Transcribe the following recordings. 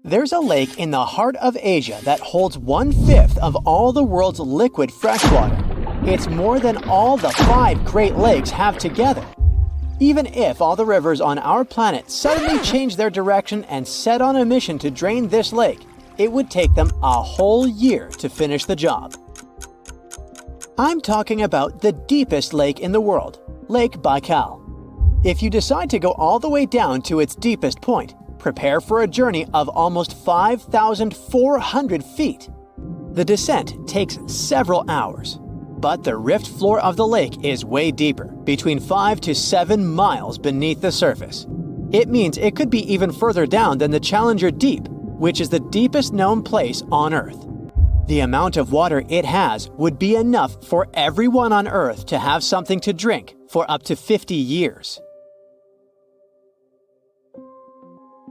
There's a lake in the heart of Asia that holds 1/5 of all the world's liquid freshwater. It's more than all the 5 Great Lakes have together. Even if all the rivers on our planet suddenly changed their direction and set on a mission to drain this lake, it would take them a whole year to finish the job. I'm talking about the deepest lake in the world, Lake Baikal. If you decide to go all the way down to its deepest point, prepare for a journey of almost 5,400 feet. The descent takes several hours, but the rift floor of the lake is way deeper, between 5 to 7 miles beneath the surface. It means it could be even further down than the Challenger Deep, which is the deepest known place on Earth. The amount of water it has would be enough for everyone on Earth to have something to drink for up to 50 years.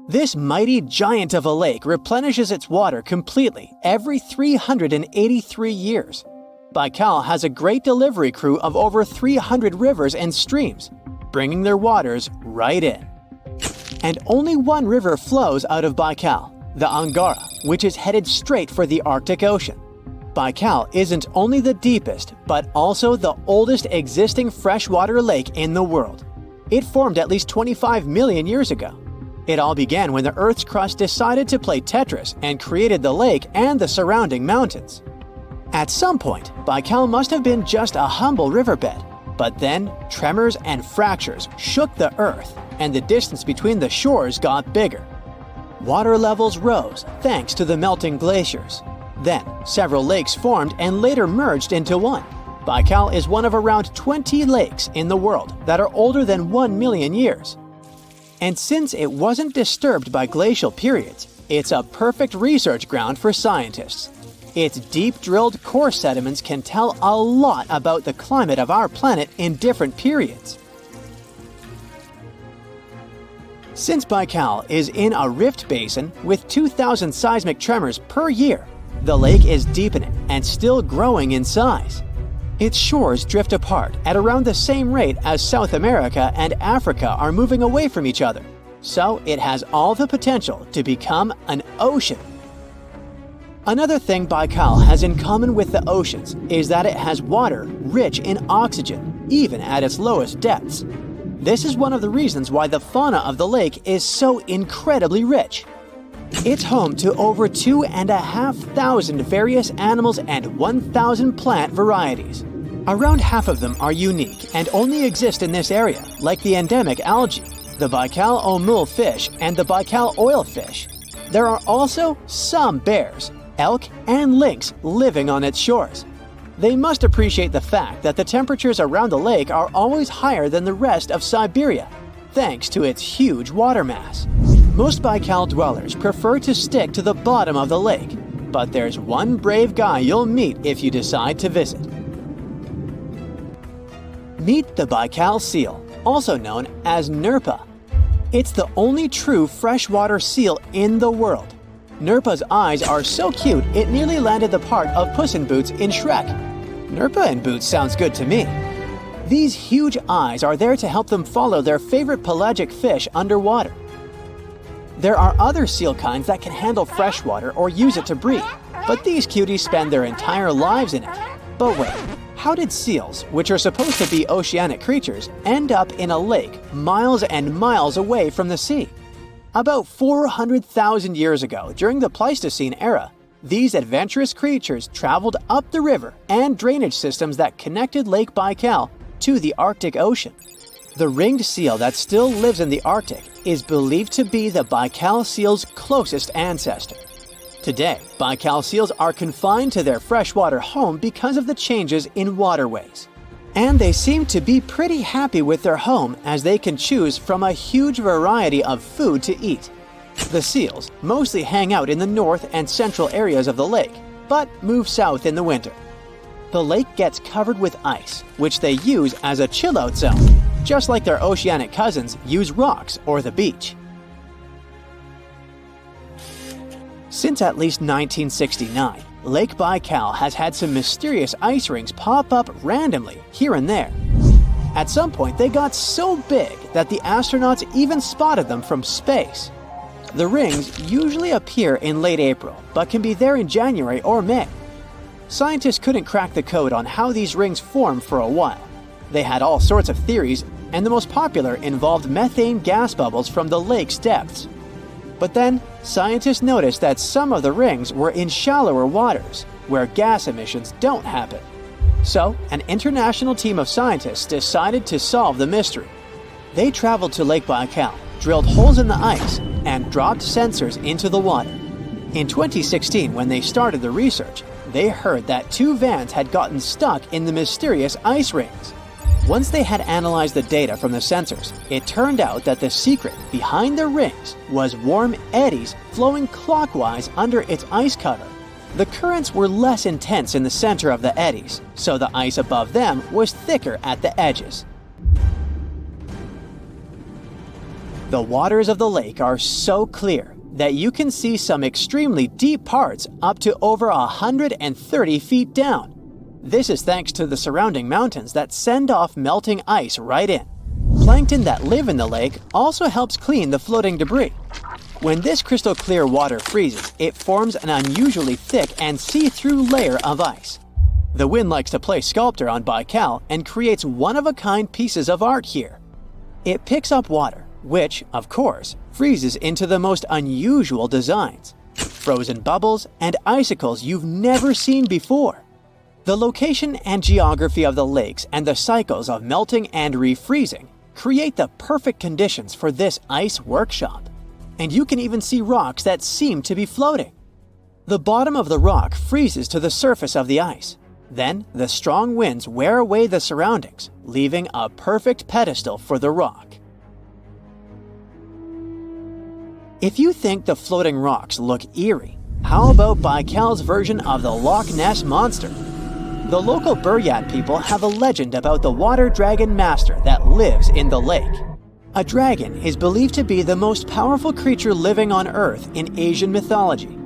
This mighty giant of a lake replenishes its water completely every 383 years. Baikal has a great delivery crew of over 300 rivers and streams, bringing their waters right in. And only one river flows out of Baikal, the Angara, which is headed straight for the Arctic Ocean. Baikal isn't only the deepest, but also the oldest existing freshwater lake in the world. It formed at least 25 million years ago. It all began when the Earth's crust decided to play Tetris and created the lake and the surrounding mountains. At some point, Baikal must have been just a humble riverbed, but then tremors and fractures shook the Earth, and the distance between the shores got bigger. Water levels rose thanks to the melting glaciers. Then, several lakes formed and later merged into one. Baikal is one of around 20 lakes in the world that are older than 1 million years. And since it wasn't disturbed by glacial periods, it's a perfect research ground for scientists. Its deep-drilled core sediments can tell a lot about the climate of our planet in different periods. Since Baikal is in a rift basin with 2,000 seismic tremors per year, the lake is deepening and still growing in size. Its shores drift apart at around the same rate as South America and Africa are moving away from each other, so it has all the potential to become an ocean. Another thing Baikal has in common with the oceans is that it has water rich in oxygen, even at its lowest depths. This is one of the reasons why the fauna of the lake is so incredibly rich. It's home to over 2,500 various animals and 1,000 plant varieties. Around half of them are unique and only exist in this area, like the endemic algae, the Baikal omul fish, and the Baikal oilfish. There are also some bears, elk, and lynx living on its shores. They must appreciate the fact that the temperatures around the lake are always higher than the rest of Siberia, thanks to its huge water mass. Most Baikal dwellers prefer to stick to the bottom of the lake, but there's one brave guy you'll meet if you decide to visit. Meet the Baikal seal, also known as Nerpa. It's the only true freshwater seal in the world. Nerpa's eyes are so cute it nearly landed the part of Puss in Boots in Shrek. Nerpa in Boots sounds good to me. These huge eyes are there to help them follow their favorite pelagic fish underwater. There are other seal kinds that can handle freshwater or use it to breed, but these cuties spend their entire lives in it. But wait, how did seals, which are supposed to be oceanic creatures, end up in a lake miles and miles away from the sea? About 400,000 years ago, during the Pleistocene era, these adventurous creatures traveled up the river and drainage systems that connected Lake Baikal to the Arctic Ocean. The ringed seal that still lives in the Arctic is believed to be the Baikal seal's closest ancestor. Today, Baikal seals are confined to their freshwater home because of the changes in waterways. And they seem to be pretty happy with their home as they can choose from a huge variety of food to eat. The seals mostly hang out in the north and central areas of the lake, but move south in the winter. The lake gets covered with ice, which they use as a chill-out zone, just like their oceanic cousins use rocks or the beach. Since at least 1969, Lake Baikal has had some mysterious ice rings pop up randomly here and there. At some point, they got so big that the astronauts even spotted them from space. The rings usually appear in late April, but can be there in January or May. Scientists couldn't crack the code on how these rings form for a while. They had all sorts of theories, and the most popular involved methane gas bubbles from the lake's depths. But then, scientists noticed that some of the rings were in shallower waters, where gas emissions don't happen. So, an international team of scientists decided to solve the mystery. They traveled to Lake Baikal, drilled holes in the ice, and dropped sensors into the water. In 2016, when they started the research, they heard that 2 vans had gotten stuck in the mysterious ice rings. Once they had analyzed the data from the sensors, it turned out that the secret behind the rings was warm eddies flowing clockwise under its ice cover. The currents were less intense in the center of the eddies, so the ice above them was thicker at the edges. The waters of the lake are so clear that you can see some extremely deep parts up to over 130 feet down. This is thanks to the surrounding mountains that send off melting ice right in. Plankton that live in the lake also helps clean the floating debris. When this crystal clear water freezes, it forms an unusually thick and see-through layer of ice. The wind likes to play sculptor on Baikal and creates one-of-a-kind pieces of art here. It picks up water, which, of course, freezes into the most unusual designs. Frozen bubbles and icicles you've never seen before. The location and geography of the lakes and the cycles of melting and refreezing create the perfect conditions for this ice workshop. And you can even see rocks that seem to be floating. The bottom of the rock freezes to the surface of the ice. Then, the strong winds wear away the surroundings, leaving a perfect pedestal for the rock. If you think the floating rocks look eerie, how about Baikal's version of the Loch Ness Monster? The local Buryat people have a legend about the water dragon master that lives in the lake. A dragon is believed to be the most powerful creature living on Earth in Asian mythology.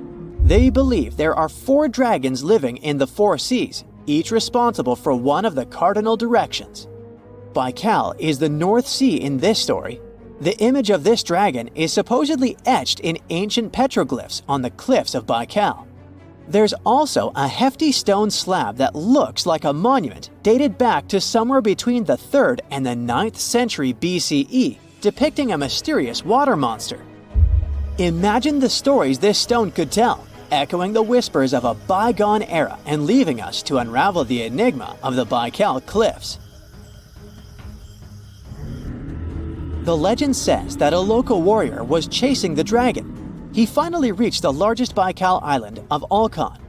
They believe there are 4 dragons living in the 4 seas, each responsible for one of the cardinal directions. Baikal is the North Sea in this story. The image of this dragon is supposedly etched in ancient petroglyphs on the cliffs of Baikal. There's also a hefty stone slab that looks like a monument dated back to somewhere between the 3rd and the 9th century BCE, depicting a mysterious water monster. Imagine the stories this stone could tell, echoing the whispers of a bygone era and leaving us to unravel the enigma of the Baikal cliffs. The legend says that a local warrior was chasing the dragon. He finally reached the largest Baikal island of Alkan.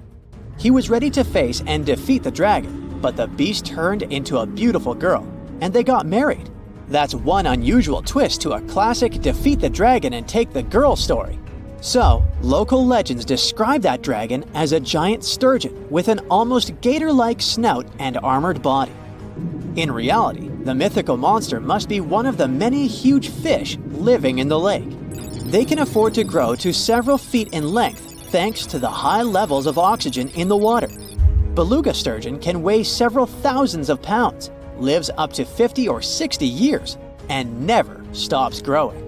He was ready to face and defeat the dragon, but the beast turned into a beautiful girl, and they got married. That's one unusual twist to a classic defeat the dragon and take the girl story. So, local legends describe that dragon as a giant sturgeon with an almost gator-like snout and armored body. In reality, the mythical monster must be one of the many huge fish living in the lake. They can afford to grow to several feet in length thanks to the high levels of oxygen in the water. Beluga sturgeon can weigh several thousands of pounds, lives up to 50 or 60 years, and never stops growing.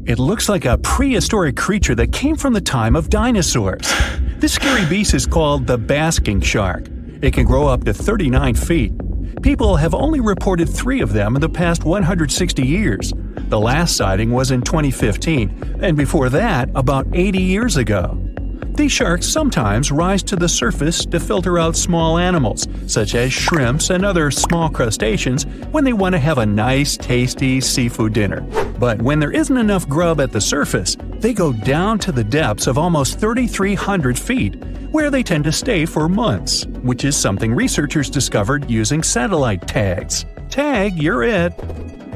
It looks like a prehistoric creature that came from the time of dinosaurs. This scary beast is called the basking shark. It can grow up to 39 feet. People have only reported 3 of them in the past 160 years. The last sighting was in 2015, and before that, about 80 years ago. These sharks sometimes rise to the surface to filter out small animals, such as shrimps and other small crustaceans, when they want to have a nice, tasty seafood dinner. But when there isn't enough grub at the surface, they go down to the depths of almost 3,300 feet, where they tend to stay for months, which is something researchers discovered using satellite tags. Tag, you're it!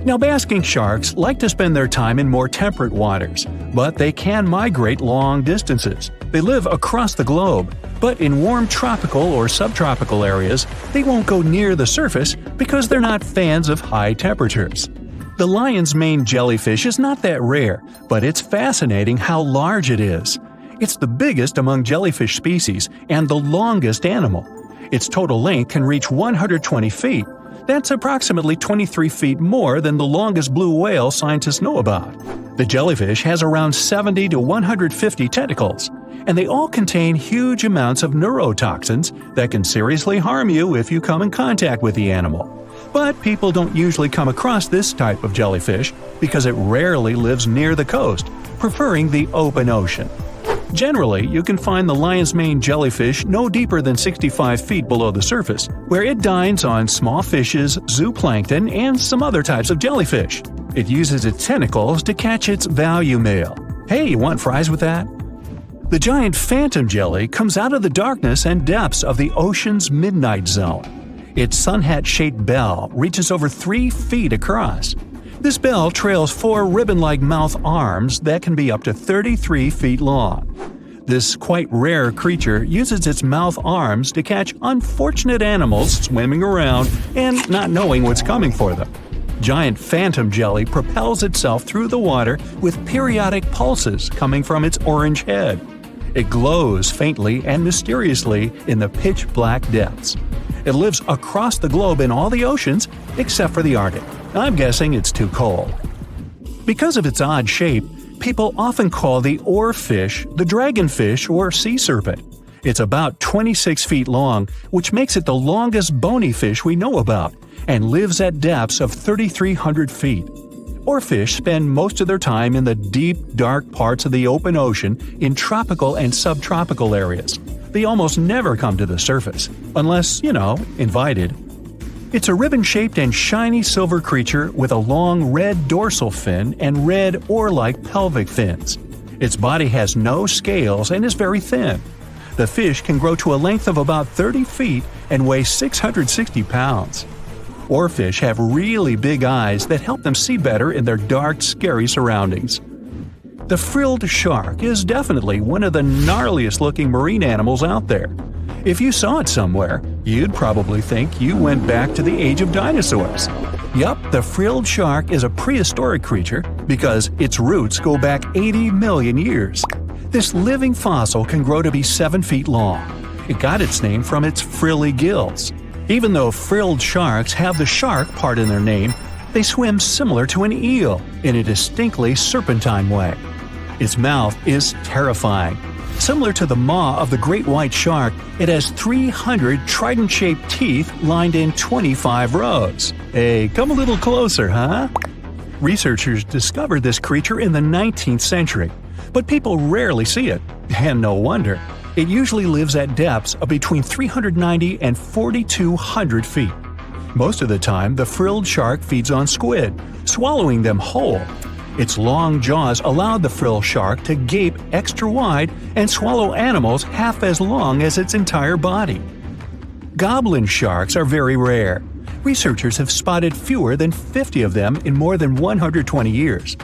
Now, basking sharks like to spend their time in more temperate waters, but they can migrate long distances. They live across the globe, but in warm tropical or subtropical areas, they won't go near the surface because they're not fans of high temperatures. The lion's mane jellyfish is not that rare, but it's fascinating how large it is. It's the biggest among jellyfish species and the longest animal. Its total length can reach 120 feet. That's approximately 23 feet more than the longest blue whale scientists know about. The jellyfish has around 70 to 150 tentacles, and they all contain huge amounts of neurotoxins that can seriously harm you if you come in contact with the animal. But people don't usually come across this type of jellyfish because it rarely lives near the coast, preferring the open ocean. Generally, you can find the lion's mane jellyfish no deeper than 65 feet below the surface, where it dines on small fishes, zooplankton, and some other types of jellyfish. It uses its tentacles to catch its value meal. Hey, you want fries with that? The giant phantom jelly comes out of the darkness and depths of the ocean's midnight zone. Its sun hat-shaped bell reaches over 3 feet across. This bell trails 4 ribbon-like mouth arms that can be up to 33 feet long. This quite rare creature uses its mouth arms to catch unfortunate animals swimming around and not knowing what's coming for them. Giant phantom jelly propels itself through the water with periodic pulses coming from its orange head. It glows faintly and mysteriously in the pitch-black depths. It lives across the globe in all the oceans except for the Arctic. I'm guessing it's too cold. Because of its odd shape, people often call the oarfish the dragonfish or sea serpent. It's about 26 feet long, which makes it the longest bony fish we know about, and lives at depths of 3,300 feet. Oarfish spend most of their time in the deep, dark parts of the open ocean in tropical and subtropical areas. They almost never come to the surface, unless, invited. It's a ribbon-shaped and shiny silver creature with a long red dorsal fin and red oar-like pelvic fins. Its body has no scales and is very thin. The fish can grow to a length of about 30 feet and weigh 660 pounds. Oarfish have really big eyes that help them see better in their dark, scary surroundings. The frilled shark is definitely one of the gnarliest-looking marine animals out there. If you saw it somewhere, you'd probably think you went back to the age of dinosaurs. Yup, the frilled shark is a prehistoric creature because its roots go back 80 million years. This living fossil can grow to be 7 feet long. It got its name from its frilly gills. Even though frilled sharks have the shark part in their name, they swim similar to an eel in a distinctly serpentine way. Its mouth is terrifying. Similar to the maw of the great white shark, it has 300 trident-shaped teeth lined in 25 rows. Hey, come a little closer, huh? Researchers discovered this creature in the 19th century, but people rarely see it, and no wonder. It usually lives at depths of between 390 and 4,200 feet. Most of the time, the frilled shark feeds on squid, swallowing them whole. Its long jaws allowed the frilled shark to gape extra wide and swallow animals half as long as its entire body. Goblin sharks are very rare. Researchers have spotted fewer than 50 of them in more than 120 years.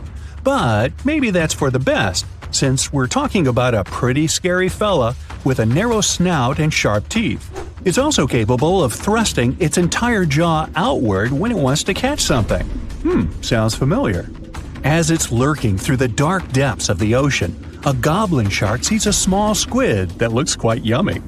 But maybe that's for the best, since we're talking about a pretty scary fella with a narrow snout and sharp teeth. It's also capable of thrusting its entire jaw outward when it wants to catch something. Sounds familiar. As it's lurking through the dark depths of the ocean, a goblin shark sees a small squid that looks quite yummy.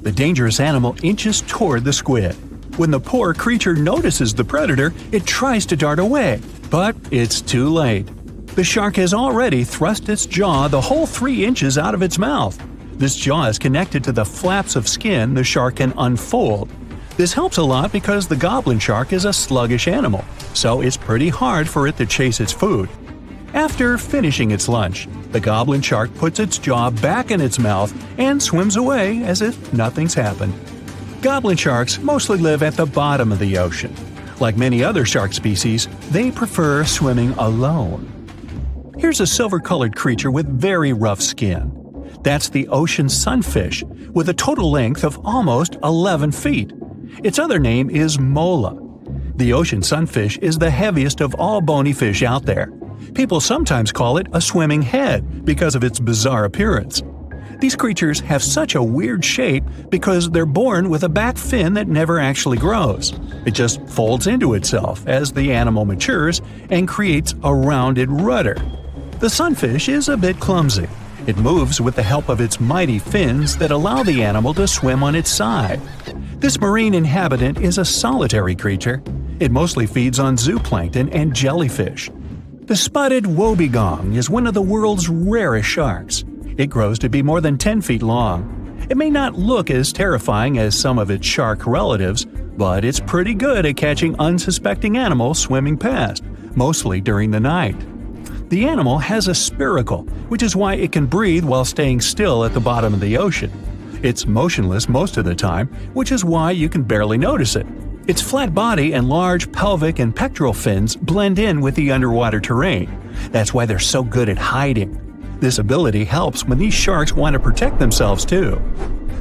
The dangerous animal inches toward the squid. When the poor creature notices the predator, it tries to dart away, but it's too late. The shark has already thrust its jaw the whole 3 inches out of its mouth. This jaw is connected to the flaps of skin the shark can unfold. This helps a lot because the goblin shark is a sluggish animal, so it's pretty hard for it to chase its food. After finishing its lunch, the goblin shark puts its jaw back in its mouth and swims away as if nothing's happened. Goblin sharks mostly live at the bottom of the ocean. Like many other shark species, they prefer swimming alone. Here's a silver-colored creature with very rough skin. That's the ocean sunfish, with a total length of almost 11 feet. Its other name is mola. The ocean sunfish is the heaviest of all bony fish out there. People sometimes call it a swimming head because of its bizarre appearance. These creatures have such a weird shape because they're born with a back fin that never actually grows. It just folds into itself as the animal matures and creates a rounded rudder. The sunfish is a bit clumsy. It moves with the help of its mighty fins that allow the animal to swim on its side. This marine inhabitant is a solitary creature. It mostly feeds on zooplankton and jellyfish. The spotted wobbegong is one of the world's rarest sharks. It grows to be more than 10 feet long. It may not look as terrifying as some of its shark relatives, but it's pretty good at catching unsuspecting animals swimming past, mostly during the night. The animal has a spiracle, which is why it can breathe while staying still at the bottom of the ocean. It's motionless most of the time, which is why you can barely notice it. Its flat body and large pelvic and pectoral fins blend in with the underwater terrain. That's why they're so good at hiding. This ability helps when these sharks want to protect themselves too.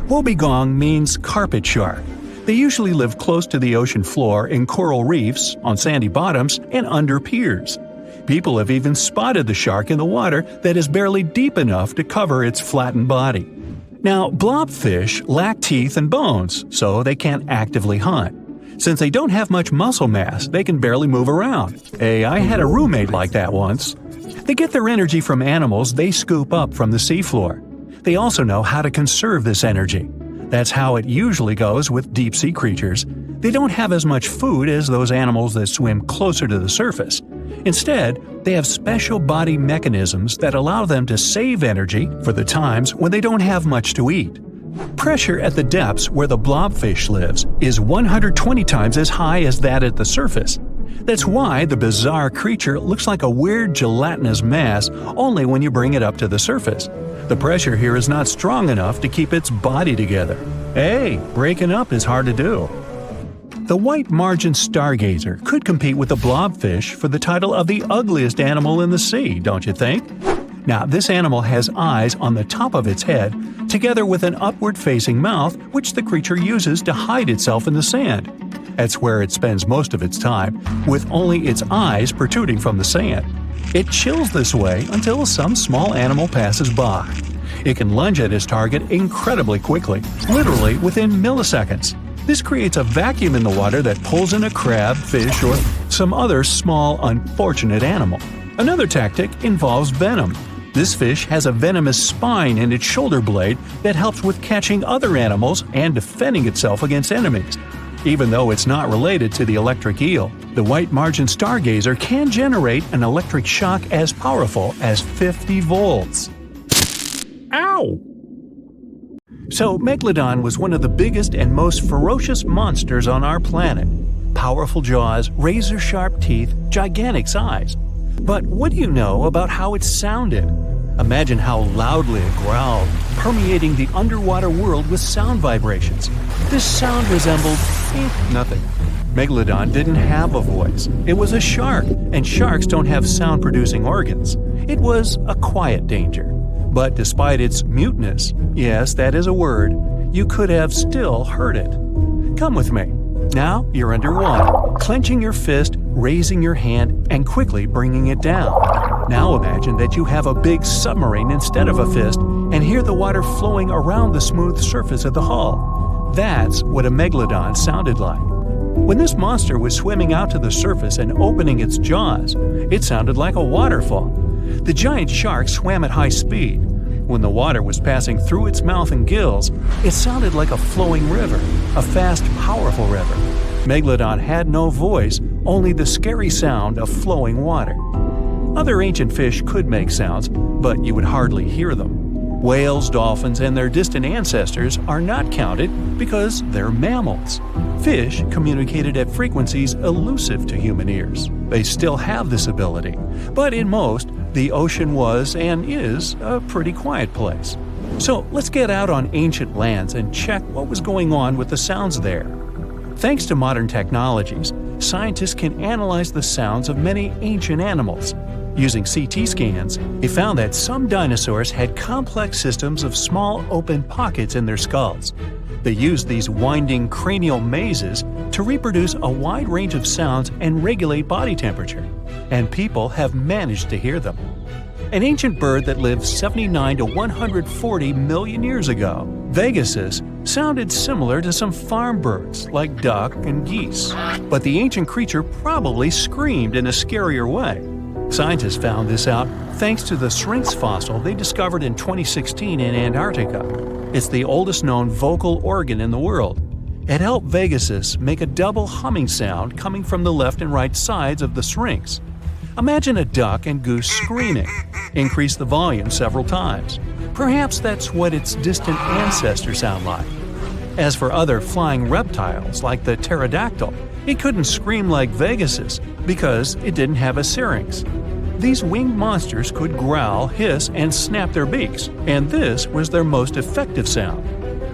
Wobbegong means carpet shark. They usually live close to the ocean floor in coral reefs, on sandy bottoms, and under piers. People have even spotted the shark in the water that is barely deep enough to cover its flattened body. Now, blobfish lack teeth and bones, so they can't actively hunt. Since they don't have much muscle mass, they can barely move around. Hey, I had a roommate like that once. They get their energy from animals they scoop up from the seafloor. They also know how to conserve this energy. That's how it usually goes with deep-sea creatures. They don't have as much food as those animals that swim closer to the surface. Instead, they have special body mechanisms that allow them to save energy for the times when they don't have much to eat. Pressure at the depths where the blobfish lives is 120 times as high as that at the surface. That's why the bizarre creature looks like a weird gelatinous mass only when you bring it up to the surface. The pressure here is not strong enough to keep its body together. Hey, breaking up is hard to do. The white margin stargazer could compete with the blobfish for the title of the ugliest animal in the sea, don't you think? Now, this animal has eyes on the top of its head, together with an upward-facing mouth which the creature uses to hide itself in the sand. That's where it spends most of its time, with only its eyes protruding from the sand. It chills this way until some small animal passes by. It can lunge at its target incredibly quickly, literally within milliseconds. This creates a vacuum in the water that pulls in a crab, fish, or some other small, unfortunate animal. Another tactic involves venom. This fish has a venomous spine in its shoulder blade that helps with catching other animals and defending itself against enemies. Even though it's not related to the electric eel, the white margin stargazer can generate an electric shock as powerful as 50 volts. Ow! So, Megalodon was one of the biggest and most ferocious monsters on our planet. Powerful jaws, razor-sharp teeth, gigantic size. But what do you know about how it sounded? Imagine how loudly it growled, permeating the underwater world with sound vibrations. This sound resembled nothing. Megalodon didn't have a voice. It was a shark, and sharks don't have sound-producing organs. It was a quiet danger. But despite its muteness, yes, that is a word, you could have still heard it. Come with me. Now you're underwater, clenching your fist, raising your hand, and quickly bringing it down. Now imagine that you have a big submarine instead of a fist and hear the water flowing around the smooth surface of the hull. That's what a megalodon sounded like. When this monster was swimming out to the surface and opening its jaws, it sounded like a waterfall. The giant shark swam at high speed. When the water was passing through its mouth and gills, it sounded like a flowing river, a fast, powerful river. Megalodon had no voice, only the scary sound of flowing water. Other ancient fish could make sounds, but you would hardly hear them. Whales, dolphins, and their distant ancestors are not counted because they're mammals. Fish communicated at frequencies elusive to human ears. They still have this ability, but in most, the ocean was and is a pretty quiet place. So let's get out on ancient lands and check what was going on with the sounds there. Thanks to modern technologies, scientists can analyze the sounds of many ancient animals. Using CT scans, they found that some dinosaurs had complex systems of small open pockets in their skulls. They used these winding cranial mazes to reproduce a wide range of sounds and regulate body temperature, and people have managed to hear them. An ancient bird that lived 79 to 140 million years ago, Pegasus, sounded similar to some farm birds like duck and geese. But the ancient creature probably screamed in a scarier way. Scientists found this out thanks to the Syrinx fossil they discovered in 2016 in Antarctica. It's the oldest known vocal organ in the world. It helped Vegasus make a double humming sound coming from the left and right sides of the Syrinx. Imagine a duck and goose screaming. Increase the volume several times. Perhaps that's what its distant ancestors sound like. As for other flying reptiles like the pterodactyl, it couldn't scream like Vegasus because it didn't have a syrinx. These winged monsters could growl, hiss, and snap their beaks, and this was their most effective sound.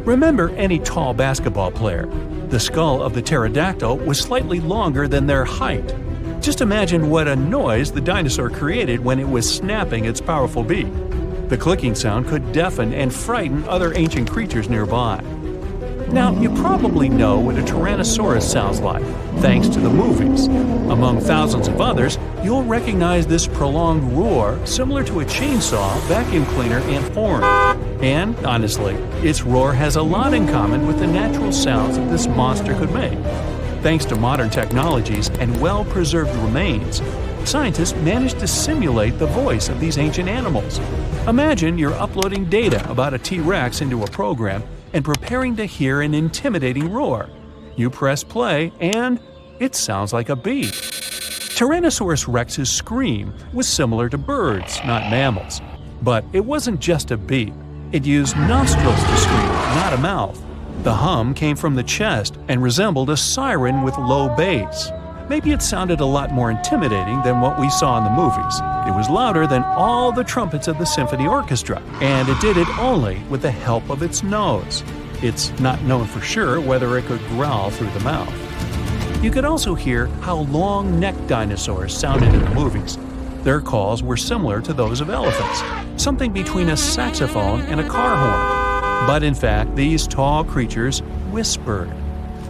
Remember any tall basketball player. The skull of the pterodactyl was slightly longer than their height. Just imagine what a noise the dinosaur created when it was snapping its powerful beak. The clicking sound could deafen and frighten other ancient creatures nearby. Now, you probably know what a Tyrannosaurus sounds like, thanks to the movies. Among thousands of others, you'll recognize this prolonged roar similar to a chainsaw, vacuum cleaner, and horn. And, honestly, its roar has a lot in common with the natural sounds that this monster could make. Thanks to modern technologies and well-preserved remains, scientists managed to simulate the voice of these ancient animals. Imagine you're uploading data about a T-Rex into a program and preparing to hear an intimidating roar. You press play, and it sounds like a beat. Tyrannosaurus rex's scream was similar to birds, not mammals. But it wasn't just a beat. It used nostrils to scream, not a mouth. The hum came from the chest and resembled a siren with low bass. Maybe it sounded a lot more intimidating than what we saw in the movies. It was louder than all the trumpets of the symphony orchestra, and it did it only with the help of its nose. It's not known for sure whether it could growl through the mouth. You could also hear how long-necked dinosaurs sounded in the movies. Their calls were similar to those of elephants, something between a saxophone and a car horn. But in fact, these tall creatures whispered.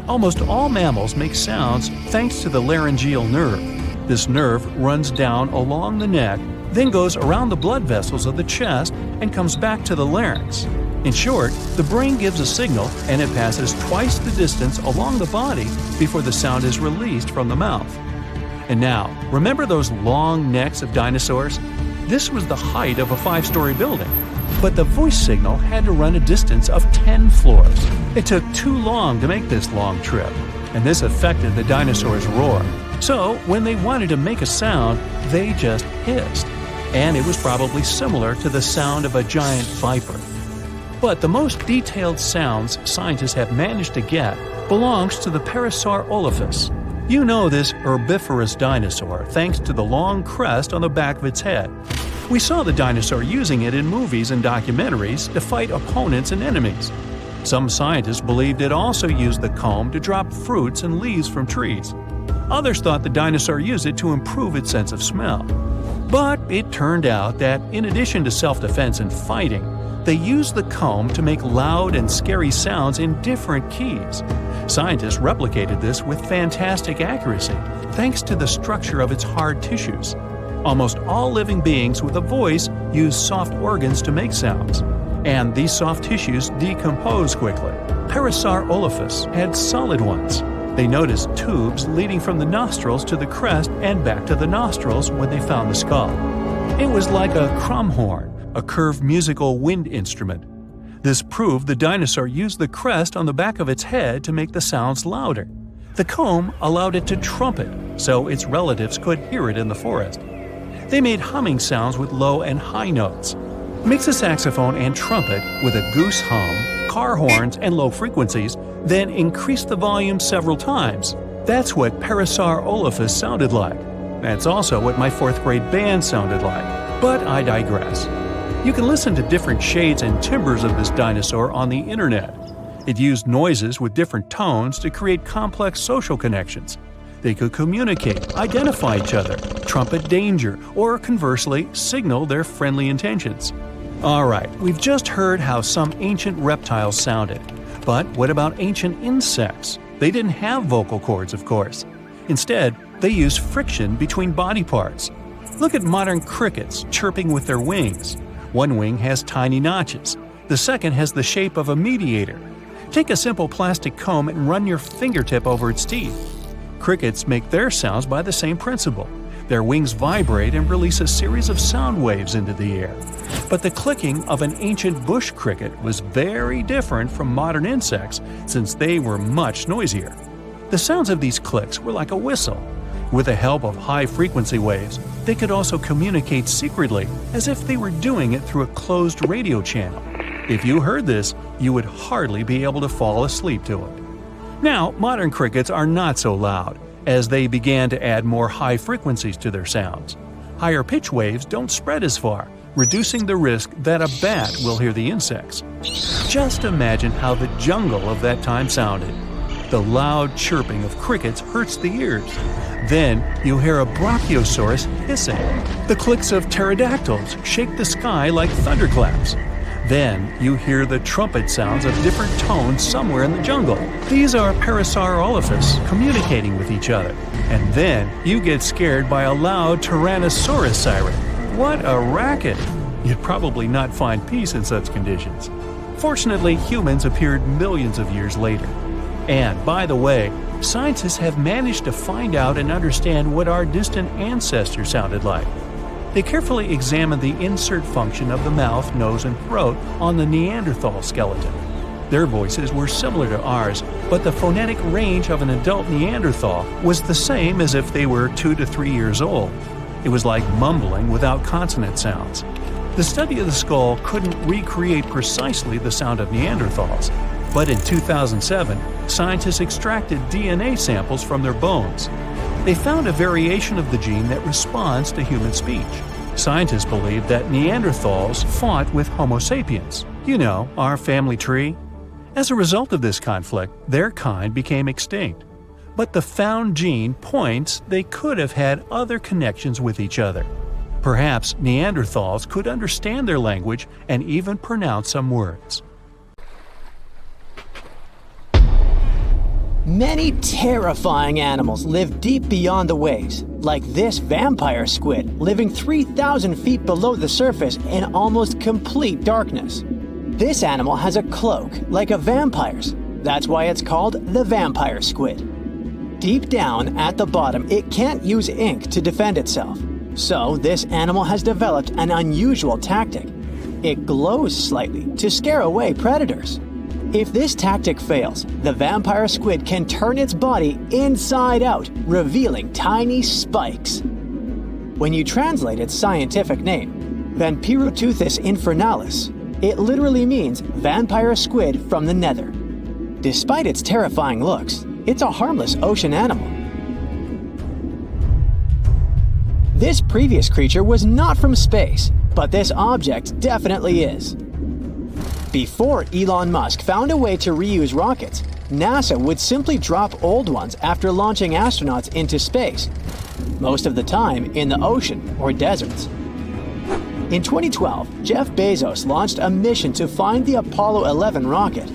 Almost all mammals make sounds thanks to the laryngeal nerve. This nerve runs down along the neck, then goes around the blood vessels of the chest and comes back to the larynx. In short, the brain gives a signal and it passes twice the distance along the body before the sound is released from the mouth. And now, remember those long necks of dinosaurs? This was the height of a 5-story building. But the voice signal had to run a distance of 10 floors. It took too long to make this long trip, and this affected the dinosaurs' roar. So, when they wanted to make a sound, they just hissed. And it was probably similar to the sound of a giant viper. But the most detailed sounds scientists have managed to get belongs to the Parasaurolophus. You know this herbivorous dinosaur thanks to the long crest on the back of its head. We saw the dinosaur using it in movies and documentaries to fight opponents and enemies. Some scientists believed it also used the comb to drop fruits and leaves from trees. Others thought the dinosaur used it to improve its sense of smell. But it turned out that in addition to self-defense and fighting, they used the comb to make loud and scary sounds in different keys. Scientists replicated this with fantastic accuracy thanks to the structure of its hard tissues. Almost all living beings with a voice use soft organs to make sounds, and these soft tissues decompose quickly. Parasaurolophus had solid ones. They noticed tubes leading from the nostrils to the crest and back to the nostrils when they found the skull. It was like a crumhorn, a curved musical wind instrument. This proved the dinosaur used the crest on the back of its head to make the sounds louder. The comb allowed it to trumpet, so its relatives could hear it in the forest. They made humming sounds with low and high notes. Mix a saxophone and trumpet with a goose hum, car horns, and low frequencies, then increase the volume several times. That's what Parasaurolophus sounded like. That's also what my 4th grade band sounded like. But I digress. You can listen to different shades and timbres of this dinosaur on the internet. It used noises with different tones to create complex social connections. They could communicate, identify each other, trumpet danger, or conversely, signal their friendly intentions. Alright, we've just heard how some ancient reptiles sounded. But what about ancient insects? They didn't have vocal cords, of course. Instead, they used friction between body parts. Look at modern crickets chirping with their wings. One wing has tiny notches. The second has the shape of a mediator. Take a simple plastic comb and run your fingertip over its teeth. Crickets make their sounds by the same principle. Their wings vibrate and release a series of sound waves into the air. But the clicking of an ancient bush cricket was very different from modern insects since they were much noisier. The sounds of these clicks were like a whistle. With the help of high-frequency waves, they could also communicate secretly, as if they were doing it through a closed radio channel. If you heard this, you would hardly be able to fall asleep to it. Now, modern crickets are not so loud, as they began to add more high frequencies to their sounds. Higher pitch waves don't spread as far, reducing the risk that a bat will hear the insects. Just imagine how the jungle of that time sounded. The loud chirping of crickets hurts the ears. Then you hear a brachiosaurus hissing. The clicks of pterodactyls shake the sky like thunderclaps. Then you hear the trumpet sounds of different tones somewhere in the jungle. These are Parasaurolophus communicating with each other. And then you get scared by a loud Tyrannosaurus siren. What a racket! You'd probably not find peace in such conditions. Fortunately, humans appeared millions of years later. And, by the way, scientists have managed to find out and understand what our distant ancestors sounded like. They carefully examined the insert function of the mouth, nose, and throat on the Neanderthal skeleton. Their voices were similar to ours, but the phonetic range of an adult Neanderthal was the same as if they were 2 to 3 years old. It was like mumbling without consonant sounds. The study of the skull couldn't recreate precisely the sound of Neanderthals, but in 2007, scientists extracted DNA samples from their bones. They found a variation of the gene that responds to human speech. Scientists believe that Neanderthals fought with Homo sapiens, our family tree. As a result of this conflict, their kind became extinct. But the found gene points they could have had other connections with each other. Perhaps Neanderthals could understand their language and even pronounce some words. Many terrifying animals live deep beyond the waves, like this vampire squid living 3,000 feet below the surface in almost complete darkness. This animal has a cloak, like a vampire's. That's why it's called the vampire squid. Deep down at the bottom, it can't use ink to defend itself. So this animal has developed an unusual tactic. It glows slightly to scare away predators. If this tactic fails, the vampire squid can turn its body inside out, revealing tiny spikes. When you translate its scientific name, Vampiroteuthis infernalis, it literally means vampire squid from the nether. Despite its terrifying looks, it's a harmless ocean animal. This previous creature was not from space, but this object definitely is. Before Elon Musk found a way to reuse rockets, NASA would simply drop old ones after launching astronauts into space, most of the time in the ocean or deserts. In 2012, Jeff Bezos launched a mission to find the Apollo 11 rocket.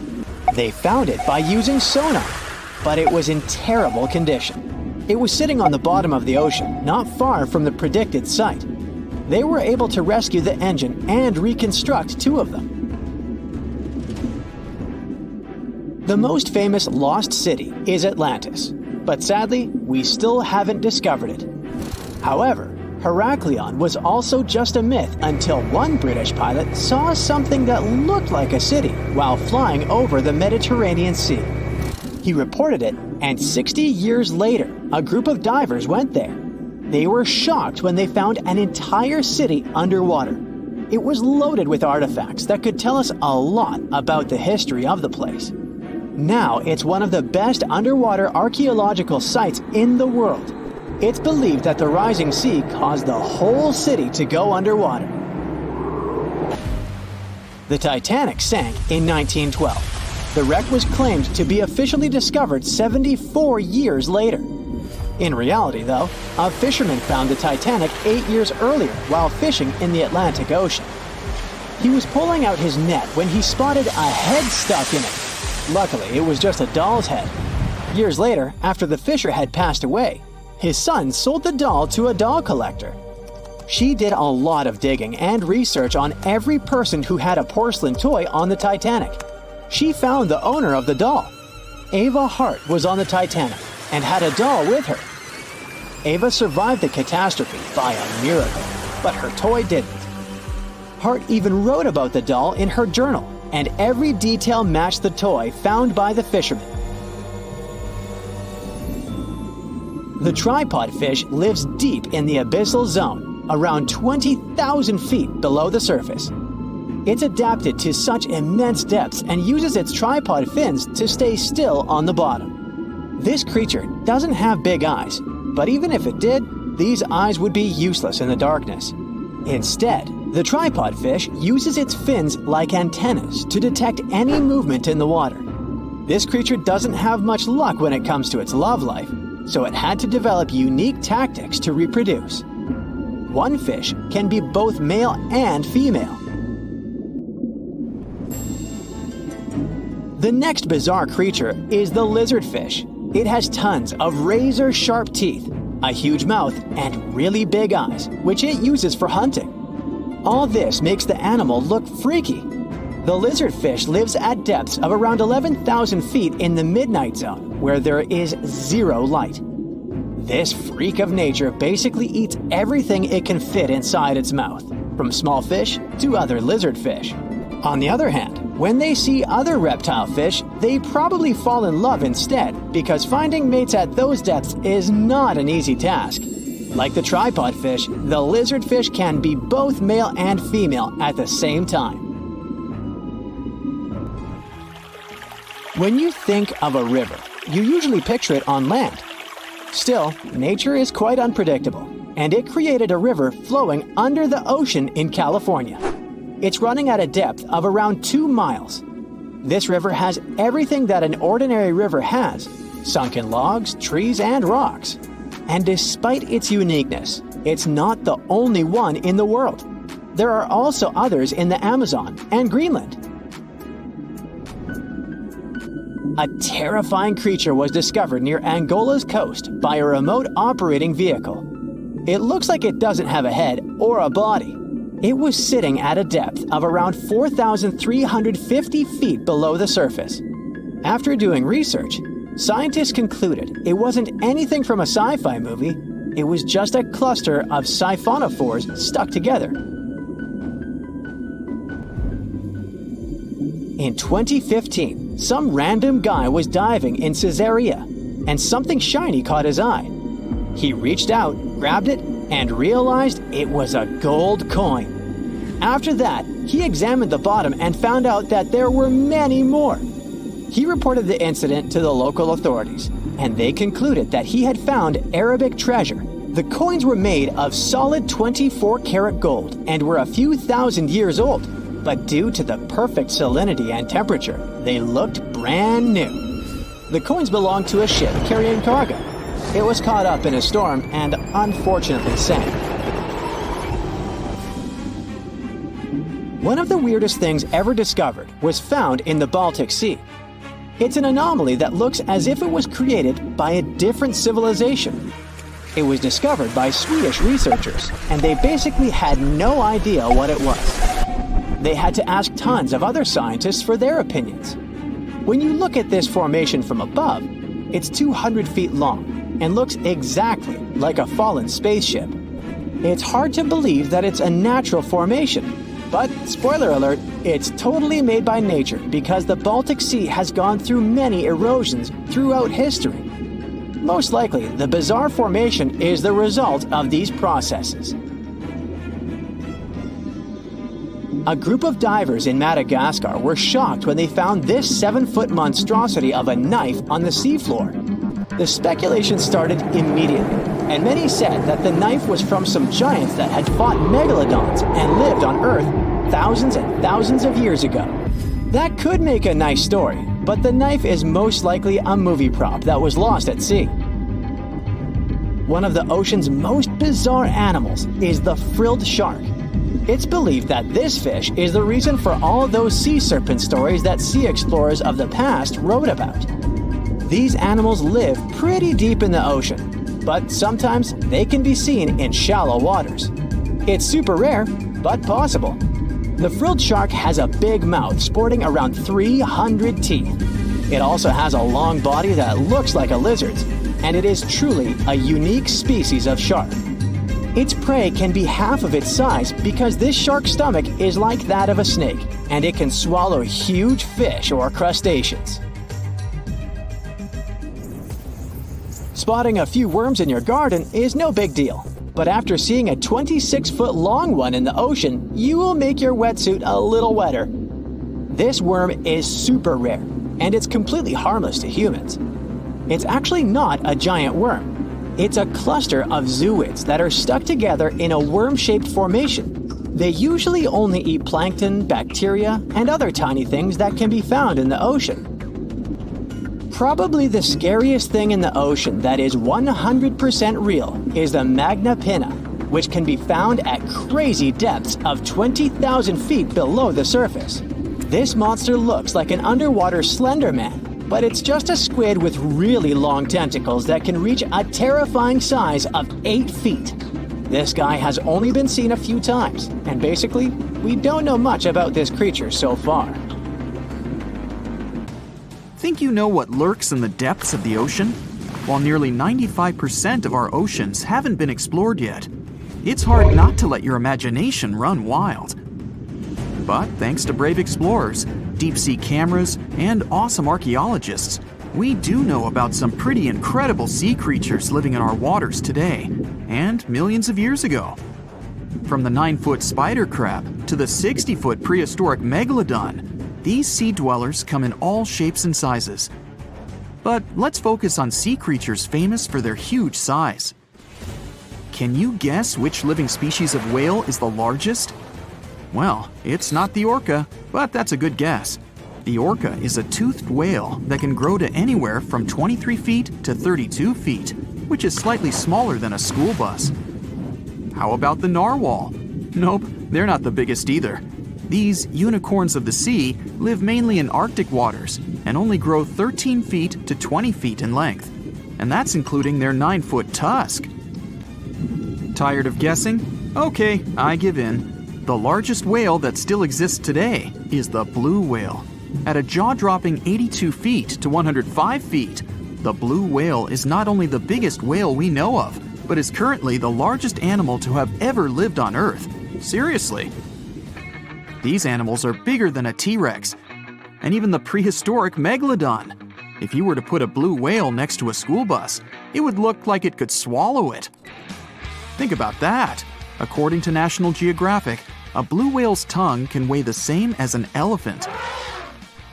They found it by using sonar, but it was in terrible condition. It was sitting on the bottom of the ocean, not far from the predicted site. They were able to rescue the engine and reconstruct 2 of them. The most famous lost city is Atlantis, but sadly, we still haven't discovered it. However, Heraklion was also just a myth until one British pilot saw something that looked like a city while flying over the Mediterranean Sea. He reported it, and 60 years later, a group of divers went there. They were shocked when they found an entire city underwater. It was loaded with artifacts that could tell us a lot about the history of the place. Now it's one of the best underwater archaeological sites in the world. It's believed that the rising sea caused the whole city to go underwater. The Titanic sank in 1912. The wreck was claimed to be officially discovered 74 years later. In reality, though, a fisherman found the Titanic 8 years earlier while fishing in the Atlantic Ocean. He was pulling out his net when he spotted a head stuck in it. Luckily, it was just a doll's head. Years later, after the fisher had passed away, his son sold the doll to a doll collector. She did a lot of digging and research on every person who had a porcelain toy on the Titanic. She found the owner of the doll. Ava Hart was on the Titanic and had a doll with her. Ava survived the catastrophe by a miracle, but her toy didn't. Hart even wrote about the doll in her journal, and every detail matched the toy found by the fisherman. The tripod fish lives deep in the abyssal zone, around 20,000 feet below the surface. It's adapted to such immense depths and uses its tripod fins to stay still on the bottom. This creature doesn't have big eyes, but even if it did, these eyes would be useless in the darkness. Instead, the tripod fish uses its fins like antennas to detect any movement in the water. This creature doesn't have much luck when it comes to its love life, so it had to develop unique tactics to reproduce. One fish can be both male and female. The next bizarre creature is the lizardfish. It has tons of razor-sharp teeth, a huge mouth, and really big eyes, which it uses for hunting. All this makes the animal look freaky. The lizardfish lives at depths of around 11,000 feet in the midnight zone, where there is zero light. This freak of nature basically eats everything it can fit inside its mouth, from small fish to other lizardfish. On the other hand, when they see other reptile fish, they probably fall in love instead, because finding mates at those depths is not an easy task. Like the tripod fish, the lizardfish can be both male and female at the same time. When you think of a river, you usually picture it on land. Still, nature is quite unpredictable, and it created a river flowing under the ocean in California. It's running at a depth of around 2 miles. This river has everything that an ordinary river has: sunken logs, trees, and rocks. And despite its uniqueness, it's not the only one in the world. There are also others in the Amazon and Greenland. A terrifying creature was discovered near Angola's coast by a remote operating vehicle. It looks like it doesn't have a head or a body. It was sitting at a depth of around 4,350 feet below the surface. After doing research, scientists concluded it wasn't anything from a sci-fi movie. It was just a cluster of siphonophores stuck together. In 2015, some random guy was diving in Caesarea, and something shiny caught his eye. He reached out, grabbed it, and realized it was a gold coin. After that, he examined the bottom and found out that there were many more. He reported the incident to the local authorities, and they concluded that he had found Arabic treasure. The coins were made of solid 24-karat gold and were a few thousand years old, but due to the perfect salinity and temperature, they looked brand new. The coins belonged to a ship carrying cargo. It was caught up in a storm and unfortunately sank. One of the weirdest things ever discovered was found in the Baltic Sea. It's an anomaly that looks as if it was created by a different civilization. It was discovered by Swedish researchers, and they basically had no idea what it was. They had to ask tons of other scientists for their opinions. When you look at this formation from above, it's 200 feet long and looks exactly like a fallen spaceship. It's hard to believe that it's a natural formation, but spoiler alert, it's totally made by nature because the Baltic Sea has gone through many erosions throughout history. Most likely, the bizarre formation is the result of these processes. A group of divers in Madagascar were shocked when they found this 7-foot monstrosity of a knife on the seafloor. The speculation started immediately, and many said that the knife was from some giants that had fought megalodons and lived on Earth thousands and thousands of years ago. That could make a nice story, but the knife is most likely a movie prop that was lost at sea. One of the ocean's most bizarre animals is the frilled shark. It's believed that this fish is the reason for all those sea serpent stories that sea explorers of the past wrote about. These animals live pretty deep in the ocean, but sometimes they can be seen in shallow waters. It's super rare, but possible. The frilled shark has a big mouth sporting around 300 teeth. It also has a long body that looks like a lizard's, and it is truly a unique species of shark. Its prey can be half of its size because this shark's stomach is like that of a snake, and it can swallow huge fish or crustaceans. Spotting a few worms in your garden is no big deal, but after seeing a 26-foot-long one in the ocean, you will make your wetsuit a little wetter. This worm is super rare, and it's completely harmless to humans. It's actually not a giant worm. It's a cluster of zooids that are stuck together in a worm-shaped formation. They usually only eat plankton, bacteria, and other tiny things that can be found in the ocean. Probably the scariest thing in the ocean that is 100% real is the magna pinna, which can be found at crazy depths of 20,000 feet below the surface. This monster looks like an underwater Slender Man, but it's just a squid with really long tentacles that can reach a terrifying size of 8 feet. This guy has only been seen a few times, and basically, we don't know much about this creature so far. Think you know what lurks in the depths of the ocean? While nearly 95% of our oceans haven't been explored yet, it's hard not to let your imagination run wild. But thanks to brave explorers, deep-sea cameras, and awesome archaeologists, we do know about some pretty incredible sea creatures living in our waters today, and millions of years ago. From the 9-foot spider crab to the 60-foot prehistoric Megalodon, these sea dwellers come in all shapes and sizes. But let's focus on sea creatures famous for their huge size. Can you guess which living species of whale is the largest? Well, it's not the orca, but that's a good guess. The orca is a toothed whale that can grow to anywhere from 23 feet to 32 feet, which is slightly smaller than a school bus. How about the narwhal? Nope, they're not the biggest either. These unicorns of the sea live mainly in Arctic waters and only grow 13 feet to 20 feet in length, and that's including their 9-foot tusk. Tired of guessing? Okay, I give in. The largest whale that still exists today is the blue whale. At a jaw-dropping 82 feet to 105 feet, the blue whale is not only the biggest whale we know of, but is currently the largest animal to have ever lived on Earth. Seriously. These animals are bigger than a T-Rex, and even the prehistoric Megalodon. If you were to put a blue whale next to a school bus, it would look like it could swallow it. Think about that. According to National Geographic, a blue whale's tongue can weigh the same as an elephant.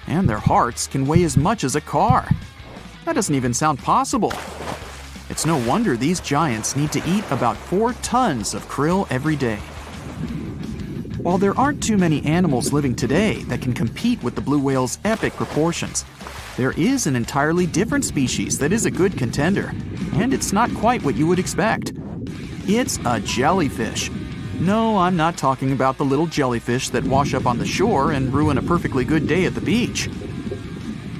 And their hearts can weigh as much as a car. That doesn't even sound possible. It's no wonder these giants need to eat about 4 tons of krill every day. While there aren't too many animals living today that can compete with the blue whale's epic proportions, there is an entirely different species that is a good contender, and it's not quite what you would expect. It's a jellyfish. No, I'm not talking about the little jellyfish that wash up on the shore and ruin a perfectly good day at the beach.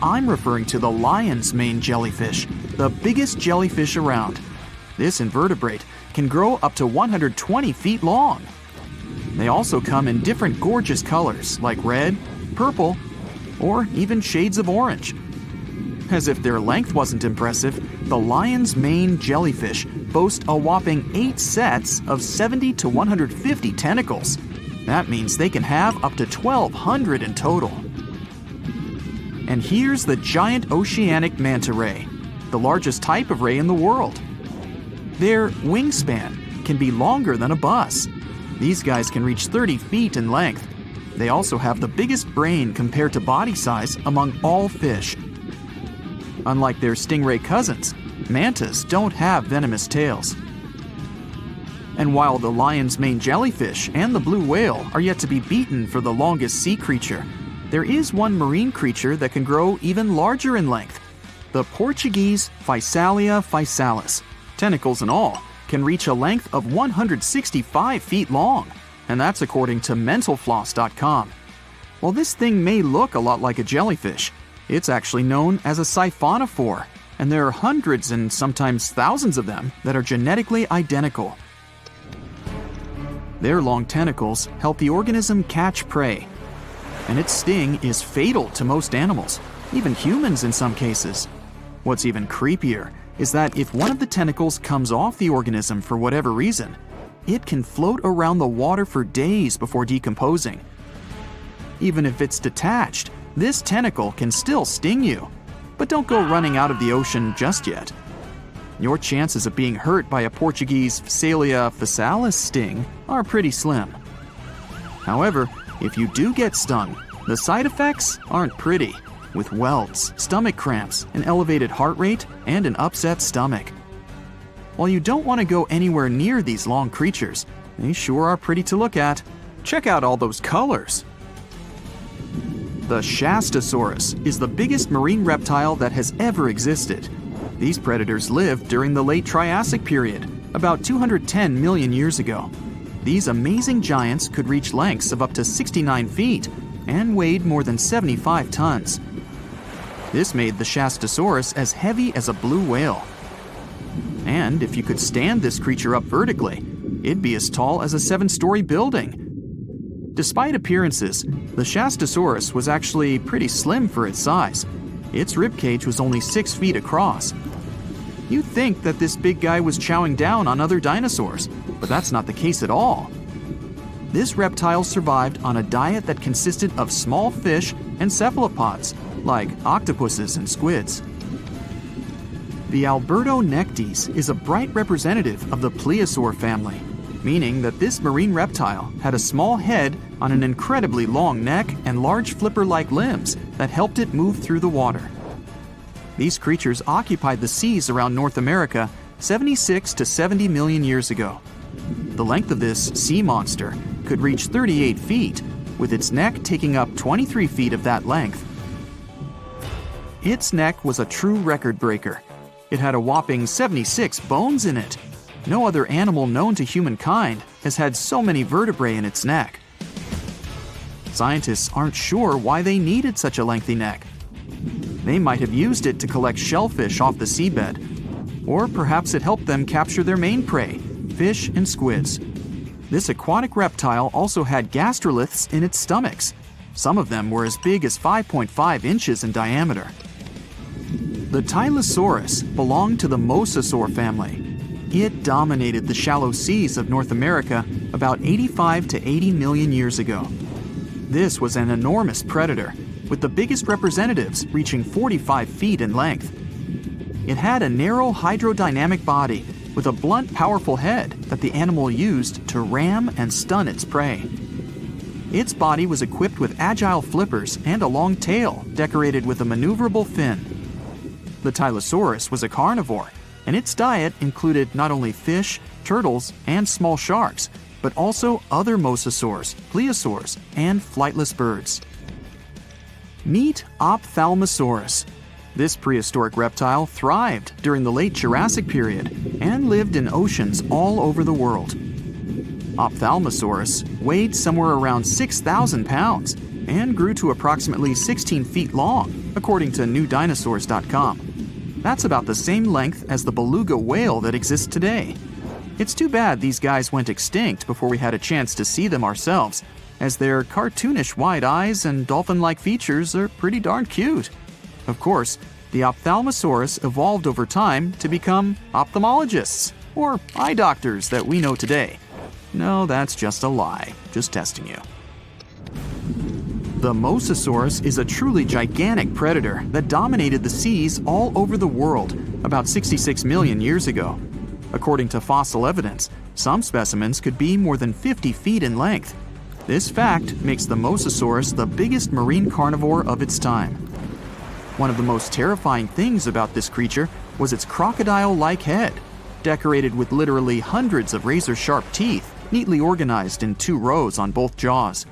I'm referring to the lion's mane jellyfish, the biggest jellyfish around. This invertebrate can grow up to 120 feet long. They also come in different gorgeous colors like red, purple, or even shades of orange. As if their length wasn't impressive, the lion's mane jellyfish boast a whopping 8 sets of 70 to 150 tentacles. That means they can have up to 1,200 in total. And here's the giant oceanic manta ray, the largest type of ray in the world. Their wingspan can be longer than a bus. These guys can reach 30 feet in length. They also have the biggest brain compared to body size among all fish. Unlike their stingray cousins, mantas don't have venomous tails. And while the lion's mane jellyfish and the blue whale are yet to be beaten for the longest sea creature, there is one marine creature that can grow even larger in length. The Portuguese Physalia physalis, tentacles and all, can reach a length of 165 feet long, and that's according to mentalfloss.com. While this thing may look a lot like a jellyfish, it's actually known as a siphonophore, and there are hundreds and sometimes thousands of them that are genetically identical. Their long tentacles help the organism catch prey, and its sting is fatal to most animals, even humans in some cases. What's even creepier is that if one of the tentacles comes off the organism for whatever reason, it can float around the water for days before decomposing. Even if it's detached, this tentacle can still sting you. But don't go running out of the ocean just yet. Your chances of being hurt by a Portuguese Phacelia phasalis sting are pretty slim. However, if you do get stung, the side effects aren't pretty, with welts, stomach cramps, an elevated heart rate, and an upset stomach. While you don't want to go anywhere near these long creatures, they sure are pretty to look at. Check out all those colors. The Shastasaurus is the biggest marine reptile that has ever existed. These predators lived during the late Triassic period, about 210 million years ago. These amazing giants could reach lengths of up to 69 feet and weighed more than 75 tons. This made the Shastasaurus as heavy as a blue whale. And if you could stand this creature up vertically, it'd be as tall as a 7-story building. Despite appearances, the Shastasaurus was actually pretty slim for its size. Its ribcage was only 6 feet across. You'd think that this big guy was chowing down on other dinosaurs, but that's not the case at all. This reptile survived on a diet that consisted of small fish and cephalopods, like octopuses and squids. The Albertonectes is a bright representative of the plesiosaur family, meaning that this marine reptile had a small head on an incredibly long neck and large flipper-like limbs that helped it move through the water. These creatures occupied the seas around North America 76 to 70 million years ago. The length of this sea monster could reach 38 feet, with its neck taking up 23 feet of that length. Its neck was a true record breaker. It had a whopping 76 bones in it. No other animal known to humankind has had so many vertebrae in its neck. Scientists aren't sure why they needed such a lengthy neck. They might have used it to collect shellfish off the seabed, or perhaps it helped them capture their main prey, fish and squids. This aquatic reptile also had gastroliths in its stomachs. Some of them were as big as 5.5 inches in diameter. The Tylosaurus belonged to the Mosasaur family. It dominated the shallow seas of North America about 85 to 80 million years ago. This was an enormous predator, with the biggest representatives reaching 45 feet in length. It had a narrow hydrodynamic body with a blunt, powerful head that the animal used to ram and stun its prey. Its body was equipped with agile flippers and a long tail decorated with a maneuverable fin. The Tylosaurus was a carnivore, and its diet included not only fish, turtles, and small sharks, but also other mosasaurs, plesiosaurs, and flightless birds. Meet Ophthalmosaurus. This prehistoric reptile thrived during the late Jurassic period and lived in oceans all over the world. Ophthalmosaurus weighed somewhere around 6,000 pounds and grew to approximately 16 feet long, according to newdinosaurs.com. That's about the same length as the beluga whale that exists today. It's too bad these guys went extinct before we had a chance to see them ourselves, as their cartoonish wide eyes and dolphin-like features are pretty darn cute. Of course, the Ophthalmosaurus evolved over time to become ophthalmologists, or eye doctors that we know today. No, that's just a lie. Just testing you. The Mosasaurus is a truly gigantic predator that dominated the seas all over the world about 66 million years ago. According to fossil evidence, some specimens could be more than 50 feet in length. This fact makes the Mosasaurus the biggest marine carnivore of its time. One of the most terrifying things about this creature was its crocodile-like head, decorated with literally hundreds of razor-sharp teeth, neatly organized in 2 rows on both jaws.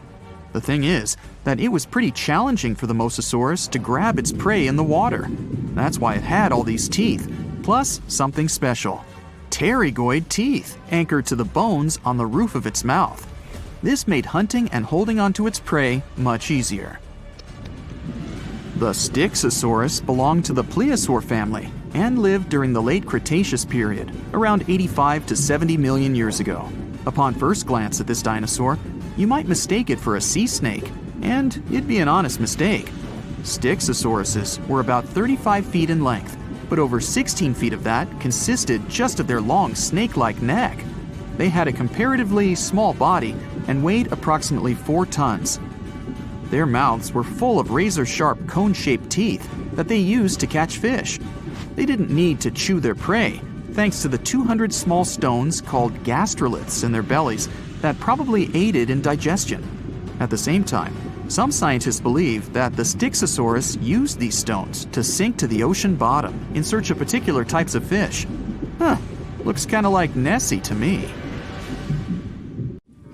The thing is that it was pretty challenging for the Mosasaurus to grab its prey in the water. That's why it had all these teeth, plus something special: pterygoid teeth anchored to the bones on the roof of its mouth. This made hunting and holding onto its prey much easier. The Styxosaurus belonged to the plesiosaur family and lived during the late Cretaceous period, around 85 to 70 million years ago. Upon first glance at this dinosaur, you might mistake it for a sea snake, and it'd be an honest mistake. Styxosauruses were about 35 feet in length, but over 16 feet of that consisted just of their long snake-like neck. They had a comparatively small body and weighed approximately 4 tons. Their mouths were full of razor-sharp cone-shaped teeth that they used to catch fish. They didn't need to chew their prey, thanks to the 200 small stones called gastroliths in their bellies that probably aided in digestion. At the same time, some scientists believe that the Styxosaurus used these stones to sink to the ocean bottom in search of particular types of fish. Looks kinda like Nessie to me.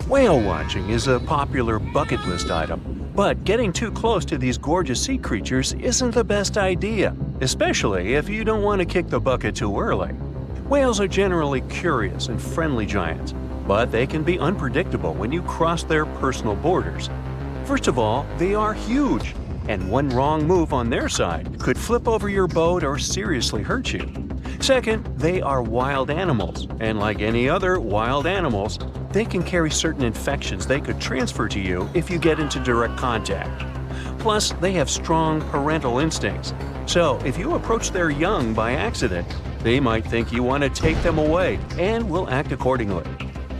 Whale watching is a popular bucket list item, but getting too close to these gorgeous sea creatures isn't the best idea, especially if you don't want to kick the bucket too early. Whales are generally curious and friendly giants, but they can be unpredictable when you cross their personal borders. First of all, they are huge, and one wrong move on their side could flip over your boat or seriously hurt you. Second, they are wild animals, and like any other wild animals, they can carry certain infections they could transfer to you if you get into direct contact. Plus, they have strong parental instincts, so if you approach their young by accident, they might think you want to take them away and will act accordingly.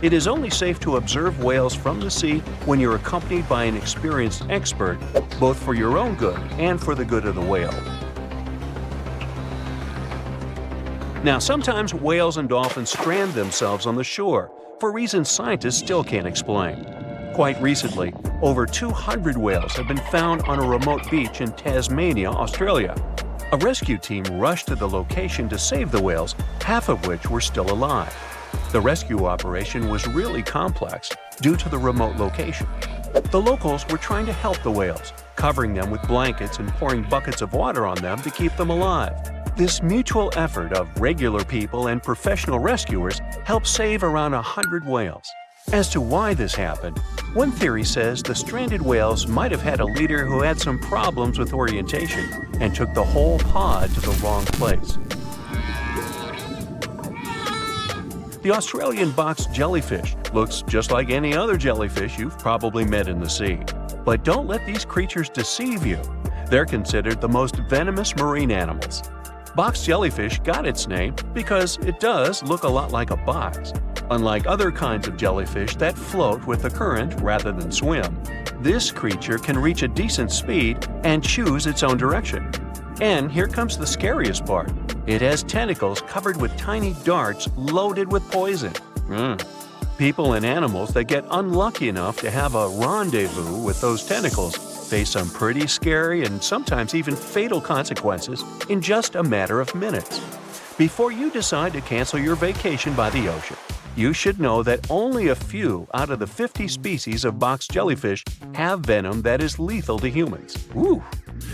It is only safe to observe whales from the sea when you're accompanied by an experienced expert, both for your own good and for the good of the whale. Now, sometimes whales and dolphins strand themselves on the shore for reasons scientists still can't explain. Quite recently, over 200 whales have been found on a remote beach in Tasmania, Australia. A rescue team rushed to the location to save the whales, half of which were still alive. The rescue operation was really complex due to the remote location. The locals were trying to help the whales, covering them with blankets and pouring buckets of water on them to keep them alive. This mutual effort of regular people and professional rescuers helped save around 100 whales. As to why this happened, one theory says the stranded whales might have had a leader who had some problems with orientation and took the whole pod to the wrong place. The Australian box jellyfish looks just like any other jellyfish you've probably met in the sea. But don't let these creatures deceive you. They're considered the most venomous marine animals. Box jellyfish got its name because it does look a lot like a box. Unlike other kinds of jellyfish that float with the current rather than swim, this creature can reach a decent speed and choose its own direction. And here comes the scariest part. It has tentacles covered with tiny darts loaded with poison. People and animals that get unlucky enough to have a rendezvous with those tentacles face some pretty scary and sometimes even fatal consequences in just a matter of minutes. Before you decide to cancel your vacation by the ocean, you should know that only a few out of the 50 species of box jellyfish have venom that is lethal to humans. Woo!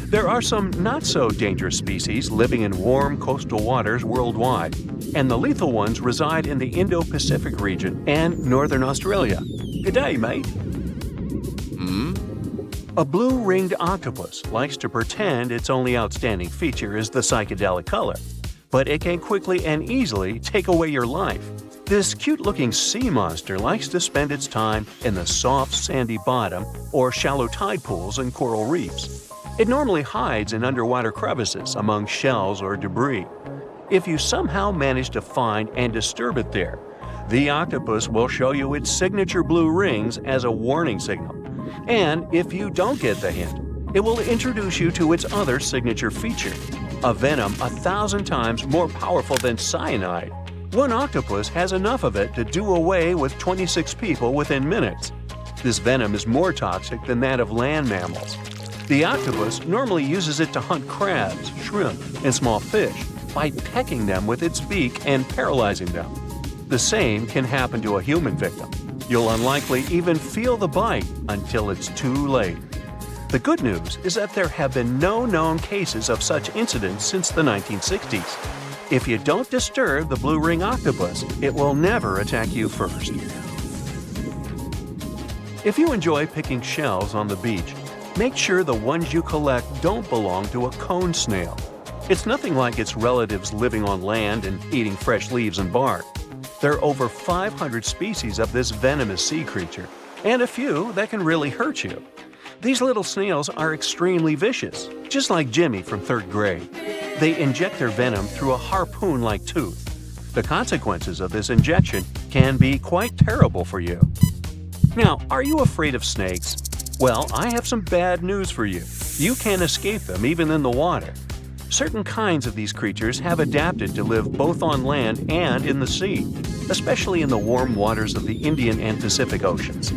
There are some not-so-dangerous species living in warm coastal waters worldwide, and the lethal ones reside in the Indo-Pacific region and northern Australia. Good day, mate. A blue-ringed octopus likes to pretend its only outstanding feature is the psychedelic color, but it can quickly and easily take away your life. This cute-looking sea monster likes to spend its time in the soft, sandy bottom or shallow tide pools and coral reefs. It normally hides in underwater crevices among shells or debris. If you somehow manage to find and disturb it there, the octopus will show you its signature blue rings as a warning signal. And if you don't get the hint, it will introduce you to its other signature feature, a venom 1,000 times more powerful than cyanide. One octopus has enough of it to do away with 26 people within minutes. This venom is more toxic than that of land mammals. The octopus normally uses it to hunt crabs, shrimp, and small fish by pecking them with its beak and paralyzing them. The same can happen to a human victim. You'll unlikely even feel the bite until it's too late. The good news is that there have been no known cases of such incidents since the 1960s. If you don't disturb the blue ring octopus, it will never attack you first. If you enjoy picking shells on the beach, make sure the ones you collect don't belong to a cone snail. It's nothing like its relatives living on land and eating fresh leaves and bark. There are over 500 species of this venomous sea creature, and a few that can really hurt you. These little snails are extremely vicious, just like Jimmy from 3rd grade. They inject their venom through a harpoon-like tooth. The consequences of this injection can be quite terrible for you. Now, are you afraid of snakes? Well, I have some bad news for you. You can't escape them even in the water. Certain kinds of these creatures have adapted to live both on land and in the sea, especially in the warm waters of the Indian and Pacific Oceans.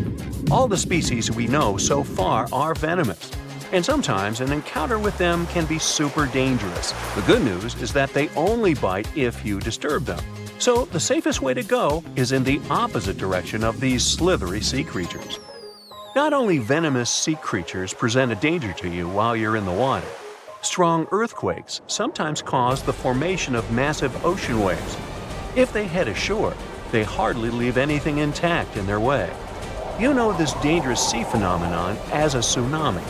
All the species we know so far are venomous, and sometimes an encounter with them can be super dangerous. The good news is that they only bite if you disturb them. So the safest way to go is in the opposite direction of these slithery sea creatures. Not only venomous sea creatures present a danger to you while you're in the water. Strong earthquakes sometimes cause the formation of massive ocean waves. If they head ashore, they hardly leave anything intact in their way. You know this dangerous sea phenomenon as a tsunami.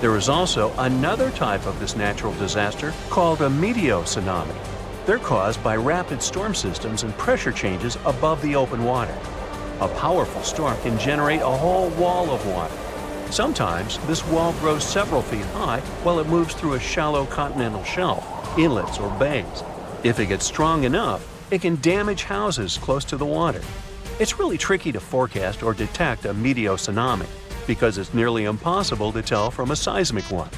There is also another type of this natural disaster called a meteotsunami. They're caused by rapid storm systems and pressure changes above the open water. A powerful storm can generate a whole wall of water. Sometimes this wall grows several feet high while it moves through a shallow continental shelf, inlets, or bays. If it gets strong enough, it can damage houses close to the water. It's really tricky to forecast or detect a meteotsunami because it's nearly impossible to tell from a seismic one.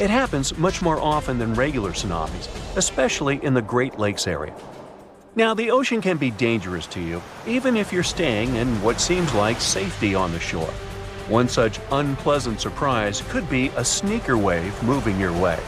It happens much more often than regular tsunamis, especially in the Great Lakes area. Now, the ocean can be dangerous to you, even if you're staying in what seems like safety on the shore. One such unpleasant surprise could be a sneaker wave moving your way.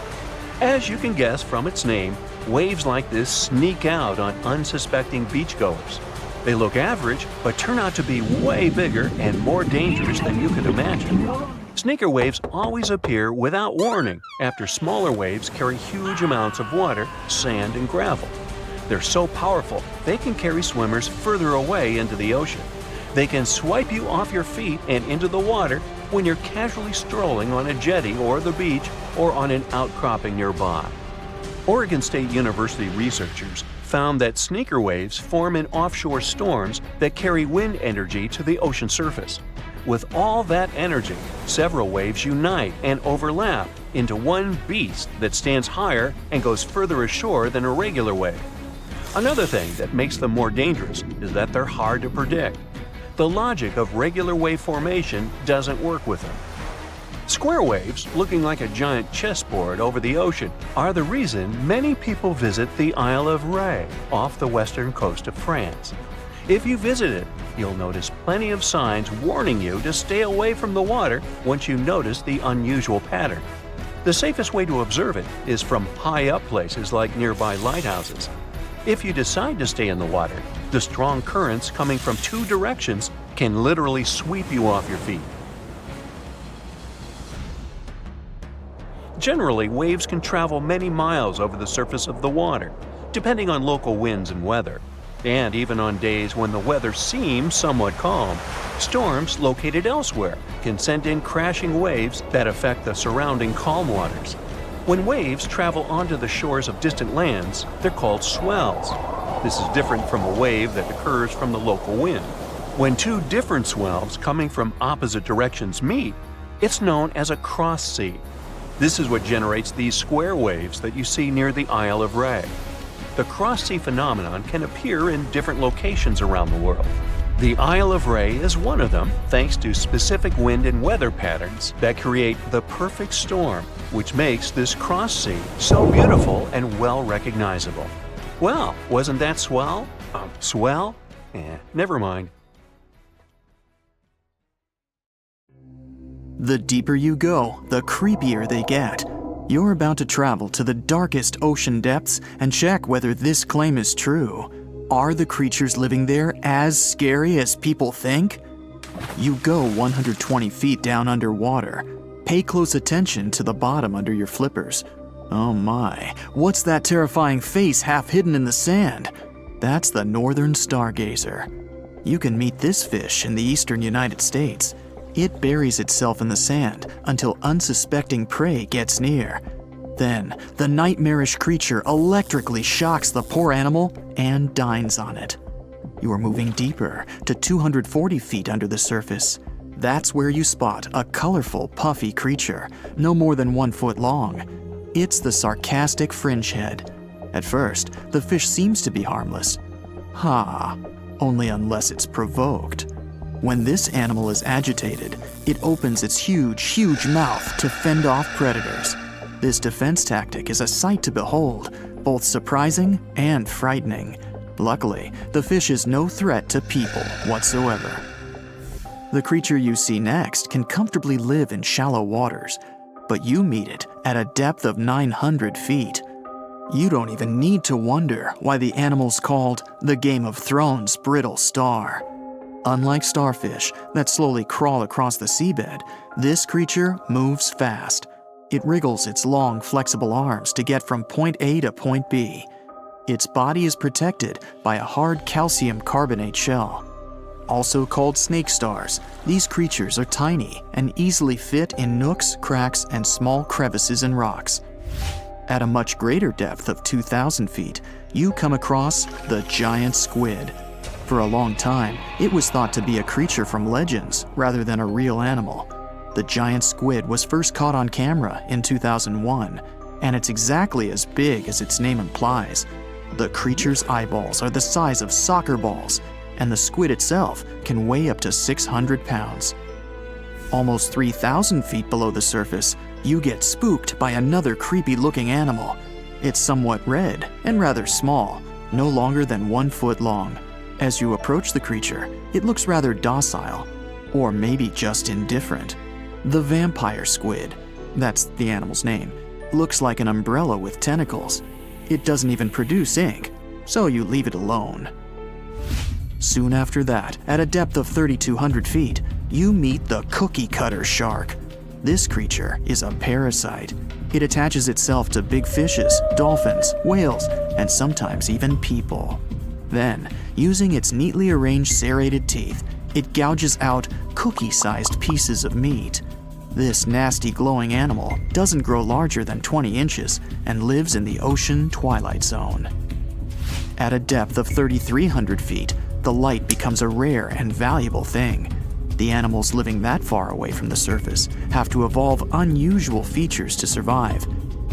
As you can guess from its name, waves like this sneak out on unsuspecting beachgoers. They look average, but turn out to be way bigger and more dangerous than you could imagine. Sneaker waves always appear without warning after smaller waves carry huge amounts of water, sand, and gravel. They're so powerful, they can carry swimmers further away into the ocean. They can swipe you off your feet and into the water when you're casually strolling on a jetty or the beach or on an outcropping nearby. Oregon State University researchers found that sneaker waves form in offshore storms that carry wind energy to the ocean surface. With all that energy, several waves unite and overlap into one beast that stands higher and goes further ashore than a regular wave. Another thing that makes them more dangerous is that they're hard to predict. The logic of regular wave formation doesn't work with them. Square waves, looking like a giant chessboard over the ocean, are the reason many people visit the Isle of Ré off the western coast of France. If you visit it, you'll notice plenty of signs warning you to stay away from the water once you notice the unusual pattern. The safest way to observe it is from high up places like nearby lighthouses. If you decide to stay in the water, the strong currents coming from two directions can literally sweep you off your feet. Generally, waves can travel many miles over the surface of the water, depending on local winds and weather. And even on days when the weather seems somewhat calm, storms located elsewhere can send in crashing waves that affect the surrounding calm waters. When waves travel onto the shores of distant lands, they're called swells. This is different from a wave that occurs from the local wind. When two different swells coming from opposite directions meet, it's known as a cross sea. This is what generates these square waves that you see near the Isle of Ré. The cross sea phenomenon can appear in different locations around the world. The Isle of Ré is one of them, thanks to specific wind and weather patterns that create the perfect storm, which makes this cross sea so beautiful and well recognizable. Well, wasn't that swell? Swell? Never mind. The deeper you go, the creepier they get. You're about to travel to the darkest ocean depths and check whether this claim is true. Are the creatures living there as scary as people think? You go 120 feet down underwater. Pay close attention to the bottom under your flippers. Oh my, what's that terrifying face half hidden in the sand? That's the northern stargazer. You can meet this fish in the eastern United States. It buries itself in the sand until unsuspecting prey gets near. Then, the nightmarish creature electrically shocks the poor animal and dines on it. You are moving deeper to 240 feet under the surface. That's where you spot a colorful, puffy creature, no more than 1 foot long. It's the sarcastic fringehead. At first, the fish seems to be harmless. Only unless it's provoked. When this animal is agitated, it opens its huge mouth to fend off predators. This defense tactic is a sight to behold, both surprising and frightening. Luckily, the fish is no threat to people whatsoever. The creature you see next can comfortably live in shallow waters, but you meet it at a depth of 900 feet. You don't even need to wonder why the animal's called the Game of Thrones brittle star. Unlike starfish that slowly crawl across the seabed, this creature moves fast. It wriggles its long, flexible arms to get from point A to point B. Its body is protected by a hard calcium carbonate shell. Also called snake stars, these creatures are tiny and easily fit in nooks, cracks, and small crevices in rocks. At a much greater depth of 2,000 feet, you come across the giant squid. For a long time, it was thought to be a creature from legends rather than a real animal. The giant squid was first caught on camera in 2001, and it's exactly as big as its name implies. The creature's eyeballs are the size of soccer balls, and the squid itself can weigh up to 600 pounds. Almost 3,000 feet below the surface, you get spooked by another creepy-looking animal. It's somewhat red and rather small, no longer than 1 foot long. As you approach the creature, it looks rather docile, or maybe just indifferent. The vampire squid, that's the animal's name, looks like an umbrella with tentacles. It doesn't even produce ink, so you leave it alone. Soon after that, at a depth of 3,200 feet, you meet the cookie cutter shark. This creature is a parasite. It attaches itself to big fishes, dolphins, whales, and sometimes even people. Then, using its neatly arranged serrated teeth, it gouges out cookie-sized pieces of meat. This nasty glowing animal doesn't grow larger than 20 inches and lives in the ocean twilight zone. At a depth of 3,300 feet, the light becomes a rare and valuable thing. The animals living that far away from the surface have to evolve unusual features to survive.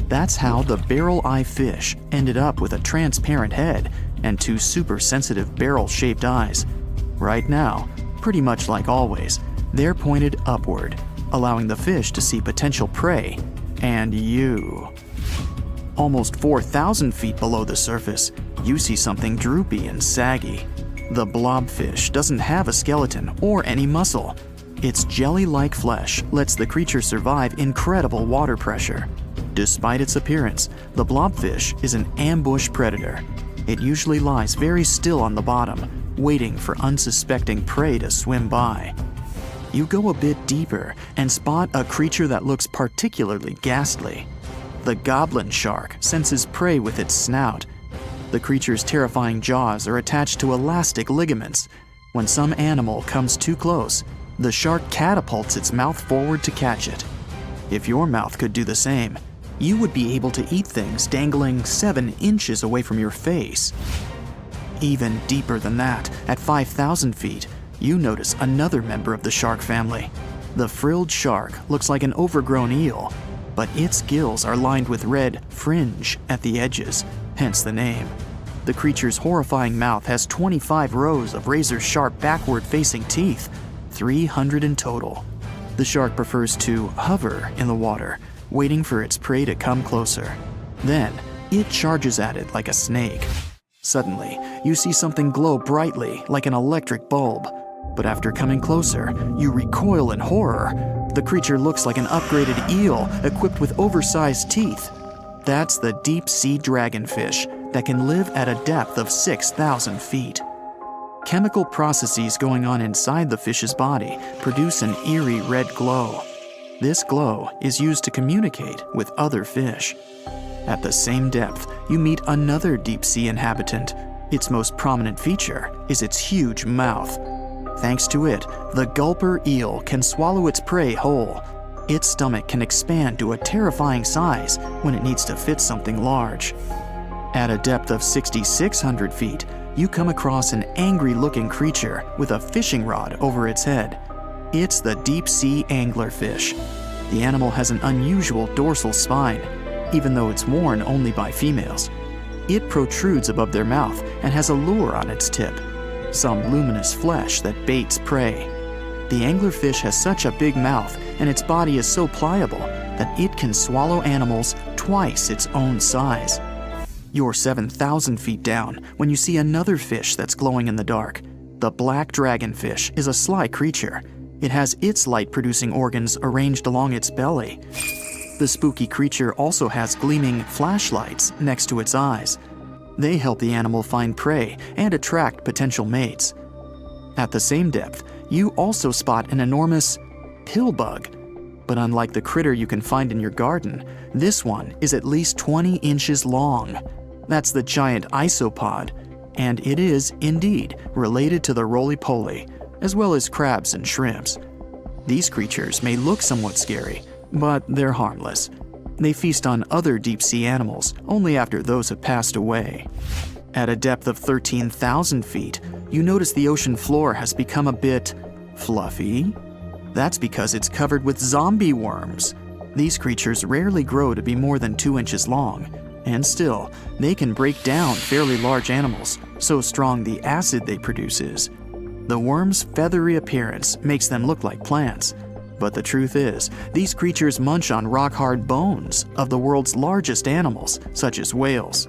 That's how the barrel-eye fish ended up with a transparent head and 2 super-sensitive barrel-shaped eyes. Right now, pretty much like always, they're pointed upward, allowing the fish to see potential prey and you. Almost 4,000 feet below the surface, you see something droopy and saggy. The blobfish doesn't have a skeleton or any muscle. Its jelly-like flesh lets the creature survive incredible water pressure. Despite its appearance, the blobfish is an ambush predator. It usually lies very still on the bottom, waiting for unsuspecting prey to swim by. You go a bit deeper and spot a creature that looks particularly ghastly. The goblin shark senses prey with its snout. The creature's terrifying jaws are attached to elastic ligaments. When some animal comes too close, the shark catapults its mouth forward to catch it. If your mouth could do the same, you would be able to eat things dangling 7 inches away from your face. Even deeper than that, at 5,000 feet, you notice another member of the shark family. The frilled shark looks like an overgrown eel, but its gills are lined with red fringe at the edges, hence the name. The creature's horrifying mouth has 25 rows of razor-sharp backward-facing teeth, 300 in total. The shark prefers to hover in the water, waiting for its prey to come closer. Then, it charges at it like a snake. Suddenly, you see something glow brightly like an electric bulb. But after coming closer, you recoil in horror. The creature looks like an upgraded eel equipped with oversized teeth. That's the deep-sea dragonfish that can live at a depth of 6,000 feet. Chemical processes going on inside the fish's body produce an eerie red glow. This glow is used to communicate with other fish. At the same depth, you meet another deep-sea inhabitant. Its most prominent feature is its huge mouth. Thanks to it, the gulper eel can swallow its prey whole. Its stomach can expand to a terrifying size when it needs to fit something large. At a depth of 6,600 feet, you come across an angry-looking creature with a fishing rod over its head. It's the deep-sea anglerfish. The animal has an unusual dorsal spine, even though it's worn only by females. It protrudes above their mouth and has a lure on its tip, some luminous flesh that baits prey. The anglerfish has such a big mouth and its body is so pliable that it can swallow animals twice its own size. You're 7,000 feet down when you see another fish that's glowing in the dark. The black dragonfish is a sly creature. It has its light-producing organs arranged along its belly. The spooky creature also has gleaming flashlights next to its eyes. They help the animal find prey and attract potential mates. At the same depth, you also spot an enormous pillbug. But unlike the critter you can find in your garden, this one is at least 20 inches long. That's the giant isopod, and it is, indeed, related to the roly-poly, as well as crabs and shrimps. These creatures may look somewhat scary, but they're harmless. They feast on other deep-sea animals only after those have passed away. At a depth of 13,000 feet, you notice the ocean floor has become a bit fluffy. That's because it's covered with zombie worms. These creatures rarely grow to be more than 2 inches long, and still, they can break down fairly large animals, so strong the acid they produce is. The worms' feathery appearance makes them look like plants, but the truth is, these creatures munch on rock-hard bones of the world's largest animals, such as whales.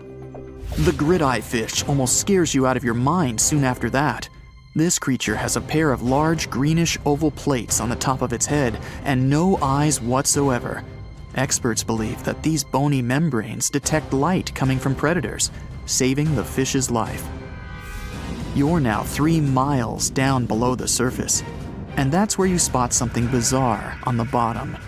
The grid-eye fish almost scares you out of your mind soon after that. This creature has a pair of large greenish oval plates on the top of its head and no eyes whatsoever. Experts believe that these bony membranes detect light coming from predators, saving the fish's life. You're now 3 miles down below the surface, and that's where you spot something bizarre on the bottom.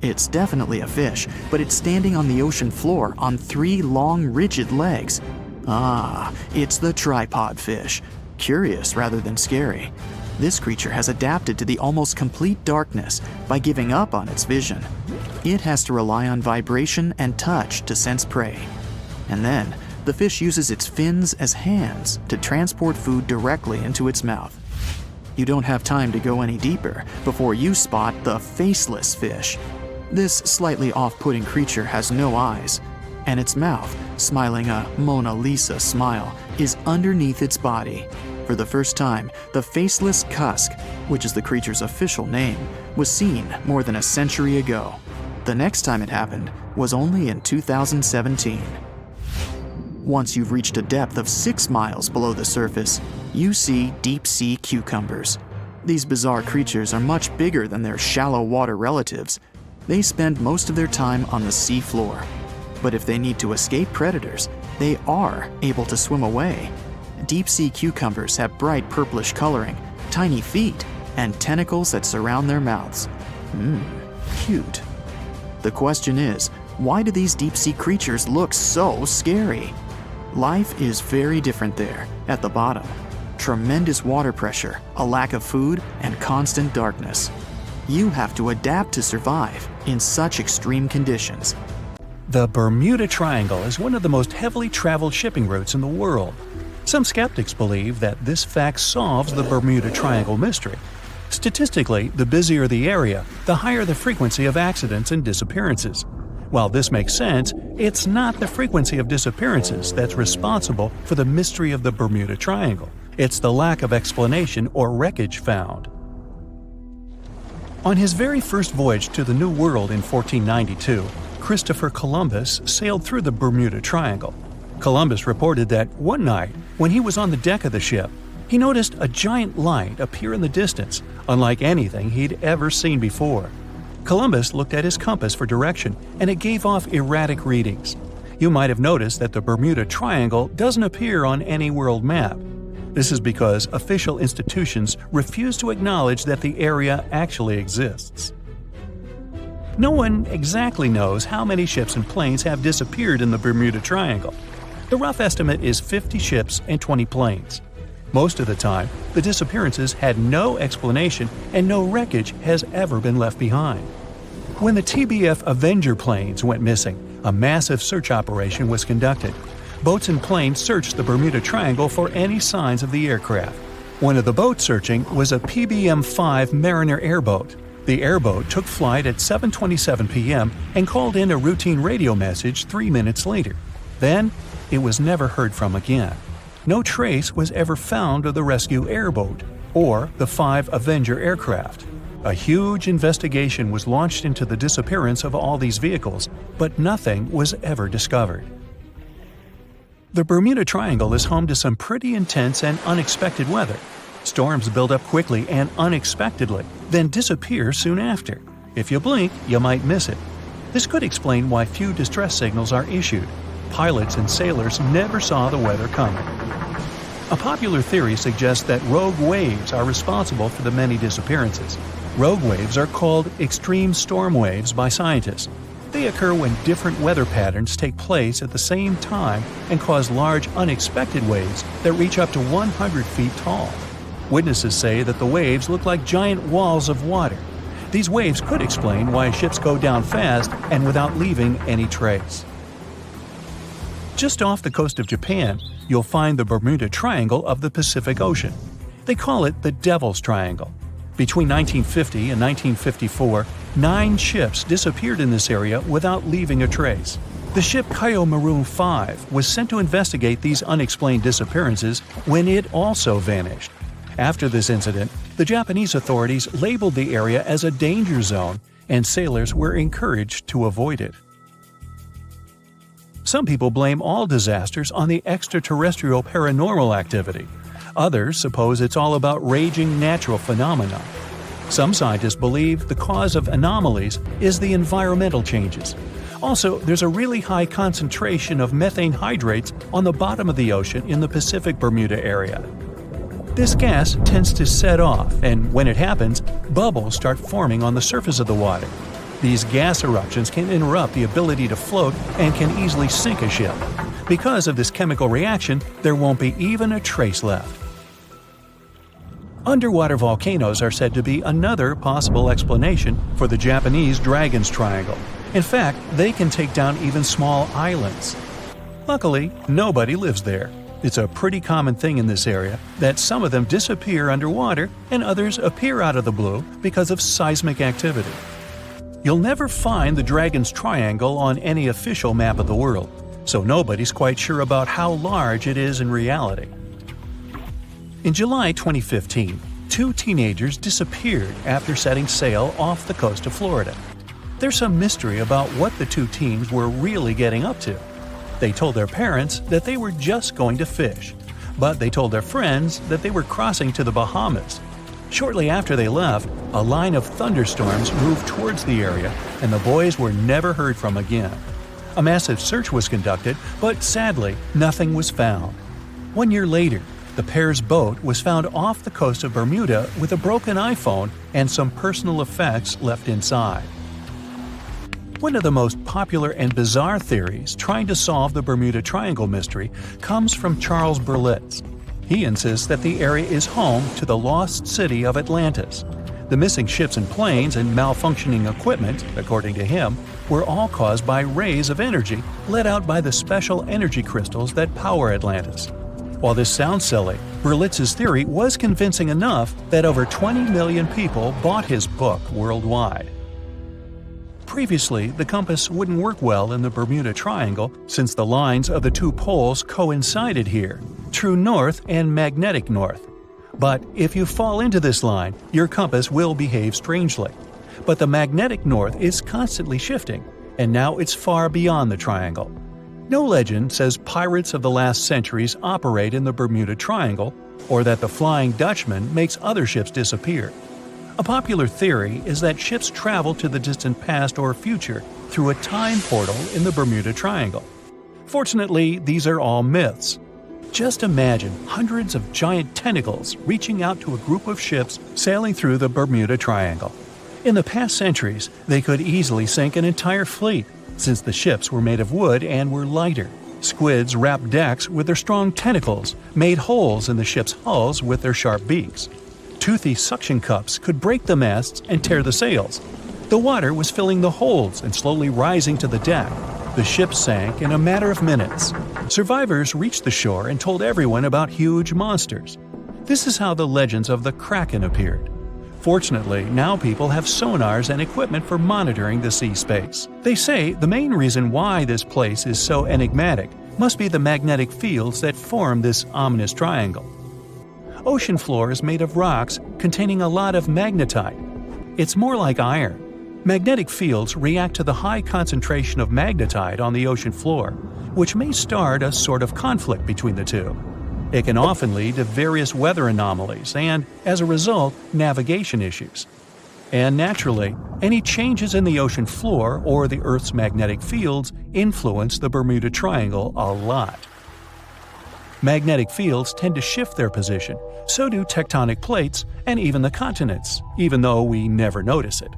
It's definitely a fish, but it's standing on the ocean floor on 3 long, rigid legs. Ah, it's the tripod fish. Curious rather than scary. This creature has adapted to the almost complete darkness by giving up on its vision. It has to rely on vibration and touch to sense prey. And then, the fish uses its fins as hands to transport food directly into its mouth. You don't have time to go any deeper before you spot the faceless fish. This slightly off-putting creature has no eyes, and its mouth, smiling a Mona Lisa smile, is underneath its body. For the first time, the faceless cusk, which is the creature's official name, was seen more than a century ago. The next time it happened was only in 2017. Once you've reached a depth of 6 miles below the surface, you see deep-sea cucumbers. These bizarre creatures are much bigger than their shallow water relatives. They spend most of their time on the sea floor. But if they need to escape predators, they are able to swim away. Deep-sea cucumbers have bright purplish coloring, tiny feet, and tentacles that surround their mouths. Cute. The question is, why do these deep-sea creatures look so scary? Life is very different there, at the bottom. Tremendous water pressure, a lack of food, and constant darkness. You have to adapt to survive in such extreme conditions. The Bermuda Triangle is one of the most heavily traveled shipping routes in the world. Some skeptics believe that this fact solves the Bermuda Triangle mystery. Statistically, the busier the area, the higher the frequency of accidents and disappearances. While this makes sense, it's not the frequency of disappearances that's responsible for the mystery of the Bermuda Triangle. It's the lack of explanation or wreckage found. On his very first voyage to the New World in 1492, Christopher Columbus sailed through the Bermuda Triangle. Columbus reported that one night, when he was on the deck of the ship, he noticed a giant light appear in the distance, unlike anything he'd ever seen before. Columbus looked at his compass for direction, and it gave off erratic readings. You might have noticed that the Bermuda Triangle doesn't appear on any world map. This is because official institutions refuse to acknowledge that the area actually exists. No one exactly knows how many ships and planes have disappeared in the Bermuda Triangle. The rough estimate is 50 ships and 20 planes. Most of the time, the disappearances had no explanation and no wreckage has ever been left behind. When the TBF Avenger planes went missing, a massive search operation was conducted. Boats and planes searched the Bermuda Triangle for any signs of the aircraft. One of the boats searching was a PBM-5 Mariner airboat. The airboat took flight at 7:27 p.m. and called in a routine radio message 3 minutes later. Then, it was never heard from again. No trace was ever found of the rescue airboat or the 5 Avenger aircraft. A huge investigation was launched into the disappearance of all these vehicles, but nothing was ever discovered. The Bermuda Triangle is home to some pretty intense and unexpected weather. Storms build up quickly and unexpectedly, then disappear soon after. If you blink, you might miss it. This could explain why few distress signals are issued. Pilots and sailors never saw the weather coming. A popular theory suggests that rogue waves are responsible for the many disappearances. Rogue waves are called extreme storm waves by scientists. They occur when different weather patterns take place at the same time and cause large unexpected waves that reach up to 100 feet tall. Witnesses say that the waves look like giant walls of water. These waves could explain why ships go down fast and without leaving any trace. Just off the coast of Japan, you'll find the Bermuda Triangle of the Pacific Ocean. They call it the Devil's Triangle. Between 1950 and 1954, 9 ships disappeared in this area without leaving a trace. The ship Maroon 5 was sent to investigate these unexplained disappearances when it also vanished. After this incident, the Japanese authorities labeled the area as a danger zone, and sailors were encouraged to avoid it. Some people blame all disasters on the extraterrestrial paranormal activity. Others suppose it's all about raging natural phenomena. Some scientists believe the cause of anomalies is the environmental changes. Also, there's a really high concentration of methane hydrates on the bottom of the ocean in the Pacific Bermuda area. This gas tends to set off, and when it happens, bubbles start forming on the surface of the water. These gas eruptions can interrupt the ability to float and can easily sink a ship. Because of this chemical reaction, there won't be even a trace left. Underwater volcanoes are said to be another possible explanation for the Japanese Dragon's Triangle. In fact, they can take down even small islands. Luckily, nobody lives there. It's a pretty common thing in this area that some of them disappear underwater and others appear out of the blue because of seismic activity. You'll never find the Dragon's Triangle on any official map of the world, so nobody's quite sure about how large it is in reality. In July 2015, 2 teenagers disappeared after setting sail off the coast of Florida. There's some mystery about what the 2 teens were really getting up to. They told their parents that they were just going to fish, but they told their friends that they were crossing to the Bahamas. Shortly after they left, a line of thunderstorms moved towards the area, and the boys were never heard from again. A massive search was conducted, but sadly, nothing was found. 1 year later, the pair's boat was found off the coast of Bermuda with a broken iPhone and some personal effects left inside. One of the most popular and bizarre theories trying to solve the Bermuda Triangle mystery comes from Charles Berlitz. He insists that the area is home to the lost city of Atlantis. The missing ships and planes and malfunctioning equipment, according to him, were all caused by rays of energy let out by the special energy crystals that power Atlantis. While this sounds silly, Berlitz's theory was convincing enough that over 20 million people bought his book worldwide. Previously, the compass wouldn't work well in the Bermuda Triangle since the lines of the 2 poles coincided here, true north and magnetic north. But if you fall into this line, your compass will behave strangely. But the magnetic north is constantly shifting, and now it's far beyond the triangle. No legend says pirates of the last centuries operate in the Bermuda Triangle, or that the Flying Dutchman makes other ships disappear. A popular theory is that ships travel to the distant past or future through a time portal in the Bermuda Triangle. Fortunately, these are all myths. Just imagine hundreds of giant tentacles reaching out to a group of ships sailing through the Bermuda Triangle. In the past centuries, they could easily sink an entire fleet, since the ships were made of wood and were lighter. Squids wrapped decks with their strong tentacles, made holes in the ship's hulls with their sharp beaks. Toothy suction cups could break the masts and tear the sails. The water was filling the holds and slowly rising to the deck. The ship sank in a matter of minutes. Survivors reached the shore and told everyone about huge monsters. This is how the legends of the Kraken appeared. Fortunately, now people have sonars and equipment for monitoring the sea space. They say the main reason why this place is so enigmatic must be the magnetic fields that form this ominous triangle. Ocean floor is made of rocks containing a lot of magnetite. It's more like iron. Magnetic fields react to the high concentration of magnetite on the ocean floor, which may start a sort of conflict between the two. It can often lead to various weather anomalies and, as a result, navigation issues. And naturally, any changes in the ocean floor or the Earth's magnetic fields influence the Bermuda Triangle a lot. Magnetic fields tend to shift their position, so do tectonic plates and even the continents, even though we never notice it.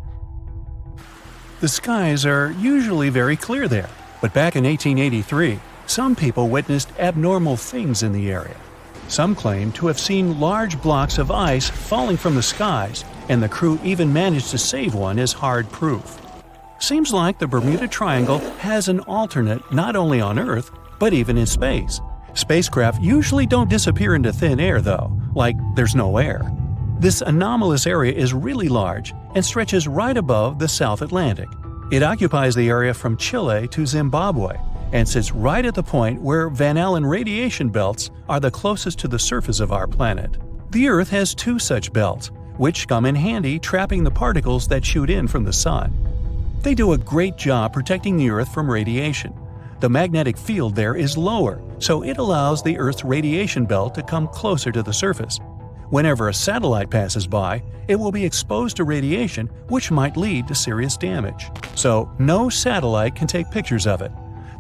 The skies are usually very clear there, but back in 1883, some people witnessed abnormal things in the area. Some claim to have seen large blocks of ice falling from the skies, and the crew even managed to save one as hard proof. Seems like the Bermuda Triangle has an alternate not only on Earth, but even in space. Spacecraft usually don't disappear into thin air though, like there's no air. This anomalous area is really large and stretches right above the South Atlantic. It occupies the area from Chile to Zimbabwe and sits right at the point where Van Allen radiation belts are the closest to the surface of our planet. The Earth has two such belts, which come in handy trapping the particles that shoot in from the Sun. They do a great job protecting the Earth from radiation. The magnetic field there is lower, so it allows the Earth's radiation belt to come closer to the surface. Whenever a satellite passes by, it will be exposed to radiation, which might lead to serious damage. So, no satellite can take pictures of it.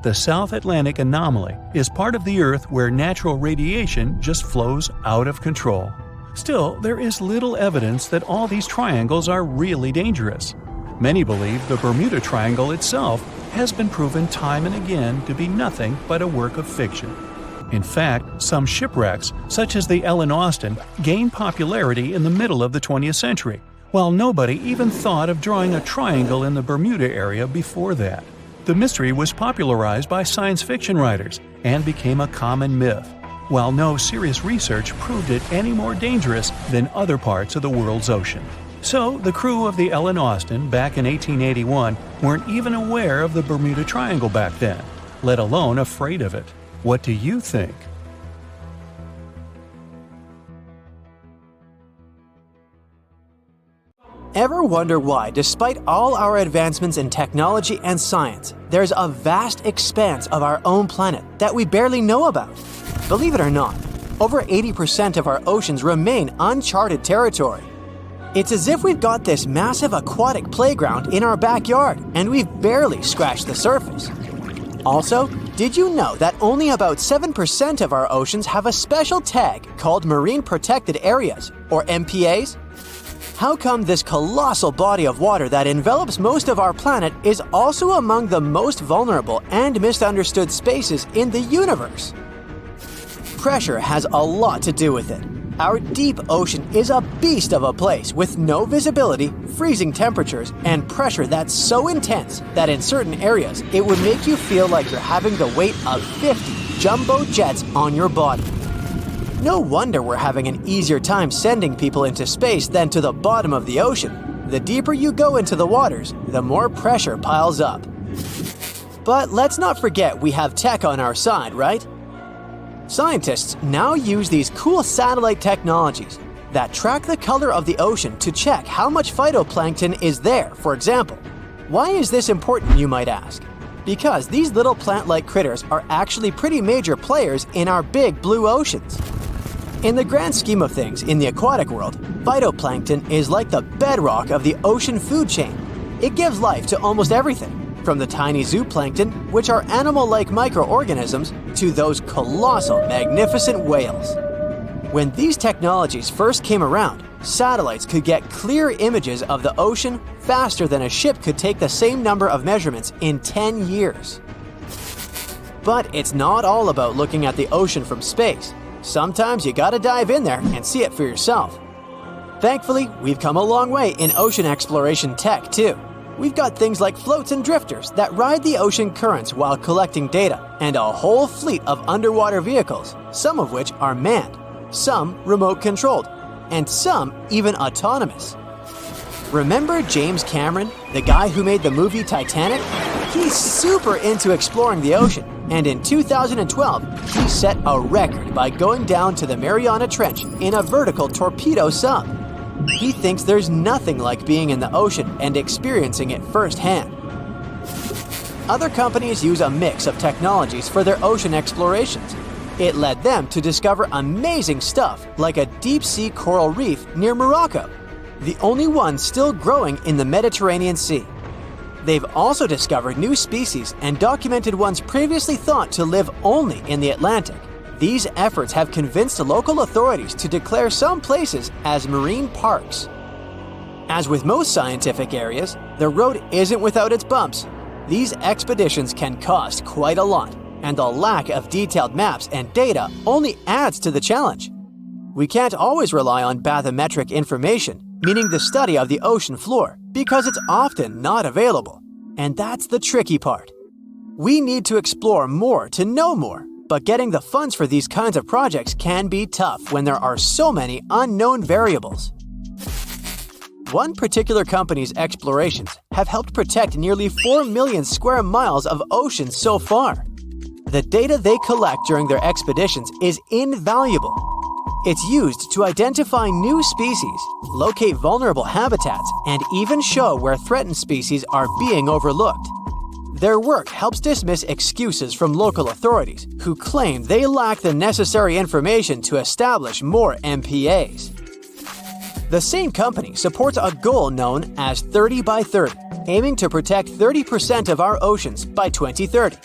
The South Atlantic anomaly is part of the Earth where natural radiation just flows out of control. Still, there is little evidence that all these triangles are really dangerous. Many believe the Bermuda Triangle itself has been proven time and again to be nothing but a work of fiction. In fact, some shipwrecks, such as the Ellen Austin, gained popularity in the middle of the 20th century, while nobody even thought of drawing a triangle in the Bermuda area before that. The mystery was popularized by science fiction writers and became a common myth, while no serious research proved it any more dangerous than other parts of the world's ocean. So, the crew of the Ellen Austin back in 1881 weren't even aware of the Bermuda Triangle back then, let alone afraid of it. What do you think? Ever wonder why, despite all our advancements in technology and science, there's a vast expanse of our own planet that we barely know about? Believe it or not, over 80% of our oceans remain uncharted territory. It's as if we've got this massive aquatic playground in our backyard, and we've barely scratched the surface. Also, did you know that only about 7% of our oceans have a special tag called Marine Protected Areas, or MPAs? How come this colossal body of water that envelops most of our planet is also among the most vulnerable and misunderstood spaces in the universe? Pressure has a lot to do with it. Our deep ocean is a beast of a place with no visibility, freezing temperatures, and pressure that's so intense that in certain areas it would make you feel like you're having the weight of 50 jumbo jets on your body. No wonder we're having an easier time sending people into space than to the bottom of the ocean. The deeper you go into the waters, the more pressure piles up. But let's not forget we have tech on our side, right? Scientists now use these cool satellite technologies that track the color of the ocean to check how much phytoplankton is there, for example. Why is this important, you might ask? Because these little plant-like critters are actually pretty major players in our big blue oceans. In the grand scheme of things in the aquatic world, phytoplankton is like the bedrock of the ocean food chain. It gives life to almost everything, from the tiny zooplankton, which are animal-like microorganisms, to those colossal, magnificent whales. When these technologies first came around, satellites could get clear images of the ocean faster than a ship could take the same number of measurements in 10 years. But it's not all about looking at the ocean from space. Sometimes you gotta dive in there and see it for yourself. Thankfully, we've come a long way in ocean exploration tech too. We've got things like floats and drifters that ride the ocean currents while collecting data, and a whole fleet of underwater vehicles, some of which are manned. some remote-controlled, and some even autonomous. Remember James Cameron, the guy who made the movie Titanic? He's super into exploring the ocean, and in 2012, he set a record by going down to the Mariana Trench in a vertical torpedo sub. He thinks there's nothing like being in the ocean and experiencing it firsthand. Other companies use a mix of technologies for their ocean explorations. It led them to discover amazing stuff like a deep-sea coral reef near Morocco, the only one still growing in the Mediterranean Sea. They've also discovered new species and documented ones previously thought to live only in the Atlantic. These efforts have convinced local authorities to declare some places as marine parks. As with most scientific areas, the road isn't without its bumps. These expeditions can cost quite a lot, and the lack of detailed maps and data only adds to the challenge. We can't always rely on bathymetric information, meaning the study of the ocean floor, because it's often not available. And that's the tricky part. We need to explore more to know more, but getting the funds for these kinds of projects can be tough when there are so many unknown variables. One particular company's explorations have helped protect nearly 4 million square miles of ocean so far. The data they collect during their expeditions is invaluable. It's used to identify new species, locate vulnerable habitats, and even show where threatened species are being overlooked. Their work helps dismiss excuses from local authorities who claim they lack the necessary information to establish more MPAs. The same company supports a goal known as 30 by 30, aiming to protect 30% of our oceans by 2030.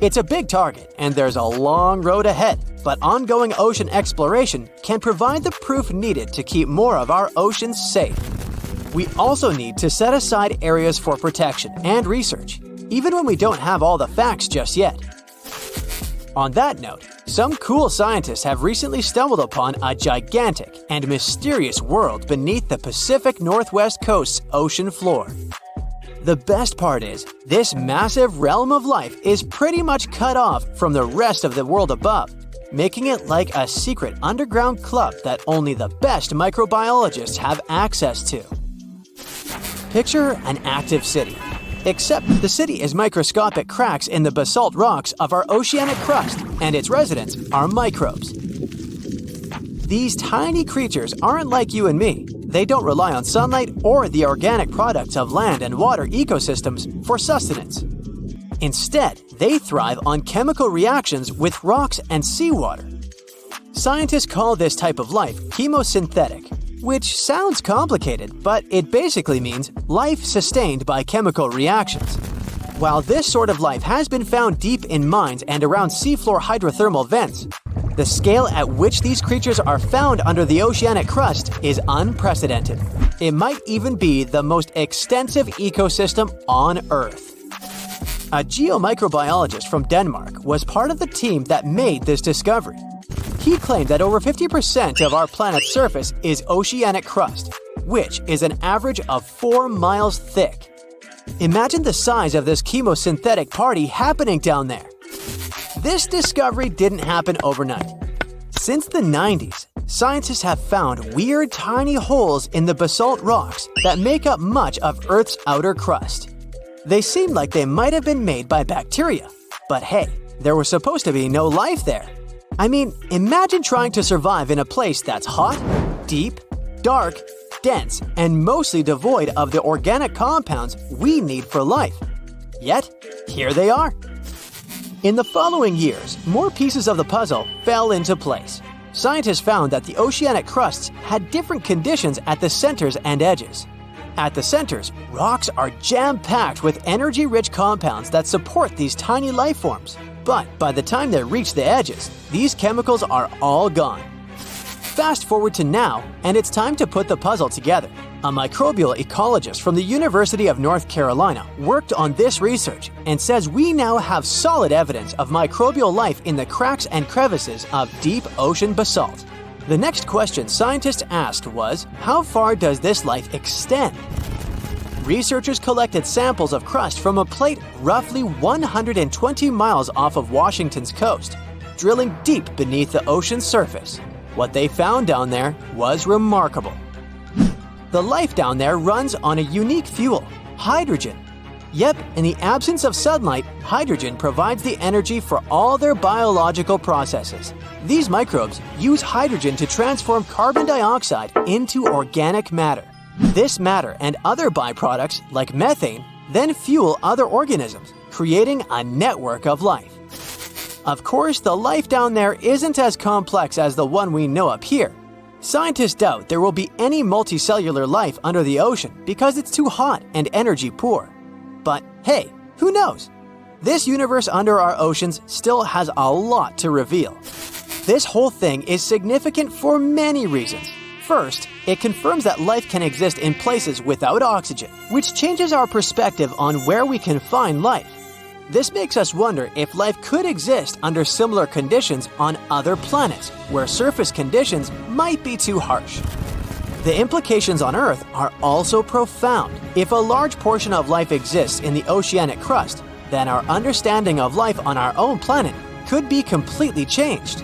It's a big target, and there's a long road ahead, but ongoing ocean exploration can provide the proof needed to keep more of our oceans safe. We also need to set aside areas for protection and research, even when we don't have all the facts just yet. On that note, some cool scientists have recently stumbled upon a gigantic and mysterious world beneath the Pacific Northwest coast's ocean floor. The best part is, this massive realm of life is pretty much cut off from the rest of the world above, making it like a secret underground club that only the best microbiologists have access to. Picture an active city, except the city is microscopic cracks in the basalt rocks of our oceanic crust, and its residents are microbes. These tiny creatures aren't like you and me. They don't rely on sunlight or the organic products of land and water ecosystems for sustenance. Instead, they thrive on chemical reactions with rocks and seawater. Scientists call this type of life chemosynthetic, which sounds complicated, but it basically means life sustained by chemical reactions. While this sort of life has been found deep in mines and around seafloor hydrothermal vents, the scale at which these creatures are found under the oceanic crust is unprecedented. It might even be the most extensive ecosystem on Earth. A geomicrobiologist from Denmark was part of the team that made this discovery. He claimed that over 50% of our planet's surface is oceanic crust, which is an average of 4 miles thick. Imagine the size of this chemosynthetic party happening down there. This discovery didn't happen overnight. Since the 90s, scientists have found weird tiny holes in the basalt rocks that make up much of Earth's outer crust. They seem like they might have been made by bacteria, but hey, there was supposed to be no life there. I mean, imagine trying to survive in a place that's hot, deep, dark, dense, and mostly devoid of the organic compounds we need for life. Yet, here they are. In the following years, more pieces of the puzzle fell into place. Scientists found that the oceanic crusts had different conditions at the centers and edges. At the centers, rocks are jam-packed with energy-rich compounds that support these tiny life forms. But by the time they reach the edges, these chemicals are all gone. Fast forward to now, and it's time to put the puzzle together. A microbial ecologist from the University of North Carolina worked on this research and says we now have solid evidence of microbial life in the cracks and crevices of deep ocean basalt. The next question scientists asked was, how far does this life extend? Researchers collected samples of crust from a plate roughly 120 miles off of Washington's coast, drilling deep beneath the ocean's surface. What they found down there was remarkable. The life down there runs on a unique fuel, hydrogen. Yep, in the absence of sunlight, hydrogen provides the energy for all their biological processes. These microbes use hydrogen to transform carbon dioxide into organic matter. This matter and other byproducts, like methane, then fuel other organisms, creating a network of life. Of course, the life down there isn't as complex as the one we know up here. Scientists doubt there will be any multicellular life under the ocean because it's too hot and energy poor. But hey, who knows? This universe under our oceans still has a lot to reveal. This whole thing is significant for many reasons. First, it confirms that life can exist in places without oxygen, which changes our perspective on where we can find life. This makes us wonder if life could exist under similar conditions on other planets, where surface conditions might be too harsh. The implications on Earth are also profound. If a large portion of life exists in the oceanic crust, then our understanding of life on our own planet could be completely changed.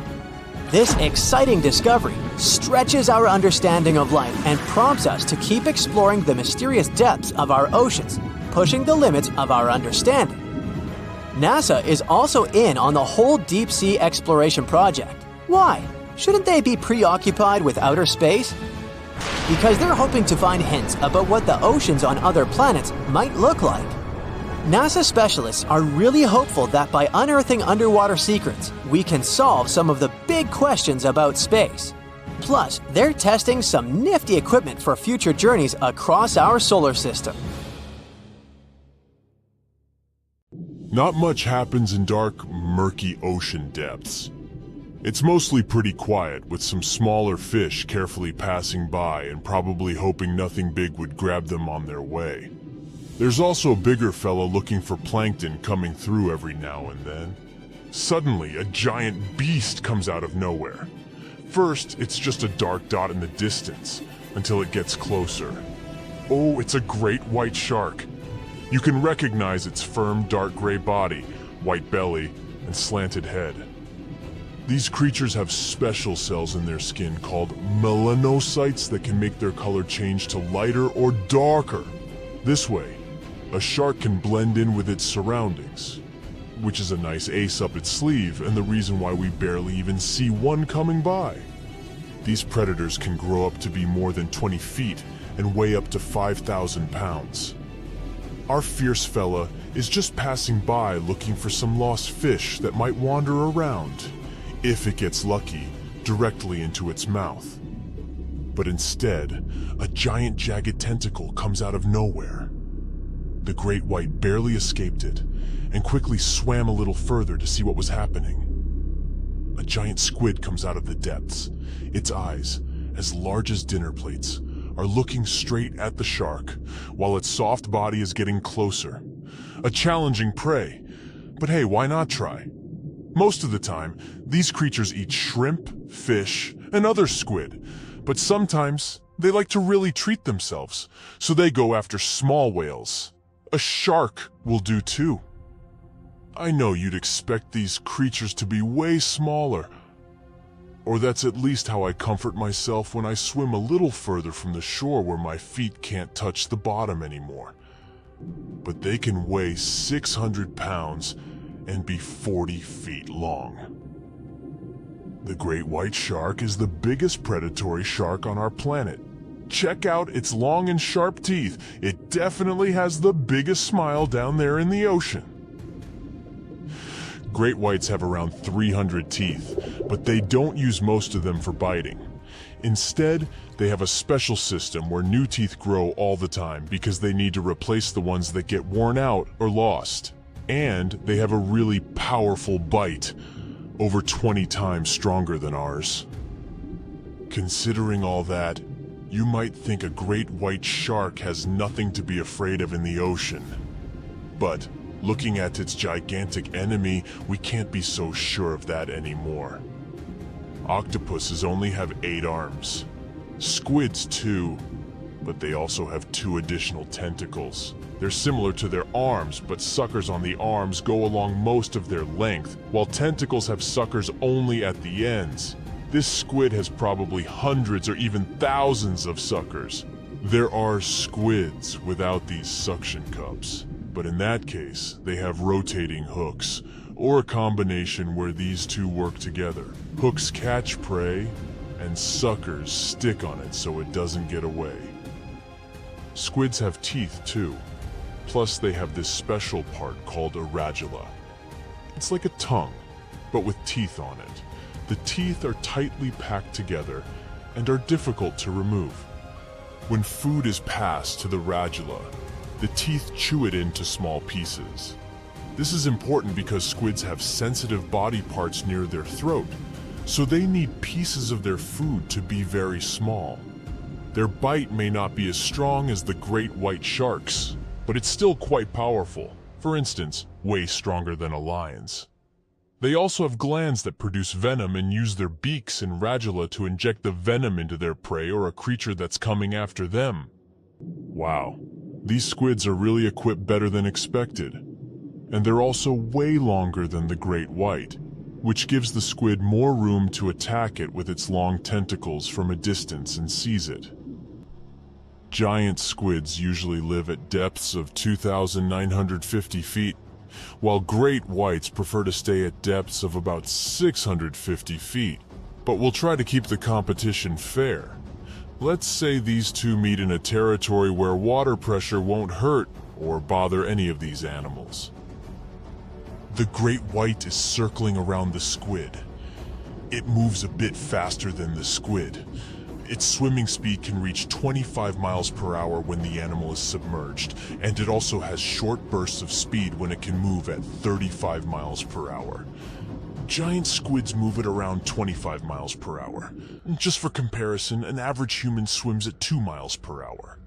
This exciting discovery stretches our understanding of life and prompts us to keep exploring the mysterious depths of our oceans, pushing the limits of our understanding. NASA is also in on the whole deep sea exploration project. Why? Shouldn't they be preoccupied with outer space? Because they're hoping to find hints about what the oceans on other planets might look like. NASA specialists are really hopeful that by unearthing underwater secrets, we can solve some of the big questions about space. Plus, they're testing some nifty equipment for future journeys across our solar system. Not much happens in dark, murky ocean depths. It's mostly pretty quiet, with some smaller fish carefully passing by and probably hoping nothing big would grab them on their way. There's also a bigger fella looking for plankton coming through every now and then. Suddenly, a giant beast comes out of nowhere. First, it's just a dark dot in the distance, until it gets closer. Oh, it's a great white shark. You can recognize its firm, dark gray body, white belly, and slanted head. These creatures have special cells in their skin called melanocytes that can make their color change to lighter or darker. This way, a shark can blend in with its surroundings, which is a nice ace up its sleeve and the reason why we barely even see one coming by. These predators can grow up to be more than 20 feet and weigh up to 5,000 pounds. Our fierce fella is just passing by looking for some lost fish that might wander around, if it gets lucky, directly into its mouth. But instead, a giant jagged tentacle comes out of nowhere. The great white barely escaped it, and quickly swam a little further to see what was happening. A giant squid comes out of the depths. Its eyes, as large as dinner plates, are looking straight at the shark, while its soft body is getting closer. A challenging prey, but hey, why not try? Most of the time, these creatures eat shrimp, fish, and other squid, but sometimes they like to really treat themselves, so they go after small whales. A shark will do too. I know you'd expect these creatures to be way smaller, or that's at least how I comfort myself when I swim a little further from the shore where my feet can't touch the bottom anymore. But they can weigh 600 pounds and be 40 feet long. The great white shark is the biggest predatory shark on our planet. Check out its long and sharp teeth. It definitely has the biggest smile down there in the ocean. Great whites have around 300 teeth, but they don't use most of them for biting. Instead, they have a special system where new teeth grow all the time because they need to replace the ones that get worn out or lost. And they have a really powerful bite, over 20 times stronger than ours. Considering all that, you might think a great white shark has nothing to be afraid of in the ocean. But looking at its gigantic enemy, we can't be so sure of that anymore. Octopuses only have 8 arms. Squids too, but they also have 2 additional tentacles. They're similar to their arms, but suckers on the arms go along most of their length, while tentacles have suckers only at the ends. This squid has probably hundreds or even thousands of suckers. There are squids without these suction cups, but in that case, they have rotating hooks, or a combination where these two work together. Hooks catch prey, and suckers stick on it so it doesn't get away. Squids have teeth too, plus they have this special part called a radula. It's like a tongue, but with teeth on it. The teeth are tightly packed together and are difficult to remove. When food is passed to the radula, the teeth chew it into small pieces. This is important because squids have sensitive body parts near their throat, so they need pieces of their food to be very small. Their bite may not be as strong as the great white sharks, but it's still quite powerful. For instance, way stronger than a lion's. They also have glands that produce venom and use their beaks and radula to inject the venom into their prey or a creature that's coming after them. Wow, these squids are really equipped better than expected. And they're also way longer than the great white, which gives the squid more room to attack it with its long tentacles from a distance and seize it. Giant squids usually live at depths of 2,950 feet, while great whites prefer to stay at depths of about 650 feet. But we'll try to keep the competition fair. Let's say these two meet in a territory where water pressure won't hurt or bother any of these animals. The great white is circling around the squid. It moves a bit faster than the squid. Its swimming speed can reach 25 miles per hour when the animal is submerged, and it also has short bursts of speed when it can move at 35 miles per hour. Giant squids move at around 25 miles per hour. Just for comparison, an average human swims at 2 miles per hour.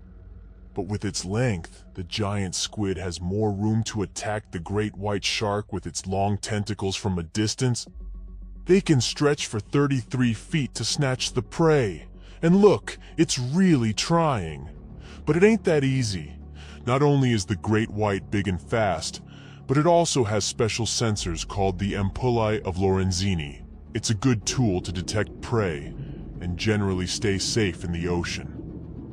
But with its length, the giant squid has more room to attack the great white shark with its long tentacles from a distance. They can stretch for 33 feet to snatch the prey. And look, it's really trying. But it ain't that easy. Not only is the great white big and fast, but it also has special sensors called the ampullae of Lorenzini. It's a good tool to detect prey and generally stay safe in the ocean.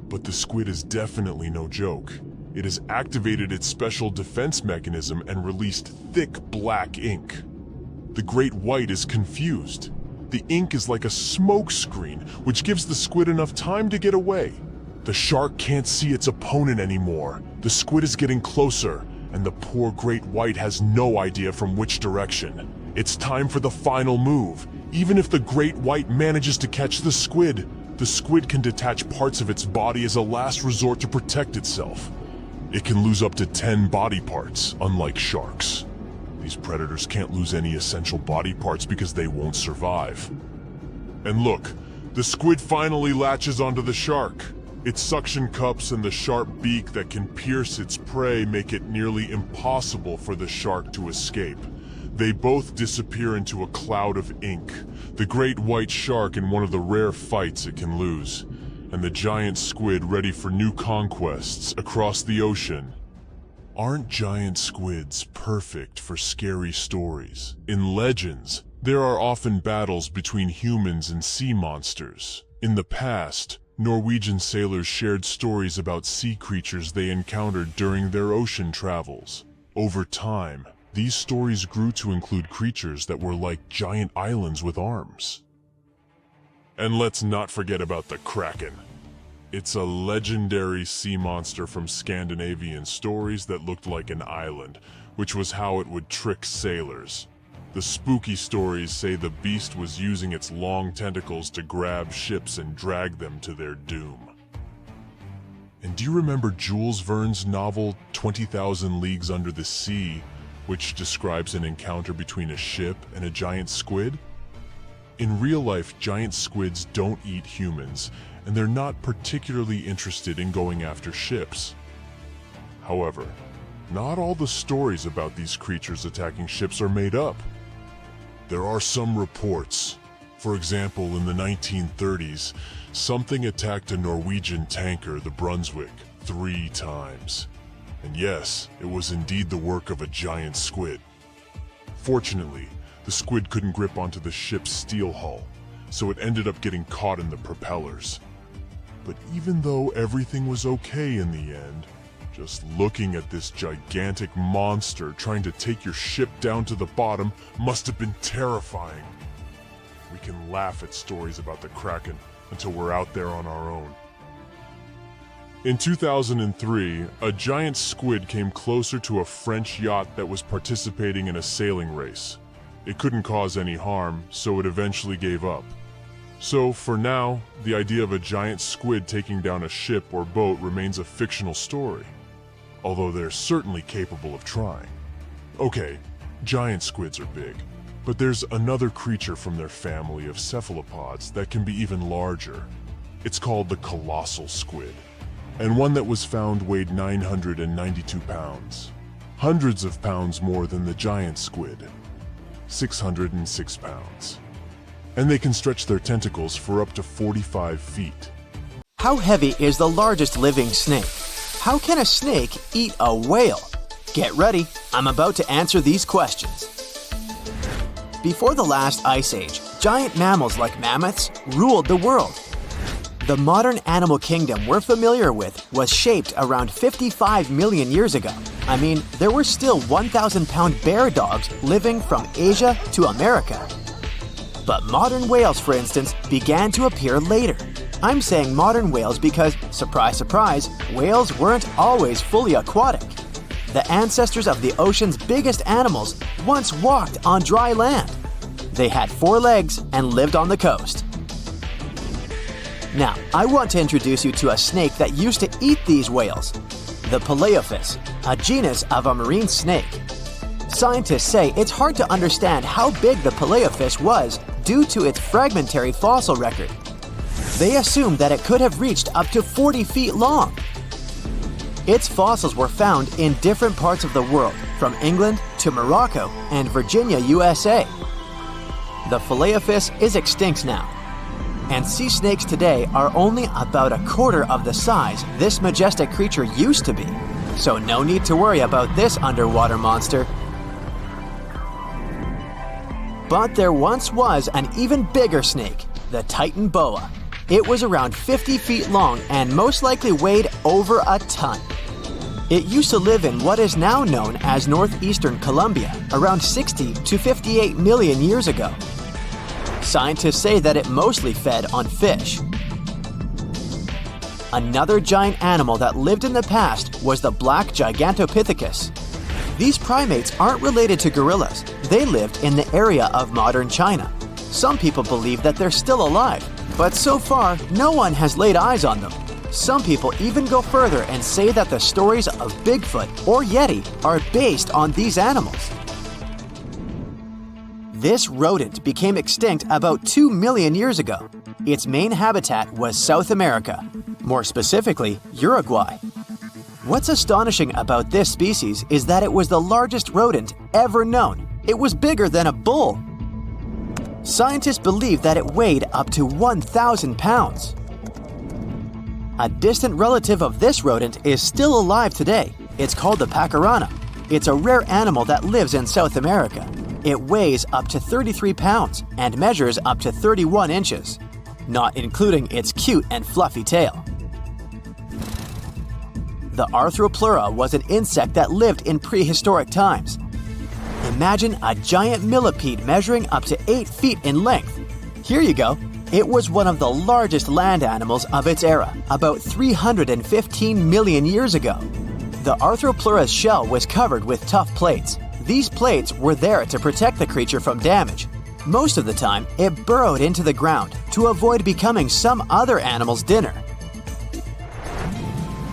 But the squid is definitely no joke. It has activated its special defense mechanism and released thick black ink. The great white is confused. The ink is like a smoke screen, which gives the squid enough time to get away. The shark can't see its opponent anymore. The squid is getting closer, and the poor great white has no idea from which direction. It's time for the final move. Even if the great white manages to catch the squid can detach parts of its body as a last resort to protect itself. It can lose up to 10 body parts, unlike sharks. These predators can't lose any essential body parts because they won't survive. And look, the squid finally latches onto the shark. Its suction cups and the sharp beak that can pierce its prey make it nearly impossible for the shark to escape. They both disappear into a cloud of ink, the great white shark in one of the rare fights it can lose, and the giant squid ready for new conquests across the ocean. Aren't giant squids perfect for scary stories? In legends, there are often battles between humans and sea monsters. In the past, Norwegian sailors shared stories about sea creatures they encountered during their ocean travels. Over time, these stories grew to include creatures that were like giant islands with arms. And let's not forget about the Kraken. It's a legendary sea monster from Scandinavian stories that looked like an island, which was how it would trick sailors. The spooky stories say the beast was using its long tentacles to grab ships and drag them to their doom. And do you remember Jules Verne's novel 20,000 Leagues Under the Sea, which describes an encounter between a ship and a giant squid? In real life, giant squids don't eat humans, and they're not particularly interested in going after ships. However, not all the stories about these creatures attacking ships are made up. There are some reports. For example, in the 1930s, something attacked a Norwegian tanker, the Brunswick, 3 times. And yes, it was indeed the work of a giant squid. Fortunately, the squid couldn't grip onto the ship's steel hull. so it ended up getting caught in the propellers. But even though everything was okay in the end, just looking at this gigantic monster trying to take your ship down to the bottom must have been terrifying. We can laugh at stories about the Kraken until we're out there on our own. In 2003, a giant squid came closer to a French yacht that was participating in a sailing race. It couldn't cause any harm, so it eventually gave up. So, for now, the idea of a giant squid taking down a ship or boat remains a fictional story, although they're certainly capable of trying. Okay, giant squids are big, but there's another creature from their family of cephalopods that can be even larger. It's called the colossal squid, and one that was found weighed 992 pounds, hundreds of pounds more than the giant squid, 606 pounds. And they can stretch their tentacles for up to 45 feet. How heavy is the largest living snake? How can a snake eat a whale? Get ready, I'm about to answer these questions. Before the last ice age, giant mammals like mammoths ruled the world. The modern animal kingdom we're familiar with was shaped around 55 million years ago. I mean, there were still 1,000-pound bear dogs living from Asia to America. But modern whales, for instance, began to appear later. I'm saying modern whales because, surprise, surprise, whales weren't always fully aquatic. The ancestors of the ocean's biggest animals once walked on dry land. They had 4 legs and lived on the coast. Now, I want to introduce you to a snake that used to eat these whales, the Paleophis, a genus of a marine snake. Scientists say it's hard to understand how big the Paleophis was due to its fragmentary fossil record. They assumed that it could have reached up to 40 feet long. Its fossils were found in different parts of the world, from England to Morocco and Virginia, USA. The Paleophis is extinct now, and sea snakes today are only about a quarter of the size this majestic creature used to be. So no need to worry about this underwater monster. But there once was an even bigger snake, the Titan boa. It was around 50 feet long and most likely weighed over a ton. It used to live in what is now known as northeastern Colombia, around 60 to 58 million years ago. Scientists say that it mostly fed on fish. Another giant animal that lived in the past was the black Gigantopithecus. These primates aren't related to gorillas. They lived in the area of modern China. Some people believe that they're still alive, but so far, no one has laid eyes on them. Some people even go further and say that the stories of Bigfoot or Yeti are based on these animals. This rodent became extinct about 2 million years ago. Its main habitat was South America, more specifically, Uruguay. What's astonishing about this species is that it was the largest rodent ever known. It was bigger than a bull. Scientists believe that it weighed up to 1,000 pounds. A distant relative of this rodent is still alive today. It's called the pacarana. It's a rare animal that lives in South America. It weighs up to 33 pounds and measures up to 31 inches, not including its cute and fluffy tail. The Arthropleura was an insect that lived in prehistoric times. Imagine a giant millipede measuring up to 8 feet in length. Here you go. It was one of the largest land animals of its era, about 315 million years ago. The Arthropleura's shell was covered with tough plates. These plates were there to protect the creature from damage. Most of the time, it burrowed into the ground to avoid becoming some other animal's dinner.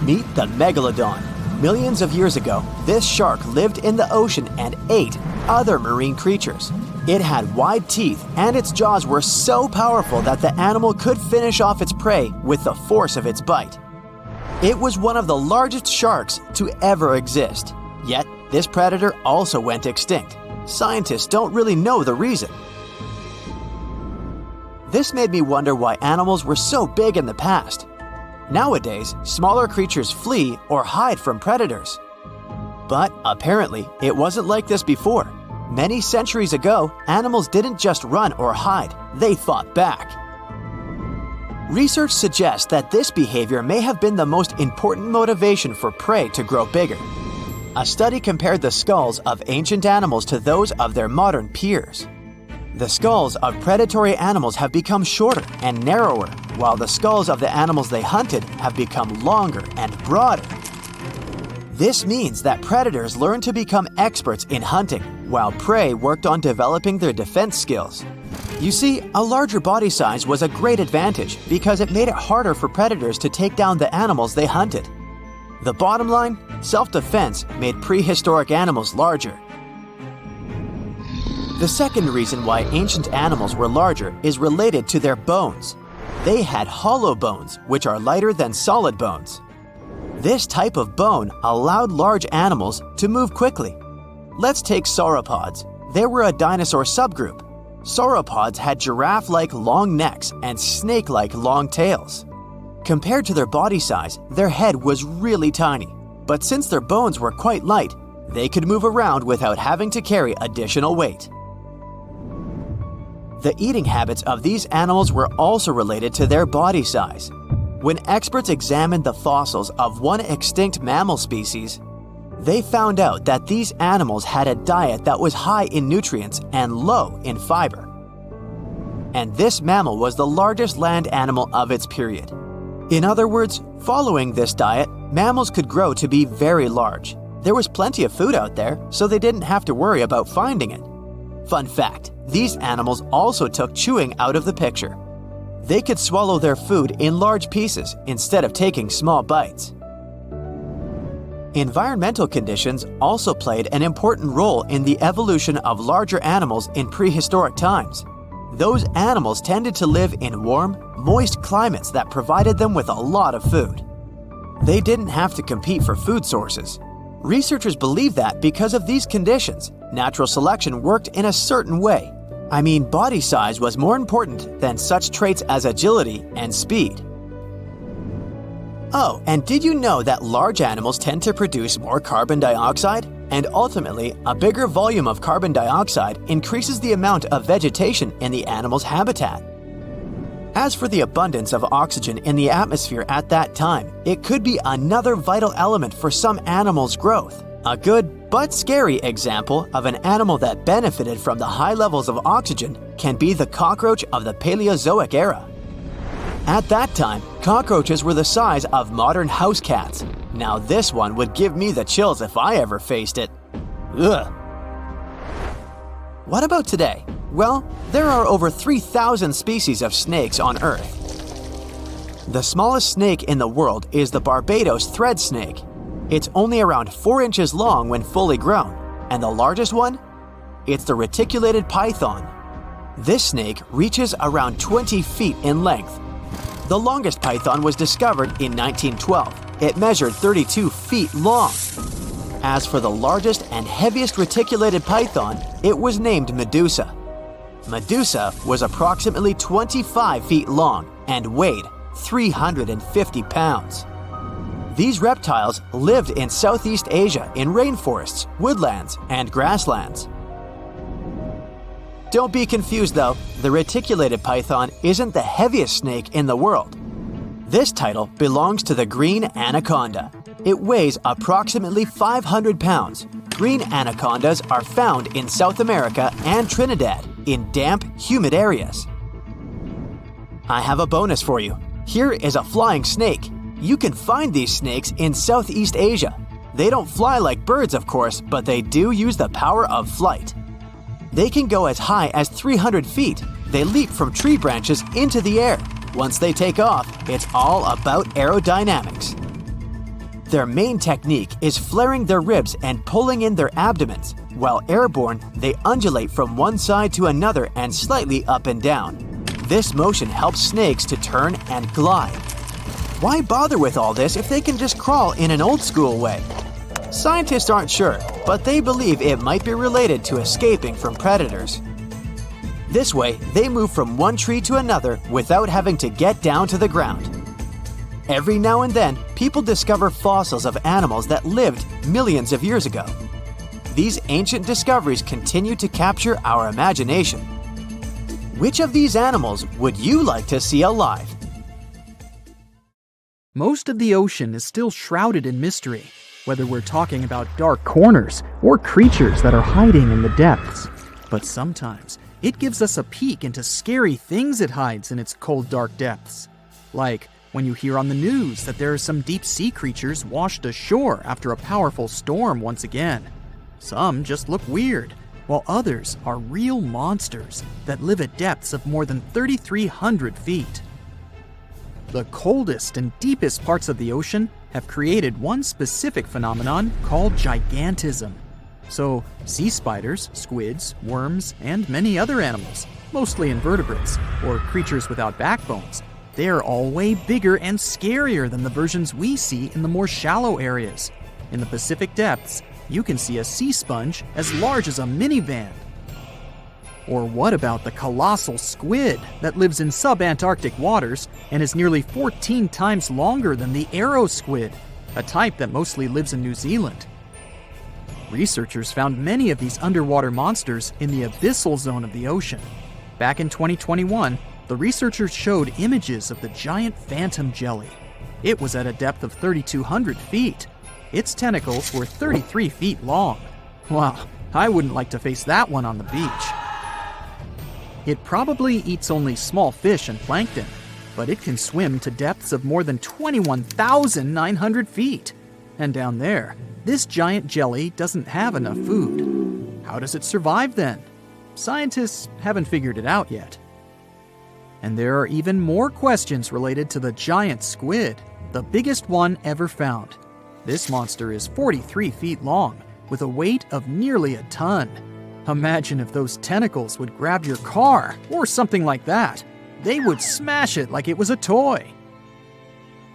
Meet the Megalodon. Millions of years ago, this shark lived in the ocean and ate other marine creatures. It had wide teeth, and its jaws were so powerful that the animal could finish off its prey with the force of its bite. It was one of the largest sharks to ever exist. Yet, this predator also went extinct. Scientists don't really know the reason. This made me wonder why animals were so big in the past. Nowadays, smaller creatures flee or hide from predators. But apparently, it wasn't like this before. Many centuries ago, animals didn't just run or hide, they fought back. Research suggests that this behavior may have been the most important motivation for prey to grow bigger. A study compared the skulls of ancient animals to those of their modern peers. The skulls of predatory animals have become shorter and narrower, while the skulls of the animals they hunted have become longer and broader. This means that predators learned to become experts in hunting, while prey worked on developing their defense skills. You see, a larger body size was a great advantage because it made it harder for predators to take down the animals they hunted. The bottom line, self-defense made prehistoric animals larger. The second reason why ancient animals were larger is related to their bones. They had hollow bones, which are lighter than solid bones. This type of bone allowed large animals to move quickly. Let's take sauropods. They were a dinosaur subgroup. Sauropods had giraffe-like long necks and snake-like long tails. Compared to their body size, their head was really tiny. But since their bones were quite light, they could move around without having to carry additional weight. The eating habits of these animals were also related to their body size. When experts examined the fossils of one extinct mammal species, they found out that these animals had a diet that was high in nutrients and low in fiber. And this mammal was the largest land animal of its period. In other words, following this diet, mammals could grow to be very large. There was plenty of food out there, so they didn't have to worry about finding it. Fun fact, these animals also took chewing out of the picture. They could swallow their food in large pieces instead of taking small bites. Environmental conditions also played an important role in the evolution of larger animals in prehistoric times. Those animals tended to live in warm, moist climates that provided them with a lot of food. They didn't have to compete for food sources. Researchers believe that because of these conditions, natural selection worked in a certain way. I mean, body size was more important than such traits as agility and speed. Oh, and did you know that large animals tend to produce more carbon dioxide? And ultimately, a bigger volume of carbon dioxide increases the amount of vegetation in the animal's habitat. As for the abundance of oxygen in the atmosphere at that time, it could be another vital element for some animals' growth. A good but scary example of an animal that benefited from the high levels of oxygen can be the cockroach of the Paleozoic era. At that time, cockroaches were the size of modern house cats. Now this one would give me the chills if I ever faced it. Ugh. What about today? Well, there are over 3,000 species of snakes on Earth. The smallest snake in the world is the Barbados thread snake. It's only around 4 inches long when fully grown, and the largest one? It's the reticulated python. This snake reaches around 20 feet in length. The longest python was discovered in 1912. It measured 32 feet long. As for the largest and heaviest reticulated python, it was named Medusa. Medusa was approximately 25 feet long and weighed 350 pounds. These reptiles lived in Southeast Asia in rainforests, woodlands, and grasslands. Don't be confused though, the reticulated python isn't the heaviest snake in the world. This title belongs to the green anaconda. It weighs approximately 500 pounds. Green anacondas are found in South America and Trinidad in damp, humid areas. I have a bonus for you. Here is a flying snake. You can find these snakes in Southeast Asia. They don't fly like birds, of course, but they do use the power of flight. They can go as high as 300 feet. They leap from tree branches into the air. Once they take off, it's all about aerodynamics. Their main technique is flaring their ribs and pulling in their abdomens. While airborne, they undulate from one side to another and slightly up and down. This motion helps snakes to turn and glide. Why bother with all this if they can just crawl in an old-school way? Scientists aren't sure, but they believe it might be related to escaping from predators. This way, they move from one tree to another without having to get down to the ground. Every now and then, people discover fossils of animals that lived millions of years ago. these ancient discoveries continue to capture our imagination. Which of these animals would you like to see alive? Most of the ocean is still shrouded in mystery, whether we're talking about dark corners or creatures that are hiding in the depths. But sometimes it gives us a peek into scary things it hides in its cold, dark depths. Like when you hear on the news that there are some deep sea creatures washed ashore after a powerful storm once again. Some just look weird, while others are real monsters that live at depths of more than 3,300 feet. The coldest and deepest parts of the ocean have created one specific phenomenon called gigantism. So, sea spiders, squids, worms, and many other animals, mostly invertebrates, or creatures without backbones, they're all way bigger and scarier than the versions we see in the more shallow areas. In the Pacific depths, you can see a sea sponge as large as a minivan. Or what about the colossal squid that lives in subantarctic waters and is nearly 14 times longer than the arrow squid, a type that mostly lives in New Zealand? Researchers found many of these underwater monsters in the abyssal zone of the ocean. Back in 2021, the researchers showed images of the giant phantom jelly. It was at a depth of 3,200 feet. Its tentacles were 33 feet long. Wow, I wouldn't like to face that one on the beach. It probably eats only small fish and plankton, but it can swim to depths of more than 21,900 feet. And down there, this giant jelly doesn't have enough food. How does it survive then? Scientists haven't figured it out yet. And there are even more questions related to the giant squid, the biggest one ever found. This monster is 43 feet long, with a weight of nearly a ton. Imagine if those tentacles would grab your car, or something like that. They would smash it like it was a toy.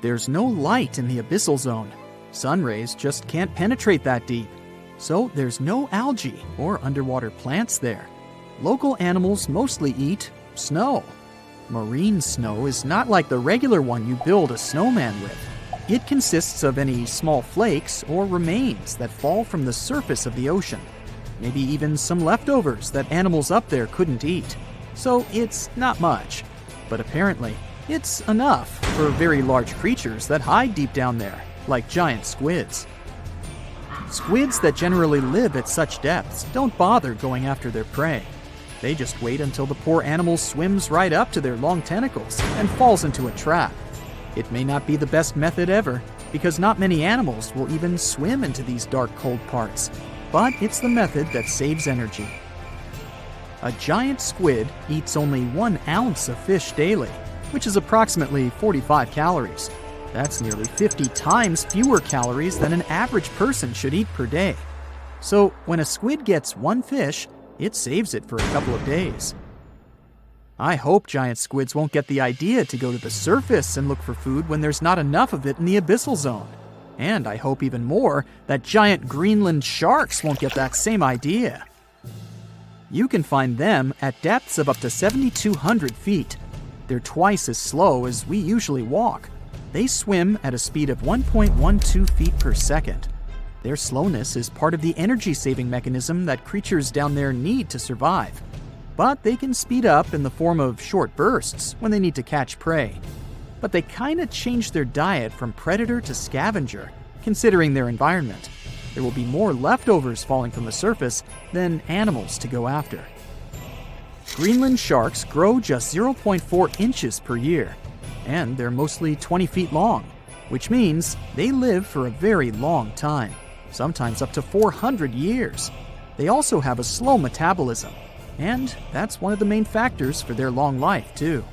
There's no light in the abyssal zone. Sun rays just can't penetrate that deep. So there's no algae or underwater plants there. Local animals mostly eat snow. Marine snow is not like the regular one you build a snowman with. It consists of any small flakes or remains that fall from the surface of the ocean. Maybe even some leftovers that animals up there couldn't eat. So it's not much. But apparently, it's enough for very large creatures that hide deep down there, like giant squids. Squids that generally live at such depths don't bother going after their prey. They just wait until the poor animal swims right up to their long tentacles and falls into a trap. It may not be the best method ever, because not many animals will even swim into these dark, cold parts. But it's the method that saves energy. A giant squid eats only 1 ounce of fish daily, which is approximately 45 calories. That's nearly 50 times fewer calories than an average person should eat per day. So when a squid gets 1 fish, it saves it for a couple of days. I hope giant squids won't get the idea to go to the surface and look for food when there's not enough of it in the abyssal zone. And I hope even more that giant Greenland sharks won't get that same idea. You can find them at depths of up to 7,200 feet. They're twice as slow as we usually walk. They swim at a speed of 1.12 feet per second. Their slowness is part of the energy-saving mechanism that creatures down there need to survive. But they can speed up in the form of short bursts when they need to catch prey. But they kinda change their diet from predator to scavenger, considering their environment. There will be more leftovers falling from the surface than animals to go after. Greenland sharks grow just 0.4 inches per year, and they're mostly 20 feet long, which means they live for a very long time, sometimes up to 400 years. They also have a slow metabolism, and that's one of the main factors for their long life, too.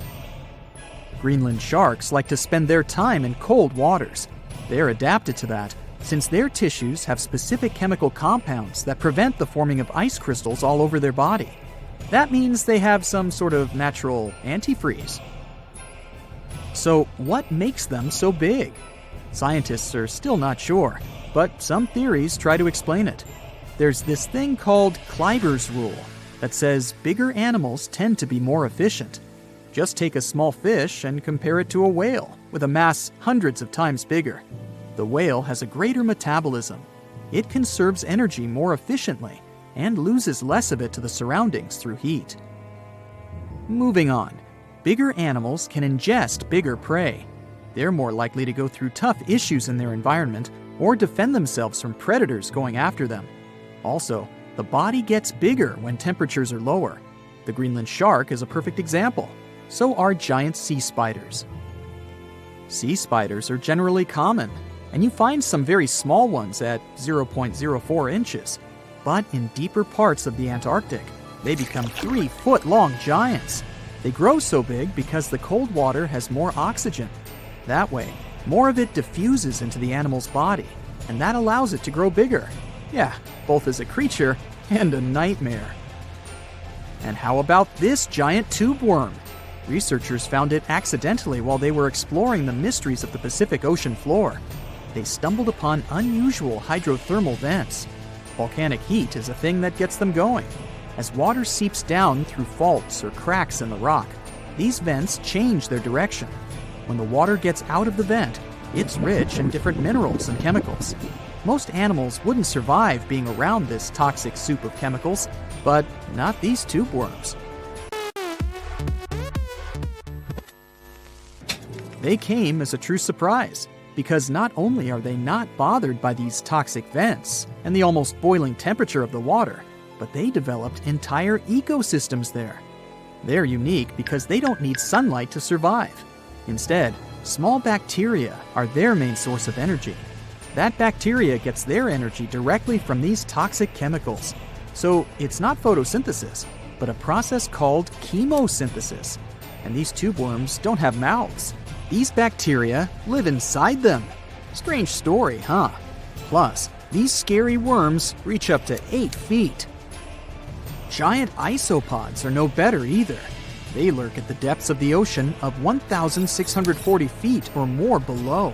Greenland sharks like to spend their time in cold waters. They're adapted to that, since their tissues have specific chemical compounds that prevent the forming of ice crystals all over their body. That means they have some sort of natural antifreeze. So what makes them so big? Scientists are still not sure, but some theories try to explain it. There's this thing called Kleiber's rule that says bigger animals tend to be more efficient. Just take a small fish and compare it to a whale with a mass hundreds of times bigger. The whale has a greater metabolism. it conserves energy more efficiently and loses less of it to the surroundings through heat. Moving on, bigger animals can ingest bigger prey. They're more likely to go through tough issues in their environment or defend themselves from predators going after them. Also, the body gets bigger when temperatures are lower. The Greenland shark is a perfect example. So are giant sea spiders. Sea spiders are generally common, and you find some very small ones at 0.04 inches. But in deeper parts of the Antarctic, they become 3-foot-long giants. They grow so big because the cold water has more oxygen. That way, more of it diffuses into the animal's body, and that allows it to grow bigger. Yeah, both as a creature and a nightmare. And how about this giant tube worm? Researchers found it accidentally while they were exploring the mysteries of the Pacific Ocean floor. They stumbled upon unusual hydrothermal vents. Volcanic heat is a thing that gets them going. As water seeps down through faults or cracks in the rock, these vents change their direction. When the water gets out of the vent, it's rich in different minerals and chemicals. Most animals wouldn't survive being around this toxic soup of chemicals, but not these tube worms. They came as a true surprise, because not only are they not bothered by these toxic vents and the almost boiling temperature of the water, but they developed entire ecosystems there. They're unique because they don't need sunlight to survive. Instead, small bacteria are their main source of energy. That bacteria gets their energy directly from these toxic chemicals. So it's not photosynthesis, but a process called chemosynthesis. And these tube worms don't have mouths. These bacteria live inside them. Strange story, huh? Plus, these scary worms reach up to 8 feet. Giant isopods are no better either. They lurk at the depths of the ocean of 1,640 feet or more below,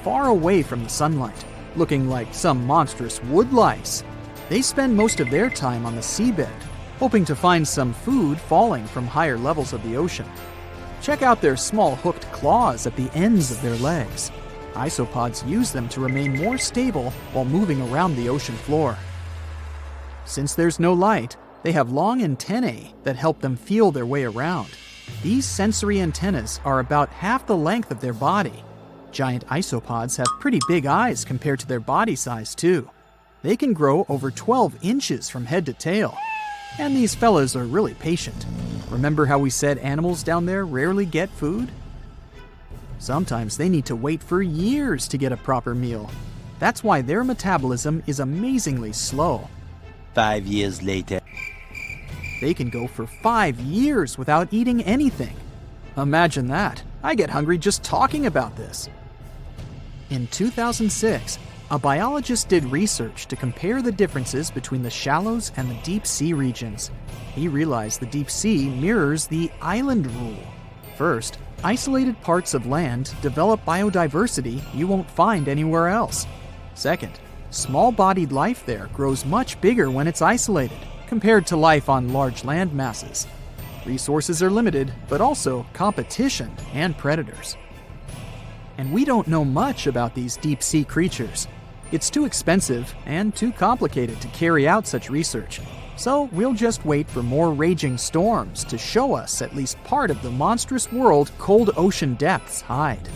far away from the sunlight, looking like some monstrous wood lice. They spend most of their time on the seabed, hoping to find some food falling from higher levels of the ocean. Check out their small hooked claws at the ends of their legs. Isopods use them to remain more stable while moving around the ocean floor. Since there's no light, they have long antennae that help them feel their way around. These sensory antennas are about half the length of their body. Giant isopods have pretty big eyes compared to their body size, too. They can grow over 12 inches from head to tail. And these fellas are really patient. Remember how we said animals down there rarely get food? Sometimes they need to wait for years to get a proper meal. That's why their metabolism is amazingly slow. 5 years later. They can go for 5 years without eating anything. Imagine that. I get hungry just talking about this. In 2006, a biologist did research to compare the differences between the shallows and the deep sea regions. He realized the deep sea mirrors the island rule. First, isolated parts of land develop biodiversity you won't find anywhere else. Second, small-bodied life there grows much bigger when it's isolated, compared to life on large land masses. Resources are limited, but also competition and predators. And we don't know much about these deep-sea creatures. It's too expensive and too complicated to carry out such research. So we'll just wait for more raging storms to show us at least part of the monstrous world cold ocean depths hide.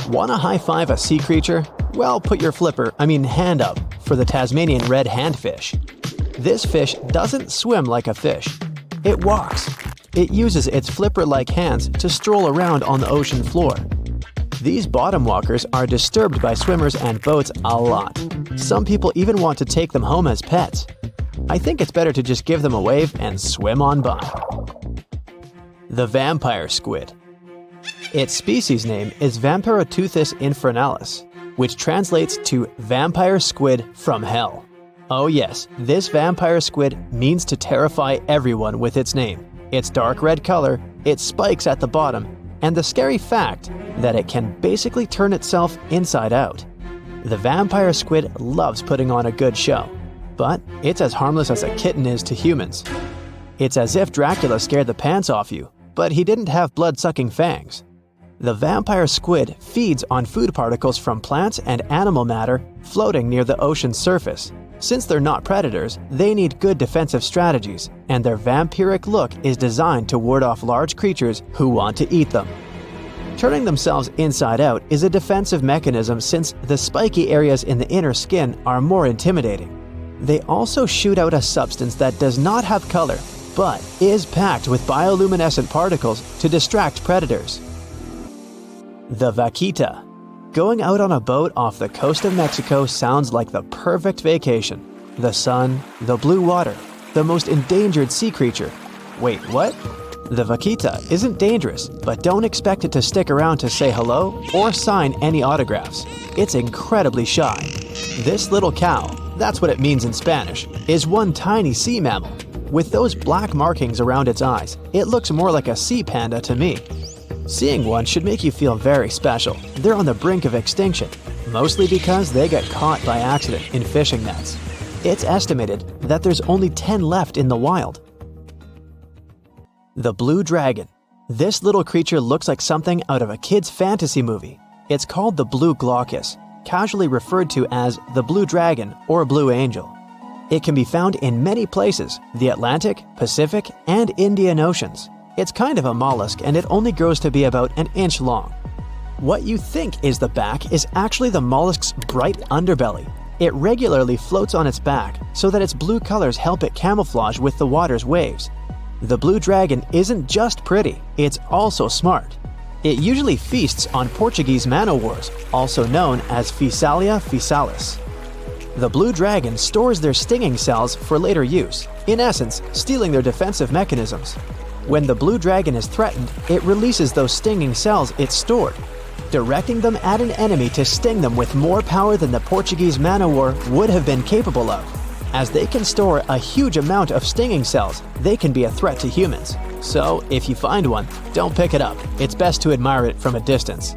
Want to high-five a sea creature? Well, put your hand up for the Tasmanian red handfish. This fish doesn't swim like a fish. It walks. It uses its flipper-like hands to stroll around on the ocean floor. These bottom walkers are disturbed by swimmers and boats a lot. Some people even want to take them home as pets. I think it's better to just give them a wave and swim on by. The vampire squid. Its species name is Vampiroteuthis infernalis, which translates to vampire squid from hell. Oh yes, this vampire squid means to terrify everyone with its name, its dark red color, its spikes at the bottom, and the scary fact that it can basically turn itself inside out. The vampire squid loves putting on a good show, but it's as harmless as a kitten is to humans. It's as if Dracula scared the pants off you, but he didn't have blood-sucking fangs. The vampire squid feeds on food particles from plants and animal matter floating near the ocean's surface. Since they're not predators, they need good defensive strategies, and their vampiric look is designed to ward off large creatures who want to eat them. Turning themselves inside out is a defensive mechanism since the spiky areas in the inner skin are more intimidating. They also shoot out a substance that does not have color, but is packed with bioluminescent particles to distract predators. The vaquita. Going out on a boat off the coast of Mexico sounds like the perfect vacation. The sun, the blue water, the most endangered sea creature. Wait, what? The vaquita isn't dangerous, but don't expect it to stick around to say hello or sign any autographs. It's incredibly shy. This little cow, that's what it means in Spanish, is one tiny sea mammal. With those black markings around its eyes, it looks more like a sea panda to me. Seeing one should make you feel very special. They're on the brink of extinction, mostly because they got caught by accident in fishing nets. It's estimated that there's only 10 left in the wild. The blue dragon. This little creature looks like something out of a kid's fantasy movie. It's called the blue glaucus, casually referred to as the blue dragon or blue angel. It can be found in many places, the Atlantic, Pacific, and Indian Oceans. It's kind of a mollusk and it only grows to be about an inch long. What you think is the back is actually the mollusk's bright underbelly. It regularly floats on its back so that its blue colors help it camouflage with the water's waves. The blue dragon isn't just pretty, it's also smart. It usually feasts on Portuguese man-o'-wars, also known as Physalia physalis. The blue dragon stores their stinging cells for later use, in essence, stealing their defensive mechanisms. When the blue dragon is threatened, it releases those stinging cells it stored, directing them at an enemy to sting them with more power than the Portuguese man-o'-war would have been capable of. As they can store a huge amount of stinging cells, they can be a threat to humans. So, if you find one, don't pick it up. It's best to admire it from a distance.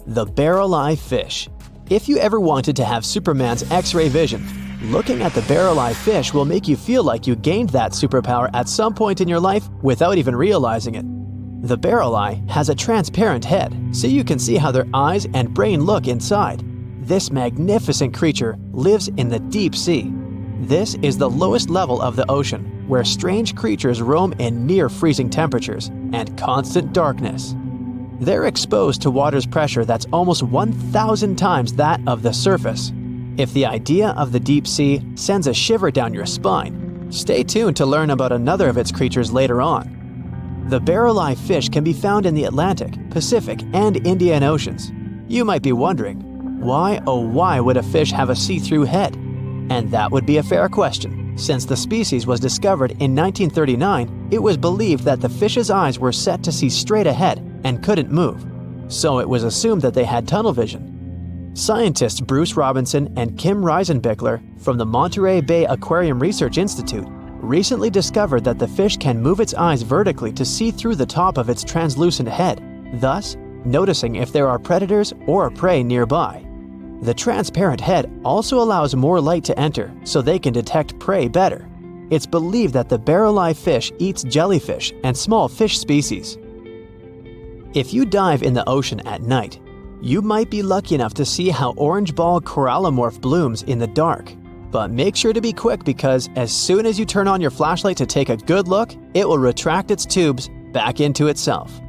The barrel-eye fish. If you ever wanted to have Superman's X-ray vision, looking at the barrel-eye fish will make you feel like you gained that superpower at some point in your life without even realizing it. The barrel eye has a transparent head, so you can see how their eyes and brain look inside. This magnificent creature lives in the deep sea. This is the lowest level of the ocean, where strange creatures roam in near-freezing temperatures and constant darkness. They're exposed to water's pressure that's almost 1,000 times that of the surface. If the idea of the deep sea sends a shiver down your spine, stay tuned to learn about another of its creatures later on. The barrel-eye fish can be found in the Atlantic, Pacific, and Indian Oceans. You might be wondering, why oh why would a fish have a see-through head? And that would be a fair question. Since the species was discovered in 1939, it was believed that the fish's eyes were set to see straight ahead and couldn't move. So it was assumed that they had tunnel vision. Scientists Bruce Robinson and Kim Reisenbichler from the Monterey Bay Aquarium Research Institute recently discovered that the fish can move its eyes vertically to see through the top of its translucent head, thus noticing if there are predators or prey nearby. The transparent head also allows more light to enter so they can detect prey better. It's believed that the barrel-eye fish eats jellyfish and small fish species. If you dive in the ocean at night, you might be lucky enough to see how orange ball corallomorph blooms in the dark. But make sure to be quick because as soon as you turn on your flashlight to take a good look, it will retract its tubes back into itself.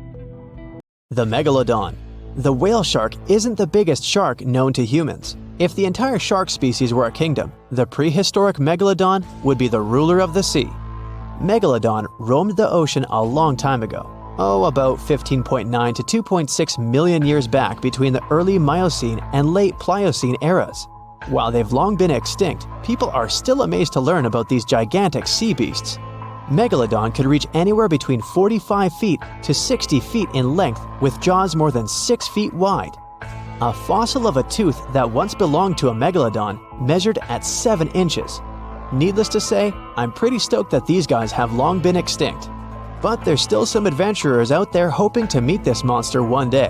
The Megalodon. The whale shark isn't the biggest shark known to humans. If the entire shark species were a kingdom, the prehistoric Megalodon would be the ruler of the sea. Megalodon roamed the ocean a long time ago. About 15.9 to 2.6 million years back between the early Miocene and late Pliocene eras. While they've long been extinct, people are still amazed to learn about these gigantic sea beasts. Megalodon could reach anywhere between 45 feet to 60 feet in length with jaws more than 6 feet wide. A fossil of a tooth that once belonged to a megalodon measured at 7 inches. Needless to say, I'm pretty stoked that these guys have long been extinct. But there's still some adventurers out there hoping to meet this monster one day.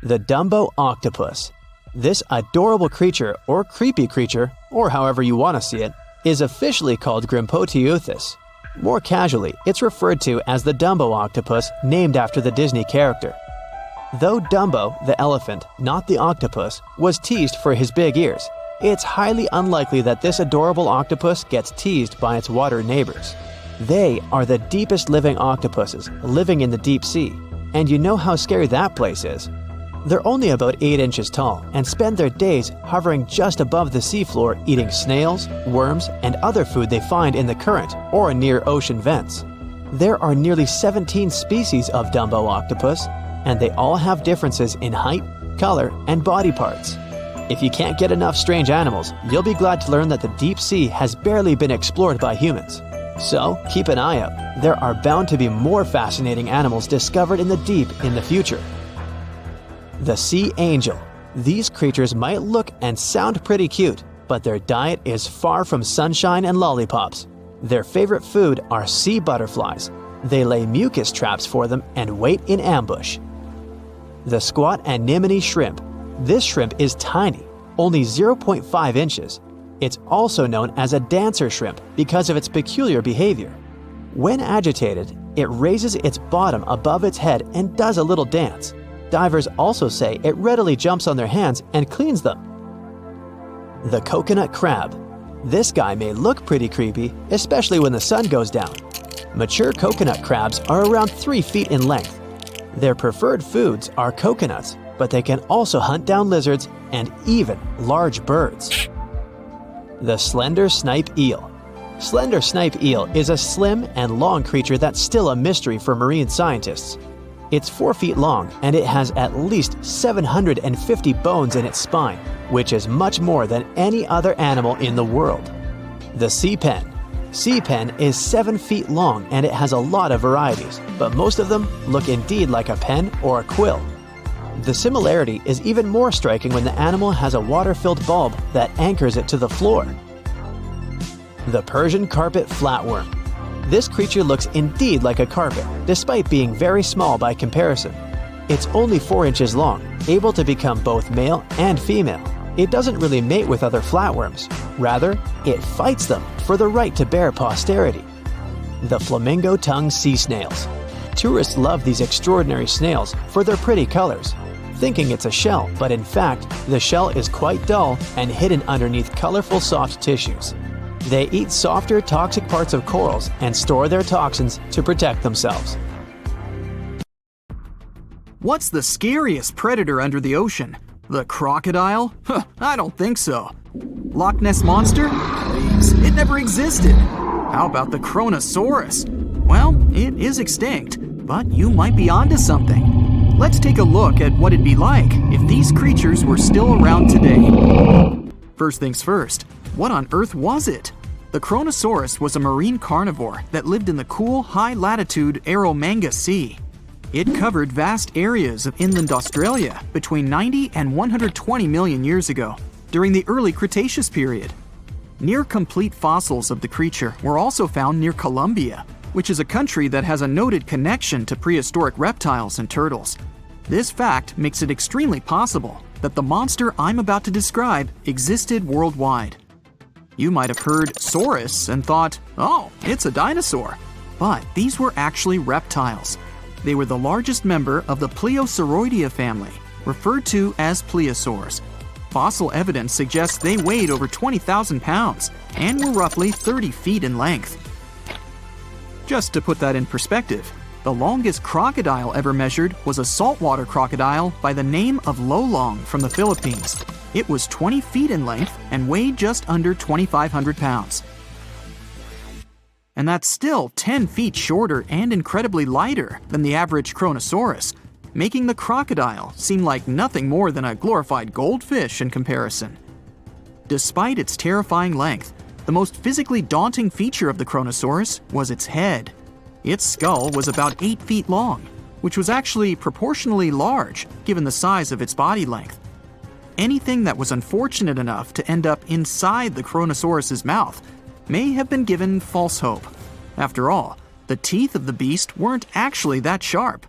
The Dumbo octopus. This adorable creature, or creepy creature, or however you want to see it, is officially called Grimpoteuthis. More casually, it's referred to as the Dumbo octopus named after the Disney character. Though Dumbo, the elephant, not the octopus, was teased for his big ears, it's highly unlikely that this adorable octopus gets teased by its water neighbors. They are the deepest living octopuses living in the deep sea, and you know how scary that place is. They're only about 8 inches tall and spend their days hovering just above the seafloor eating snails, worms, and other food they find in the current or near ocean vents. There are nearly 17 species of Dumbo octopus, and they all have differences in height, color, and body parts. If you can't get enough strange animals, you'll be glad to learn that the deep sea has barely been explored by humans. So keep an eye out. There are bound to be more fascinating animals discovered in the deep in the future. The sea angel. These creatures might look and sound pretty cute, but their diet is far from sunshine and lollipops. Their favorite food are sea butterflies. They lay mucus traps for them and wait in ambush. The squat anemone shrimp. This shrimp is tiny, only 0.5 inches. It's also known as a dancer shrimp because of its peculiar behavior. When agitated, it raises its bottom above its head and does a little dance. Divers also say it readily jumps on their hands and cleans them. The coconut crab. This guy may look pretty creepy, especially when the sun goes down. Mature coconut crabs are around 3 feet in length. Their preferred foods are coconuts, but they can also hunt down lizards and even large birds. The slender snipe eel. Slender snipe eel is a slim and long creature that's still a mystery for marine scientists. It's 4 feet long and it has at least 750 bones in its spine, which is much more than any other animal in the world. The sea pen. Sea pen is 7 feet long and it has a lot of varieties, but most of them look indeed like a pen or a quill. The similarity is even more striking when the animal has a water-filled bulb that anchors it to the floor. The Persian carpet flatworm. This creature looks indeed like a carpet, despite being very small by comparison. It's only 4 inches long, able to become both male and female. It doesn't really mate with other flatworms. Rather, it fights them for the right to bear posterity. The flamingo-tongued sea snails. Tourists love these extraordinary snails for their pretty colors, thinking it's a shell, but in fact, the shell is quite dull and hidden underneath colorful soft tissues. They eat softer, toxic parts of corals and store their toxins to protect themselves. What's the scariest predator under the ocean? The crocodile? Huh, I don't think so. Loch Ness Monster? Please, it never existed. How about the Kronosaurus? Well, it is extinct, but you might be onto something. Let's take a look at what it'd be like if these creatures were still around today. First things first, what on earth was it? The Kronosaurus was a marine carnivore that lived in the cool, high-latitude Eromanga Sea. It covered vast areas of inland Australia between 90 and 120 million years ago, during the early Cretaceous period. Near-complete fossils of the creature were also found near Colombia, which is a country that has a noted connection to prehistoric reptiles and turtles. This fact makes it extremely possible that the monster I'm about to describe existed worldwide. You might have heard saurus and thought, oh, it's a dinosaur. But these were actually reptiles. They were the largest member of the Pleosauroidea family, referred to as plesiosaurs. Fossil evidence suggests they weighed over 20,000 pounds and were roughly 30 feet in length. Just to put that in perspective, the longest crocodile ever measured was a saltwater crocodile by the name of Lolong from the Philippines. It was 20 feet in length and weighed just under 2,500 pounds. And that's still 10 feet shorter and incredibly lighter than the average Kronosaurus, making the crocodile seem like nothing more than a glorified goldfish in comparison. Despite its terrifying length, the most physically daunting feature of the Kronosaurus was its head. Its skull was about 8 feet long, which was actually proportionally large given the size of its body length. Anything that was unfortunate enough to end up inside the Kronosaurus's mouth may have been given false hope. After all, the teeth of the beast weren't actually that sharp.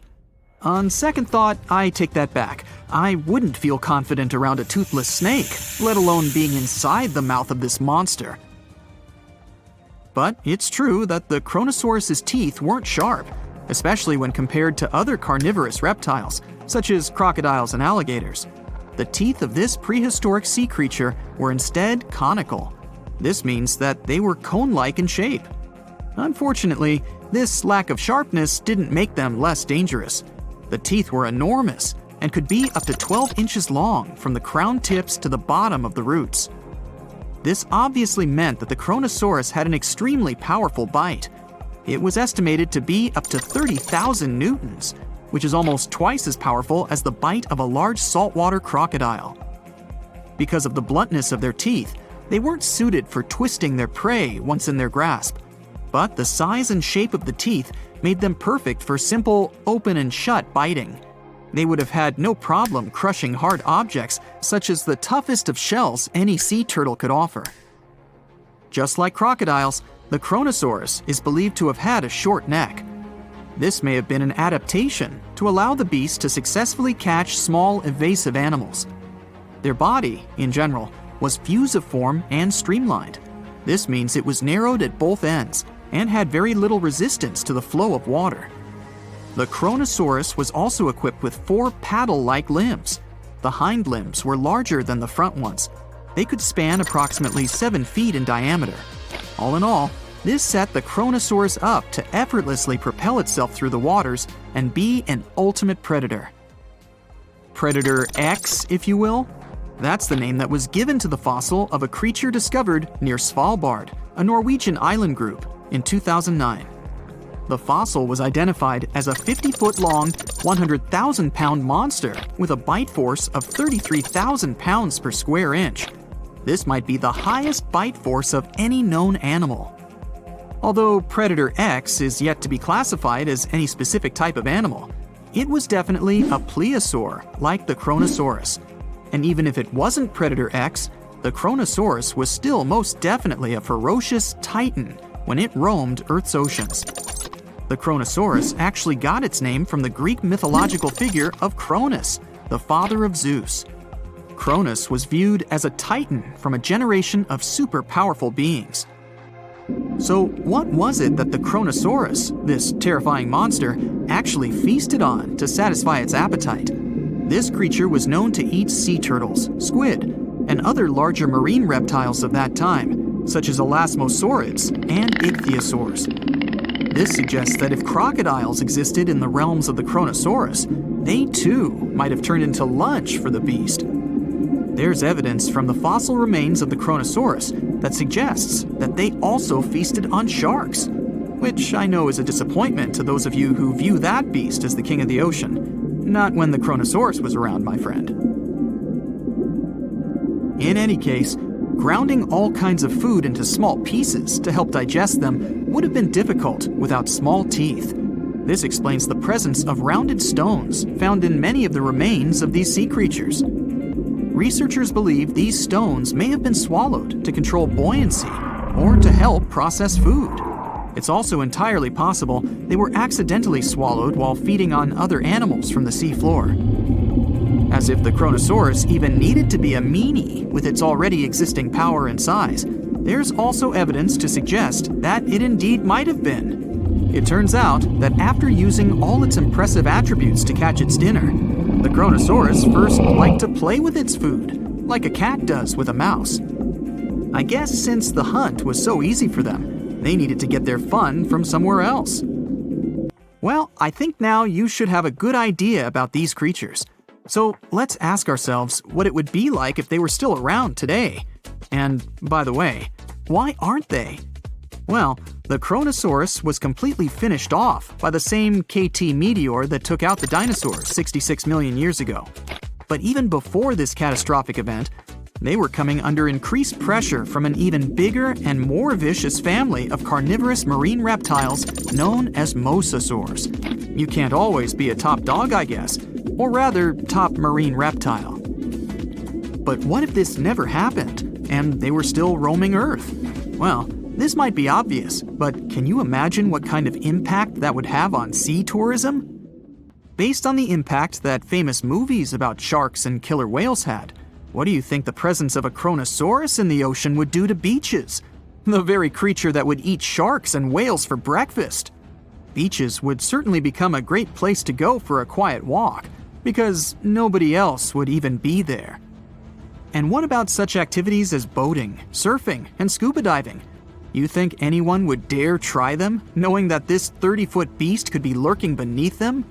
On second thought, I take that back. I wouldn't feel confident around a toothless snake, let alone being inside the mouth of this monster. But it's true that the Kronosaurus's teeth weren't sharp, especially when compared to other carnivorous reptiles, such as crocodiles and alligators. The teeth of this prehistoric sea creature were instead conical. This means that they were cone-like in shape. Unfortunately, this lack of sharpness didn't make them less dangerous. The teeth were enormous and could be up to 12 inches long from the crown tips to the bottom of the roots. This obviously meant that the Kronosaurus had an extremely powerful bite. It was estimated to be up to 30,000 newtons, which is almost twice as powerful as the bite of a large saltwater crocodile. Because of the bluntness of their teeth, they weren't suited for twisting their prey once in their grasp. But the size and shape of the teeth made them perfect for simple open and shut biting. They would have had no problem crushing hard objects such as the toughest of shells any sea turtle could offer. Just like crocodiles, the Kronosaurus is believed to have had a short neck. This may have been an adaptation to allow the beast to successfully catch small evasive animals. Their body, in general, was fusiform and streamlined. This means it was narrowed at both ends and had very little resistance to the flow of water. The Kronosaurus was also equipped with 4 paddle-like limbs. The hind limbs were larger than the front ones. They could span approximately 7 feet in diameter. All in all, this set the Kronosaurus up to effortlessly propel itself through the waters and be an ultimate predator. Predator X, if you will? That's the name that was given to the fossil of a creature discovered near Svalbard, a Norwegian island group, in 2009. The fossil was identified as a 50-foot-long, 100,000-pound monster with a bite force of 33,000 pounds per square inch. This might be the highest bite force of any known animal. Although Predator X is yet to be classified as any specific type of animal, it was definitely a plesiosaur like the Kronosaurus. And even if it wasn't Predator X, the Kronosaurus was still most definitely a ferocious titan when it roamed Earth's oceans. The Kronosaurus actually got its name from the Greek mythological figure of Kronos, the father of Zeus. Kronos was viewed as a titan from a generation of super powerful beings. So what was it that the Kronosaurus, this terrifying monster, actually feasted on to satisfy its appetite? This creature was known to eat sea turtles, squid, and other larger marine reptiles of that time, such as elasmosaurids and ichthyosaurs. This suggests that if crocodiles existed in the realms of the Kronosaurus, they too might have turned into lunch for the beast. There's evidence from the fossil remains of the Kronosaurus that suggests that they also feasted on sharks, which I know is a disappointment to those of you who view that beast as the king of the ocean. Not when the Kronosaurus was around, my friend. In any case, grounding all kinds of food into small pieces to help digest them would have been difficult without small teeth. This explains the presence of rounded stones found in many of the remains of these sea creatures. Researchers believe these stones may have been swallowed to control buoyancy or to help process food. It's also entirely possible they were accidentally swallowed while feeding on other animals from the seafloor. As if the Kronosaurus even needed to be a meanie with its already existing power and size, there's also evidence to suggest that it indeed might have been. It turns out that after using all its impressive attributes to catch its dinner, the Kronosaurus first liked to play with its food, like a cat does with a mouse. I guess since the hunt was so easy for them, they needed to get their fun from somewhere else. Well, I think now you should have a good idea about these creatures. So let's ask ourselves what it would be like if they were still around today. And by the way, why aren't they? Well, the Kronosaurus was completely finished off by the same KT meteor that took out the dinosaurs 66 million years ago. But even before this catastrophic event, they were coming under increased pressure from an even bigger and more vicious family of carnivorous marine reptiles known as mosasaurs. You can't always be a top dog, I guess, or rather, top marine reptile. But what if this never happened, and they were still roaming Earth? Well, this might be obvious, but can you imagine what kind of impact that would have on sea tourism? Based on the impact that famous movies about sharks and killer whales had, what do you think the presence of a Kronosaurus in the ocean would do to beaches? The very creature that would eat sharks and whales for breakfast. Beaches would certainly become a great place to go for a quiet walk, because nobody else would even be there. And what about such activities as boating, surfing, and scuba diving? You think anyone would dare try them, knowing that this 30-foot beast could be lurking beneath them?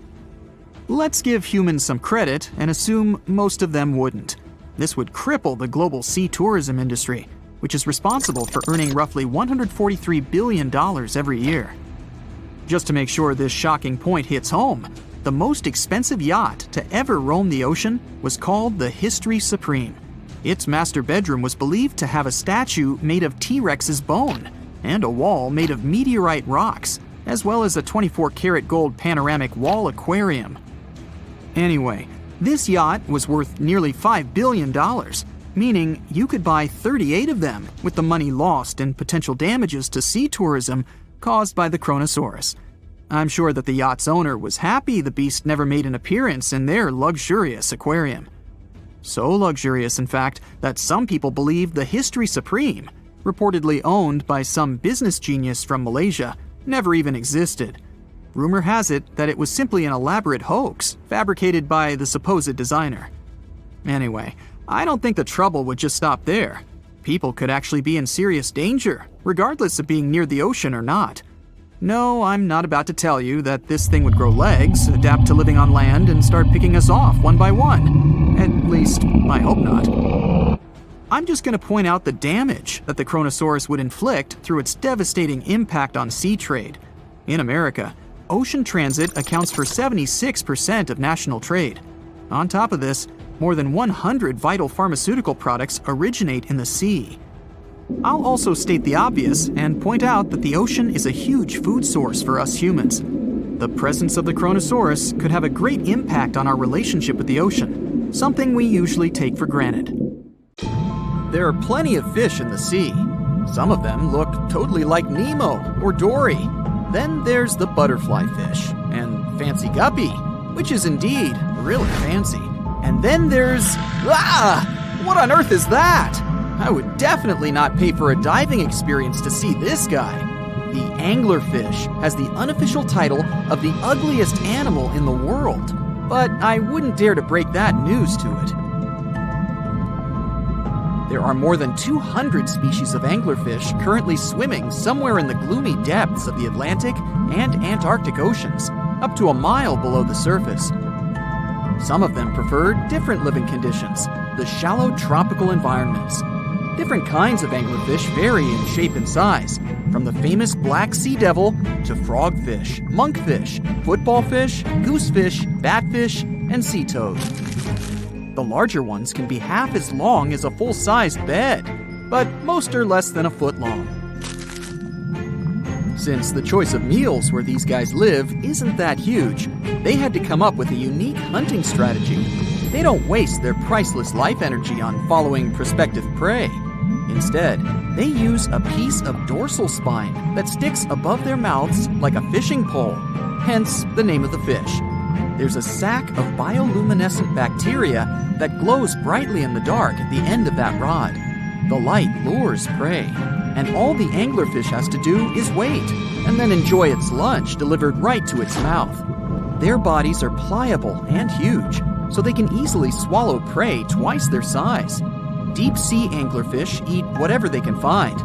Let's give humans some credit and assume most of them wouldn't. This would cripple the global sea tourism industry, which is responsible for earning roughly $143 billion every year. Just to make sure this shocking point hits home, the most expensive yacht to ever roam the ocean was called the History Supreme. Its master bedroom was believed to have a statue made of T-Rex's bone and a wall made of meteorite rocks, as well as a 24-karat gold panoramic wall aquarium. Anyway, this yacht was worth nearly $5 billion, meaning you could buy 38 of them with the money lost in potential damages to sea tourism caused by the Kronosaurus. I'm sure that the yacht's owner was happy the beast never made an appearance in their luxurious aquarium. So luxurious, in fact, that some people believe the History Supreme, reportedly owned by some business genius from Malaysia, never even existed. Rumor has it that it was simply an elaborate hoax fabricated by the supposed designer. Anyway, I don't think the trouble would just stop there. People could actually be in serious danger, regardless of being near the ocean or not. No, I'm not about to tell you that this thing would grow legs, adapt to living on land, and start picking us off one by one. At least, I hope not. I'm just going to point out the damage that the Kronosaurus would inflict through its devastating impact on sea trade. In America, ocean transit accounts for 76% of national trade. On top of this, more than 100 vital pharmaceutical products originate in the sea. I'll also state the obvious and point out that the ocean is a huge food source for us humans. The presence of the Kronosaurus could have a great impact on our relationship with the ocean, something we usually take for granted. There are plenty of fish in the sea. Some of them look totally like Nemo or Dory. Then there's the butterfly fish and fancy guppy, which is indeed really fancy. And then there's... what on earth is that? I would definitely not pay for a diving experience to see this guy. The anglerfish has the unofficial title of the ugliest animal in the world, but I wouldn't dare to break that news to it. There are more than 200 species of anglerfish currently swimming somewhere in the gloomy depths of the Atlantic and Antarctic Oceans, up to a mile below the surface. Some of them prefer different living conditions, the shallow tropical environments. Different kinds of anglerfish vary in shape and size, from the famous black sea devil to frogfish, monkfish, footballfish, goosefish, batfish, and sea toad. The larger ones can be half as long as a full-sized bed, but most are less than a foot long. Since the choice of meals where these guys live isn't that huge, they had to come up with a unique hunting strategy. They don't waste their priceless life energy on following prospective prey. Instead, they use a piece of dorsal spine that sticks above their mouths like a fishing pole, hence the name of the fish. There's a sac of bioluminescent bacteria that glows brightly in the dark at the end of that rod. The light lures prey, and all the anglerfish has to do is wait, and then enjoy its lunch delivered right to its mouth. Their bodies are pliable and huge, so they can easily swallow prey twice their size. Deep-sea anglerfish eat whatever they can find.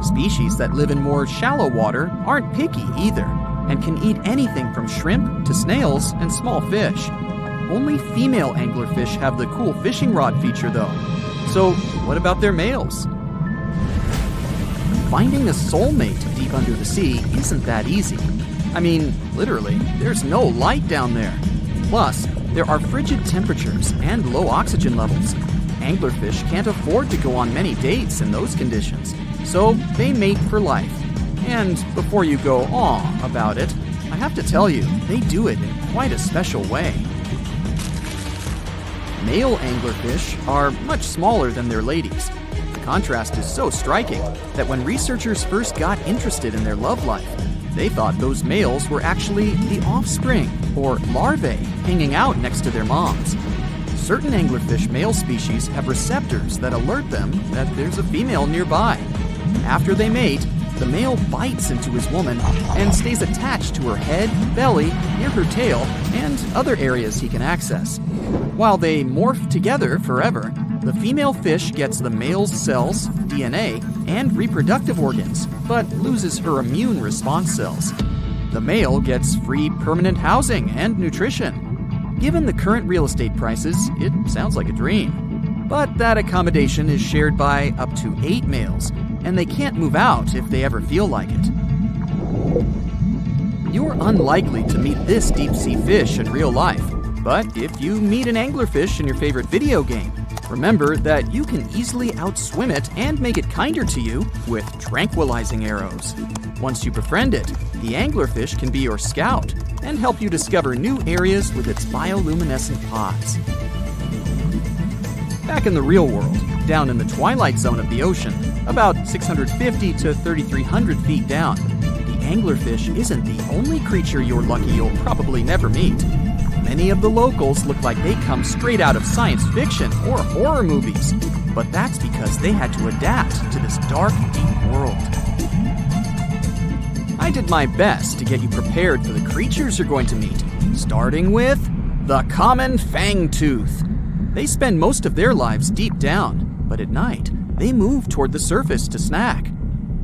Species that live in more shallow water aren't picky either, and can eat anything from shrimp to snails and small fish. Only female anglerfish have the cool fishing rod feature though. So what about their males? Finding a soulmate deep under the sea isn't that easy. I mean, literally, there's no light down there. Plus, there are frigid temperatures and low oxygen levels. Anglerfish can't afford to go on many dates in those conditions, so they mate for life. And before you go aw about it, I have to tell you, they do it in quite a special way. Male anglerfish are much smaller than their ladies. The contrast is so striking that when researchers first got interested in their love life, they thought those males were actually the offspring, or larvae, hanging out next to their moms. Certain anglerfish male species have receptors that alert them that there's a female nearby. After they mate, the male bites into his woman and stays attached to her head, belly, near her tail, and other areas he can access. While they morph together forever, the female fish gets the male's cells, DNA, and reproductive organs, but loses her immune response cells. The male gets free permanent housing and nutrition. Given the current real estate prices, it sounds like a dream. But that accommodation is shared by up to 8 males, and they can't move out if they ever feel like it. You're unlikely to meet this deep-sea fish in real life, but if you meet an anglerfish in your favorite video game, remember that you can easily outswim it and make it kinder to you with tranquilizing arrows. Once you befriend it, the anglerfish can be your scout and help you discover new areas with its bioluminescent pods. Back in the real world, down in the twilight zone of the ocean, about 650 to 3,300 feet down, the anglerfish isn't the only creature you're lucky you'll probably never meet. Many of the locals look like they come straight out of science fiction or horror movies, but that's because they had to adapt to this dark, deep world. I did my best to get you prepared for the creatures you're going to meet, starting with the common fangtooth. They spend most of their lives deep down, but at night, they move toward the surface to snack.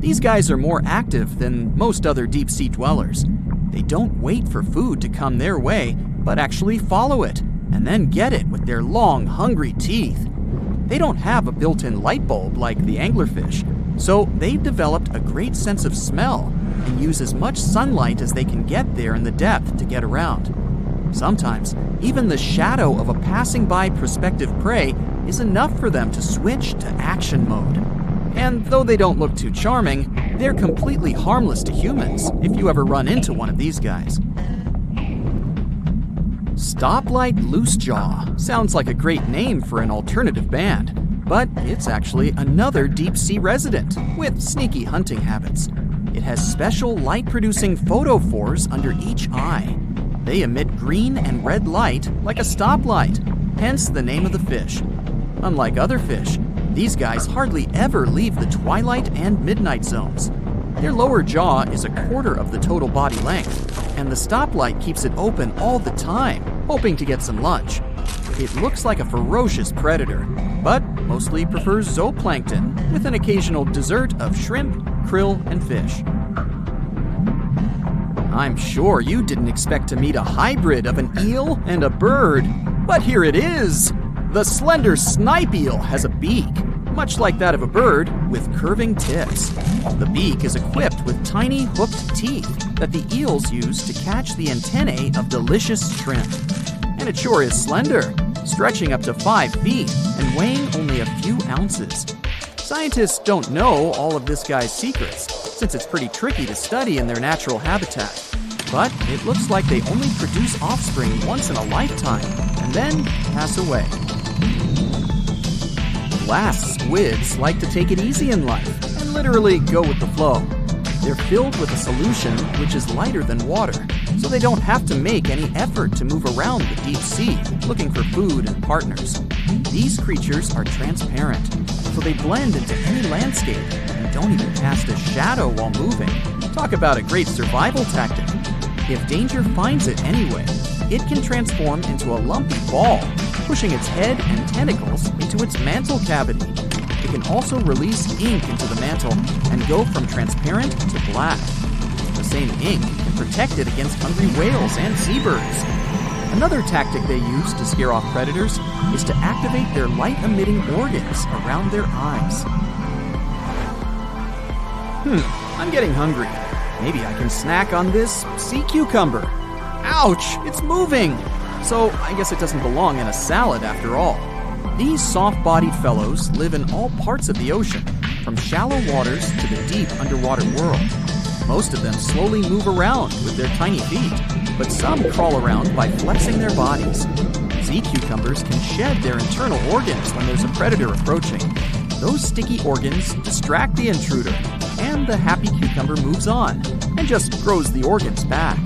These guys are more active than most other deep-sea dwellers. They don't wait for food to come their way, but actually follow it, and then get it with their long, hungry teeth. They don't have a built-in light bulb like the anglerfish, so they've developed a great sense of smell and use as much sunlight as they can get there in the depth to get around. Sometimes, even the shadow of a passing by prospective prey is enough for them to switch to action mode. And though they don't look too charming, they're completely harmless to humans if you ever run into one of these guys. Stoplight Loosejaw sounds like a great name for an alternative band, but it's actually another deep-sea resident with sneaky hunting habits. It has special light-producing photophores under each eye. They emit green and red light like a stoplight, hence the name of the fish. Unlike other fish, these guys hardly ever leave the twilight and midnight zones. Their lower jaw is a quarter of the total body length, and the stoplight keeps it open all the time, hoping to get some lunch. It looks like a ferocious predator, but mostly prefers zooplankton with an occasional dessert of shrimp, krill, and fish. I'm sure you didn't expect to meet a hybrid of an eel and a bird, but here it is! The slender snipe eel has a beak, much like that of a bird, with curving tips. The beak is equipped with tiny hooked teeth that the eels use to catch the antennae of delicious shrimp. And it sure is slender, stretching up to 5 feet and weighing only a few ounces. Scientists don't know all of this guy's secrets, since it's pretty tricky to study in their natural habitat. But it looks like they only produce offspring once in a lifetime, and then pass away. Glass squids like to take it easy in life and literally go with the flow. They're filled with a solution which is lighter than water, so they don't have to make any effort to move around the deep sea looking for food and partners. These creatures are transparent, so they blend into any landscape and don't even cast a shadow while moving. Talk about a great survival tactic. If danger finds it anyway, it can transform into a lumpy ball, pushing its head and tentacles into its mantle cavity. It can also release ink into the mantle and go from transparent to black. The same ink can protect it against hungry whales and seabirds. Another tactic they use to scare off predators is to activate their light-emitting organs around their eyes. I'm getting hungry. Maybe I can snack on this sea cucumber. Ouch, it's moving! So I guess it doesn't belong in a salad after all. These soft-bodied fellows live in all parts of the ocean, from shallow waters to the deep underwater world. Most of them slowly move around with their tiny feet, but some crawl around by flexing their bodies. Sea cucumbers can shed their internal organs when there's a predator approaching. Those sticky organs distract the intruder, and the happy cucumber moves on and just grows the organs back.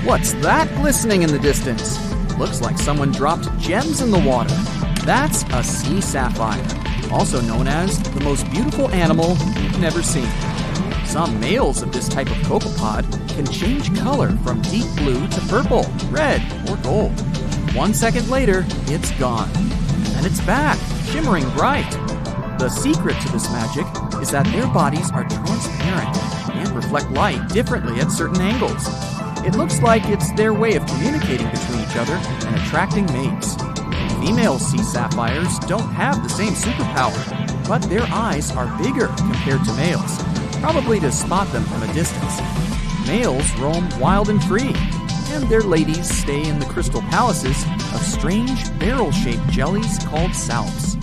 What's that glistening in the distance? Looks like someone dropped gems in the water. That's a sea sapphire. also known as the most beautiful animal you've never seen. Some males of this type of copepod can change color from deep blue to purple, red, or gold. 1 second later, it's gone. And it's back, shimmering bright. The secret to this magic is that their bodies are transparent and reflect light differently at certain angles. It looks like it's their way of communicating between each other and attracting mates. Female sea sapphires don't have the same superpower, but their eyes are bigger compared to males, probably to spot them from a distance. Males roam wild and free, and their ladies stay in the crystal palaces of strange barrel-shaped jellies called salps.